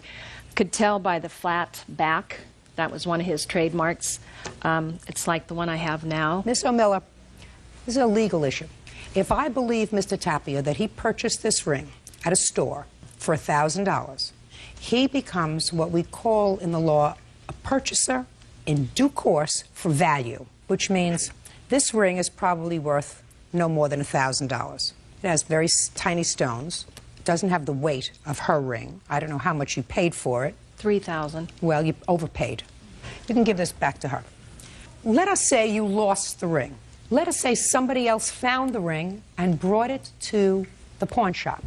could tell by the flat back. That was one of his trademarks. It's like the one I have now.
Miss O'Miller, this is a legal issue. If I believe Mr. Tapia that he purchased this ring at a store for $1,000, he becomes what we call in the law a purchaser in due course for value, which means this ring is probably worth no more than $1,000. It has very tiny stones. It doesn't have the weight of her ring. I don't know how much you paid for it.
$3,000.
Well, you overpaid. You can give this back to her. Let us say you lost the ring. Let us say somebody else found the ring and brought it to the pawn shop.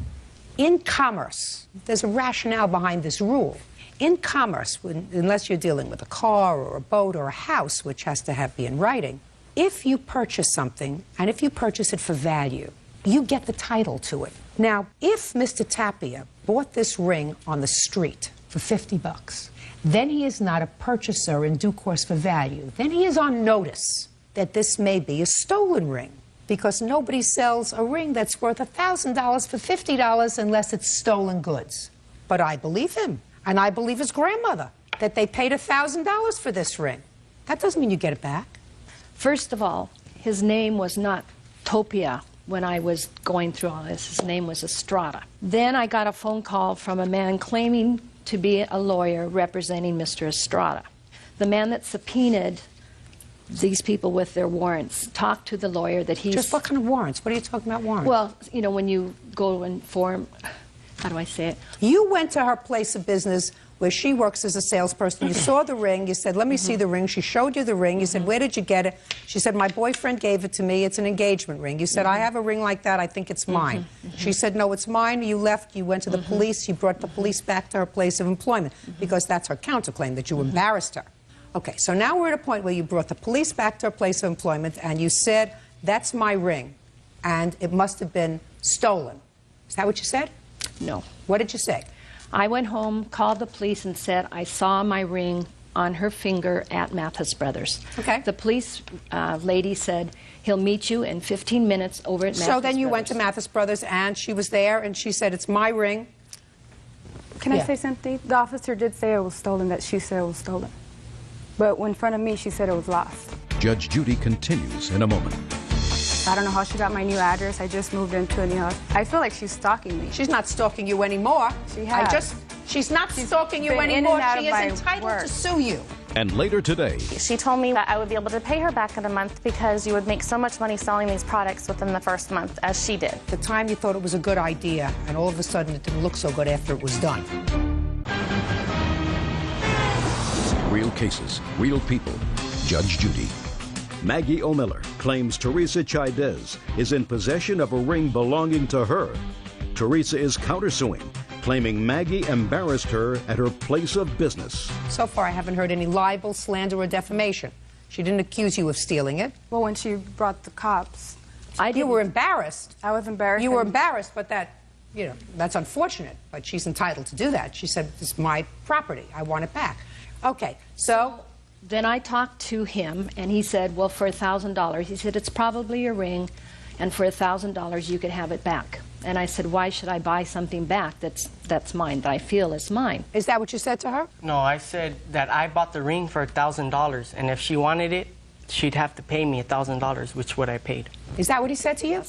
In commerce, there's a rationale behind this rule. In commerce, unless you're dealing with a car or a boat or a house, which has to be in writing, if you purchase something, and if you purchase it for value, you get the title to it. Now, if Mr. Tapia bought this ring on the street for $50, then he is not a purchaser in due course for value. Then he is on notice that this may be a stolen ring, because nobody sells a ring that's worth $1,000 for $50 unless it's stolen goods. But I believe him, and I believe his grandmother, that they paid $1,000 for this ring. That doesn't mean you get it back.
First of all, his name was not Topia when I was going through all this. His name was Estrada. Then I got a phone call from a man claiming to be a lawyer representing Mr. Estrada. The man that subpoenaed these people with their warrants talked to the lawyer that he's...
Just what kind of warrants? What are you talking about warrants?
Well, you know, when you go and form... How do I say it?
You went to her place of business where she works as a salesperson. You saw the ring. You said, let me see the ring. She showed you the ring. You said, where did you get it? She said, my boyfriend gave it to me. It's an engagement ring. You said, I have a ring like that. I think it's mine. She said, no, it's mine. You left. You went to the police. You brought the police back to her place of employment because that's her counterclaim, that you embarrassed her. Okay, so now we're at a point where you brought the police back to her place of employment and you said, that's my ring, and it must have been stolen. Is that what you said?
No.
What did you say?
I went home, called the police, and said I saw my ring on her finger at Mathis Brothers. Okay. The police lady said, he'll meet you in 15 minutes over at Mathis Brothers.
So then you went to Mathis Brothers, and she was there, and she said, it's my ring.
Can I say something? The officer did say it was stolen, that she said it was stolen. But in front of me, she said it was lost.
Judge Judy continues in a moment.
I don't know how she got my new address. I just moved into a new house. I feel like she's stalking me.
She's not stalking you anymore.
She has.
She's not stalking you anymore. She is entitled to sue you.
And later today,
she told me that I would be able to pay her back in a month because you would make so much money selling these products within the first month, as she did.
At the time you thought it was a good idea, and all of a sudden it didn't look so good after it was done.
real cases, real people. Judge Judy. Maggie O'Miller claims Teresa Chaidez is in possession of a ring belonging to her. Teresa is countersuing, claiming Maggie embarrassed her at her place of business.
So far, I haven't heard any libel, slander, or defamation. She didn't accuse you of stealing it.
Well, when she brought the cops,
you were embarrassed.
I was embarrassed.
You were embarrassed, but that's unfortunate. But she's entitled to do that. She said, "It's my property. I want it back." Okay, so
then I talked to him, and he said, well, for $1,000. He said, it's probably your ring, and for $1,000 you could have it back. And I said, why should I buy something back that's mine, that I feel is mine?
Is that what you said to her?
No, I said that I bought the ring for $1,000, and if she wanted it, she'd have to pay me $1,000, which what I paid.
Is that what he said to you?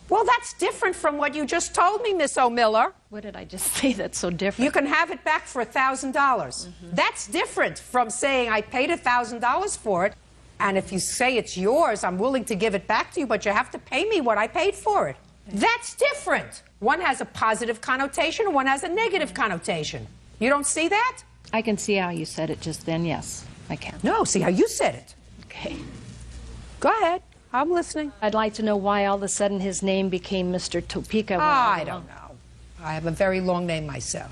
Well, that's different from what you just told me, Miss O'Miller.
What did I just say that's so different?
You can have it back for $1,000. That's different from saying I paid $1,000 for it, and if you say it's yours, I'm willing to give it back to you, but you have to pay me what I paid for it. That's different. One has a positive connotation, and one has a negative connotation. You don't see that?
I can see how you said it just then, yes, I can.
No, see how you said it.
Okay.
Go ahead. I'm listening.
I'd like to know why all of a sudden his name became Mr. Topeka.
I don't know. I have a very long name myself.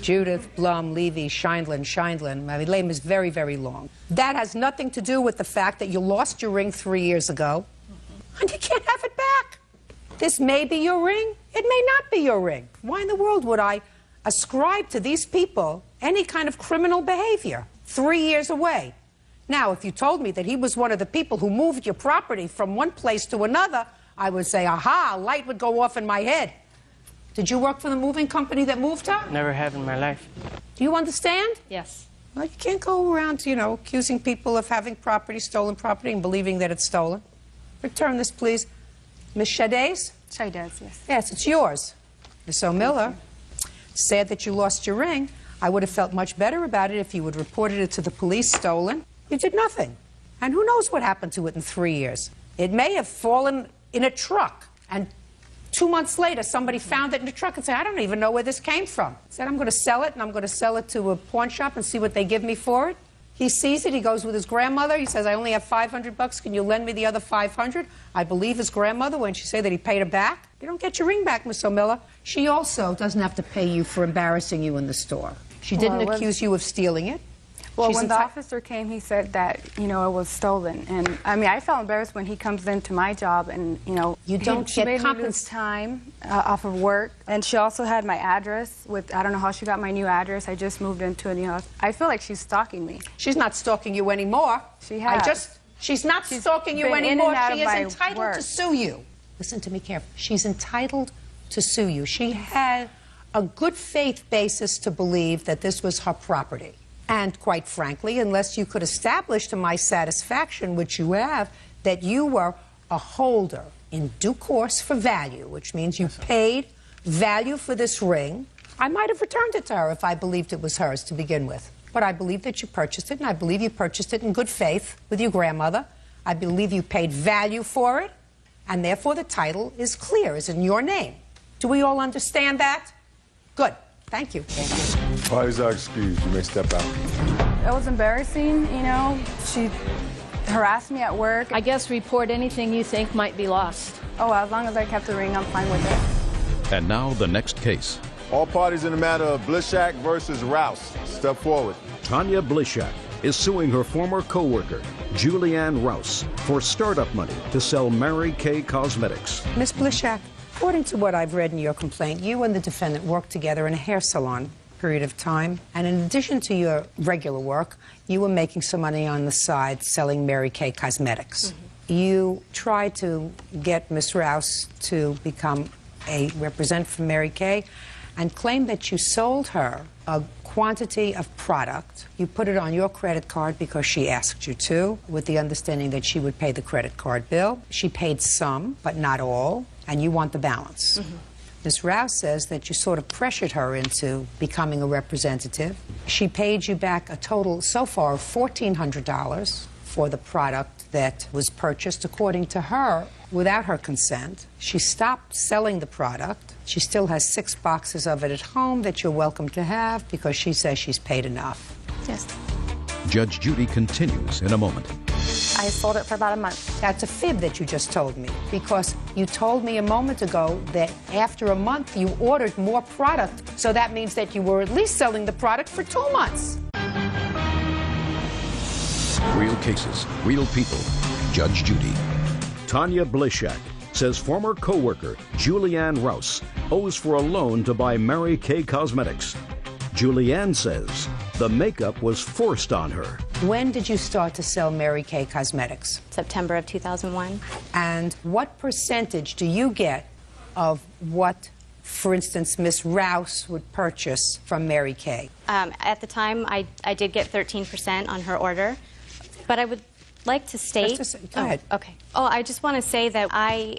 Judith, Blum, Levy, Scheindlin. My name is very, very long. That has nothing to do with the fact that you lost your ring 3 years ago, and you can't have it back. This may be your ring. It may not be your ring. Why in the world would I ascribe to these people any kind of criminal behavior 3 years away? Now, if you told me that he was one of the people who moved your property from one place to another, I would say, aha, a light would go off in my head. Did you work for the moving company that moved her?
Never have in my life.
Do you understand?
Yes.
Well, you can't go around, accusing people of having property, stolen property, and believing that it's stolen. Return this, please. Miss Chaidez?
Chaidez, yes.
Yes, it's yours. Miss O'Miller, sad that you lost your ring. I would have felt much better about it if you had reported it to the police stolen. You did nothing. And who knows what happened to it in 3 years? It may have fallen in a truck, and 2 months later, somebody found it in the truck and said, I don't even know where this came from. Said, I'm going to sell it, and I'm going to sell it to a pawn shop and see what they give me for it. He sees it. He goes with his grandmother. He says, I only have $500. Can you lend me the other $500? I believe his grandmother when she said that he paid her back. You don't get your ring back, Miss O'Miller. She also doesn't have to pay you for embarrassing you in the store. She didn't accuse you of stealing it.
Well, when the officer came, he said that, it was stolen. And, I felt embarrassed when he comes into my job and,
You don't
she
get
made me lose time off of work. And she also had my address I don't know how she got my new address. I just moved into a new house. I feel like she's stalking me.
She's not stalking you anymore.
She has.
She's not stalking you anymore. She is entitled to sue you. Listen to me carefully. She's entitled to sue you. She had a good faith basis to believe that this was her property. And quite frankly, unless you could establish to my satisfaction, which you have, that you were a holder in due course for value, which means you paid value for this ring, I might have returned it to her if I believed it was hers to begin with. But I believe that you purchased it, and I believe you purchased it in good faith with your grandmother. I believe you paid value for it, and therefore the title is clear, is in your name. Do we all understand that? Good. Thank you.
Parties are excused. You may step out.
It was embarrassing, you know. She harassed me at work.
I guess report anything you think might be lost.
Oh, as long as I kept the ring, I'm fine with it.
And now the next case.
All parties in the matter of Blishak versus Rouse. Step forward.
Tanya Blishak is suing her former co-worker, Julianne Rouse, for startup money to sell Mary Kay Cosmetics.
Ms. Blishak, according to what I've read in your complaint, you and the defendant worked together in a hair salon period of time, and in addition to your regular work, you were making some money on the side selling Mary Kay Cosmetics. You tried to get Ms. Rouse to become a representative for Mary Kay and claimed that you sold her a quantity of product. You put it on your credit card because she asked you to, with the understanding that she would pay the credit card bill. She paid some, but not all, and you want the balance. Ms. Rouse says that you sort of pressured her into becoming a representative. She paid you back a total so far of $1,400 for the product that was purchased, according to her, without her consent. She stopped selling the product. She still has 6 boxes of it at home that you're welcome to have because she says she's paid enough.
Yes.
Judge Judy continues in a moment.
I sold it for about a month.
That's a fib that you just told me, because you told me a moment ago that after a month you ordered more product, so that means that you were at least selling the product for 2 months.
Real cases, real people. Judge Judy. Tanya Blishak says former co-worker Julianne Rouse owes for a loan to buy Mary Kay Cosmetics. Julianne says the makeup was forced on her.
When did you start to sell Mary Kay Cosmetics?
September of 2001.
And what percentage do you get of what, for instance, Miss Rouse would purchase from Mary Kay?
At the time, I did get 13% on her order, but I would like to state...
Go ahead.
Okay. Oh, I just want to say that I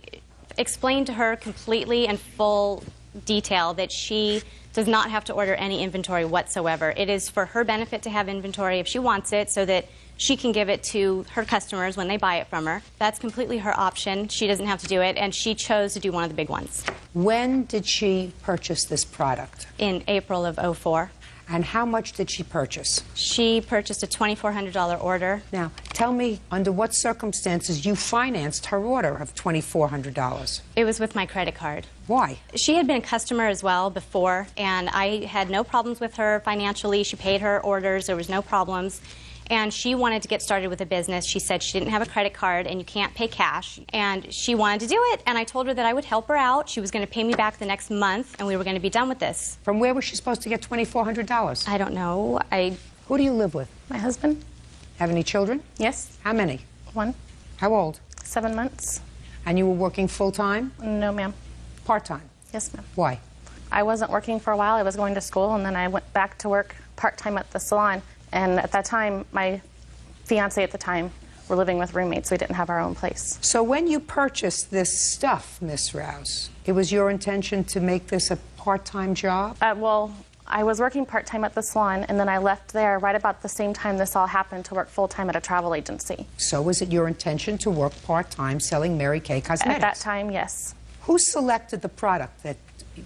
explained to her completely in full detail that she does not have to order any inventory whatsoever. It is for her benefit to have inventory if she wants it, so that she can give it to her customers when they buy it from her. That's completely her option. She doesn't have to do it, and she chose to do one of the big ones.
When did she purchase this product?
In April of '04.
And how much did she purchase?
She purchased a $2,400 order.
Now, tell me under what circumstances you financed her order of $2,400.
It was with my credit card.
Why?
She had been a customer as well before, and I had no problems with her financially. She paid her orders. There was no problems. And she wanted to get started with a business. She said she didn't have a credit card and you can't pay cash. And she wanted to do it, and I told her that I would help her out. She was going to pay me back the next month, and we were going to be done with this.
From where was she supposed to get $2,400?
I don't know.
Who do you live with?
My husband.
Have any children?
Yes.
How many?
1.
How old?
7 months.
And you were working full-time?
No, ma'am.
Part-time?
Yes, ma'am.
Why?
I wasn't working for a while. I was going to school, and then I went back to work part-time at the salon. And at that time, my fiance at the time were living with roommates. We didn't have our own place.
So when you purchased this stuff, Miss Rouse, it was your intention to make this a part-time job?
Well, I was working part-time at the salon, and then I left there right about the same time this all happened to work full-time at a travel agency.
So was it your intention to work part-time selling Mary Kay Cosmetics?
At that time, yes.
Who selected the product that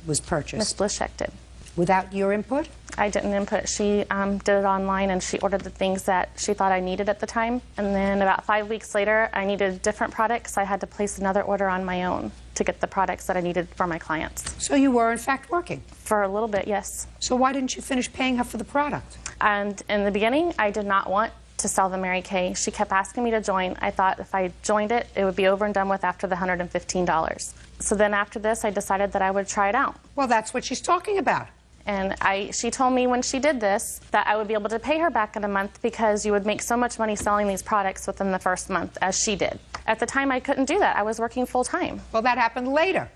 was purchased?
Miss Blishak did.
Without your input?
I didn't input. She did it online, and she ordered the things that she thought I needed at the time. And then about 5 weeks later, I needed different products, so I had to place another order on my own to get the products that I needed for my clients.
So you were, in fact, working?
For a little bit, yes.
So why didn't you finish paying her for the product?
And in the beginning, I did not want to sell the Mary Kay. She kept asking me to join. I thought if I joined it, it would be over and done with after the $115. So then after this, I decided that I would try it out.
Well, that's what she's talking about.
And she told me when she did this that I would be able to pay her back in a month because you would make so much money selling these products within the first month, as she did. At the time, I couldn't do that. I was working full-time.
Well, that happened later.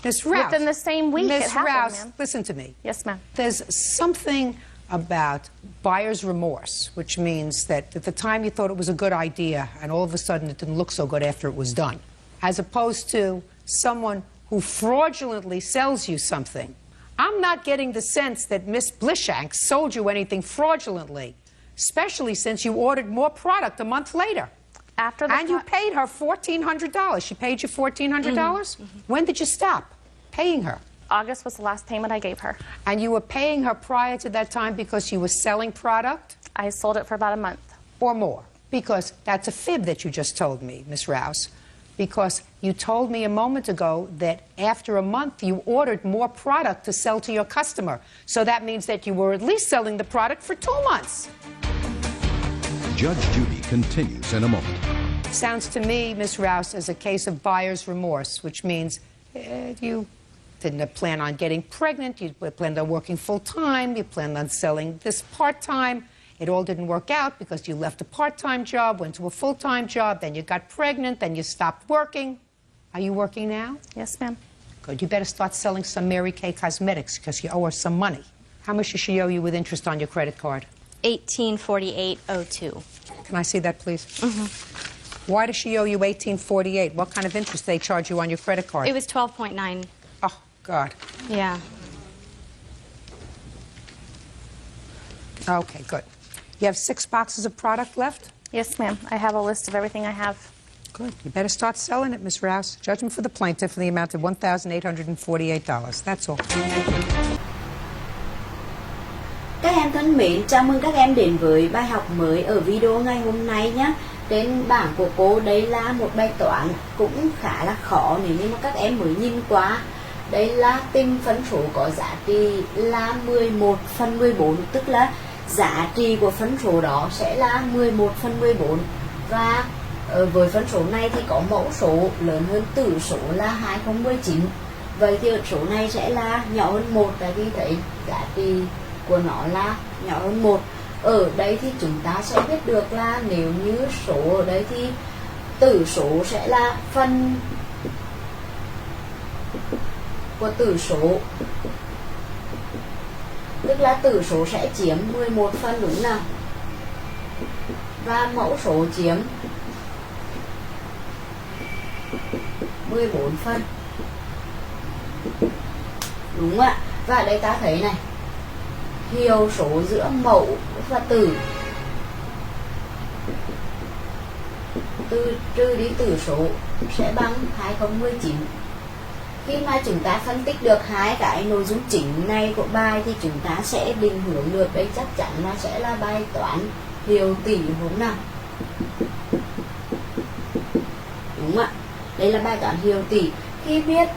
Miss Rouse.
Within the same week, it happened,
Rouse,
ma'am.
listen to me.
Yes, ma'am.
There's something about buyer's remorse, which means that at the time you thought it was a good idea, and all of a sudden it didn't look so good after it was done, as opposed to someone who fraudulently sells you something. I'm not getting the sense that Miss Blishank sold you anything fraudulently, especially since you ordered more product a month later. And you paid her $1,400. She paid you $1,400? When did you stop paying her?
August was the last payment I gave her.
And you were paying her prior to that time because you were selling product?
I sold it for about a month.
Or more? Because that's a fib that you just told me, Miss Rouse. Because you told me a moment ago that after a month you ordered more product to sell to your customer. So that means that you were at least selling the product for 2 months.
Judge Judy continues in a moment.
Sounds to me, Miss Rouse, as a case of buyer's remorse, which means you didn't plan on getting pregnant, you planned on working full-time, you planned on selling this part-time. It all didn't work out because you left a part-time job, went to a full-time job, then you got pregnant, then you stopped working. Are you working now?
Yes, ma'am.
Good. You better start selling some Mary Kay cosmetics because you owe her some money. How much does she owe you with interest on your credit card?
$1848.02.
Can I see that, please? Why does she owe you $1848? What kind of interest do they charge you on your credit card?
It was 12.9.
Oh, God.
Yeah.
Okay, good. You have 6 boxes of product left?
Yes, ma'am. I have a list of everything I have.
Good. You better start selling it, Miss Rouse. Judgment for the plaintiff in the amount of $1,848. That's all.
Các em thân mến, chào mừng các em đến với bài học mới ở video ngày hôm nay nhé. Trên bảng của cô đây là một bài toán cũng khá là khó nếu như mà các em mới nhìn qua. Đây là tìm phân số có giá trị là 11/14, tức là giá trị của phân số đó sẽ là 11/14. Và với phân số này thì có mẫu số lớn hơn tử số là 2019. Vậy thì số này sẽ là nhỏ hơn 1, tại vì thấy giá trị của nó là nhỏ hơn 1. Ở đây thì chúng ta sẽ biết được là nếu như số ở đây thì tử số sẽ là phần của tử số, tức là tử số sẽ chiếm 11 phần, đúng nào? Và mẫu số chiếm 14 phần, đúng ạ. Và ở đây ta thấy này, hiệu số giữa mẫu và tử, trừ đi tử số sẽ bằng 2019. Khi mà chúng ta phân tích được hai cái nội dung chính này của bài thì chúng ta sẽ định hướng được đây chắc chắn là sẽ là bài toán hiệu tỷ, đúng nào? Đúng ạ. Đây là bài toán hiệu tỷ. Khi biết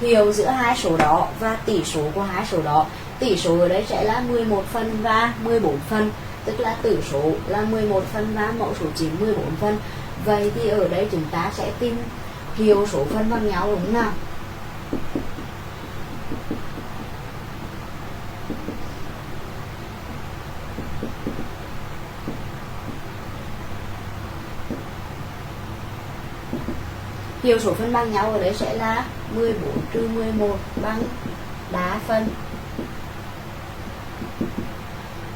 hiệu giữa hai số đó và tỷ số của hai số đó, tỷ số ở đây sẽ là 11 phần và 14 phần, tức là tử số là 11 phần và mẫu số chiếm 14 phần. Vậy thì ở đây chúng ta sẽ tìm hiệu số phân bằng nhau, đúng nào? Hiệu số phân bằng nhau ở đây sẽ là 14 trừ 11 bằng 3 phần.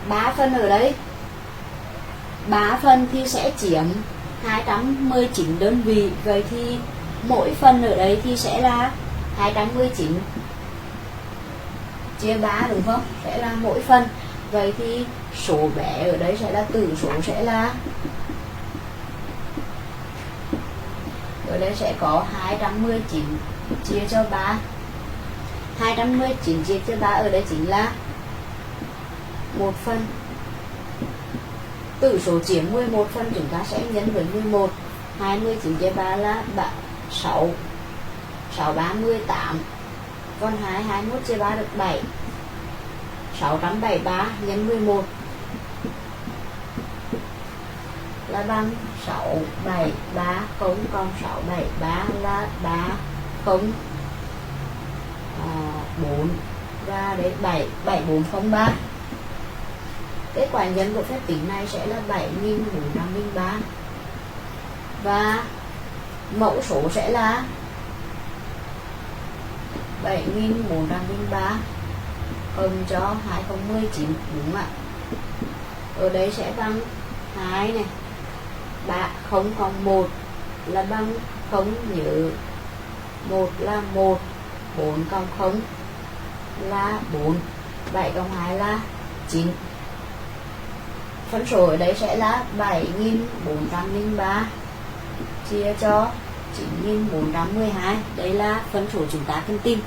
3 phần ở đây, 3 phần thì sẽ chiếm 219 đơn vị. Vậy thì mỗi phần ở đây thì sẽ là 219 chia 3, đúng không? Sẽ là mỗi phần. Vậy thì số bé ở đây sẽ là tử số sẽ là, ở đây sẽ có 219 chia cho 3. 219 chia cho 3 ở đây chính là 1 phần. Tử số chiếm 11 phần chúng ta sẽ nhân với 11. 29 chia 3 là 6. 6 3 18. Còn 21 chia 3 được 7. 673 nhân 11 là bằng 673 cộng 673 là 304 và đấy 7403. Kết quả nhân của phép tính này sẽ là 7403 và mẫu số sẽ là 7403 cộng cho 2019, đúng ạ. Ở đây sẽ bằng 2 này, 3 0 cộng 1 là bằng 0, nhớ 1 là 1, 4 cộng 0 là 4. 7 cộng 2 là 9. Phân số ở đây sẽ là 7.403 chia cho 9.412. Đây là phân số chúng ta cần tìm.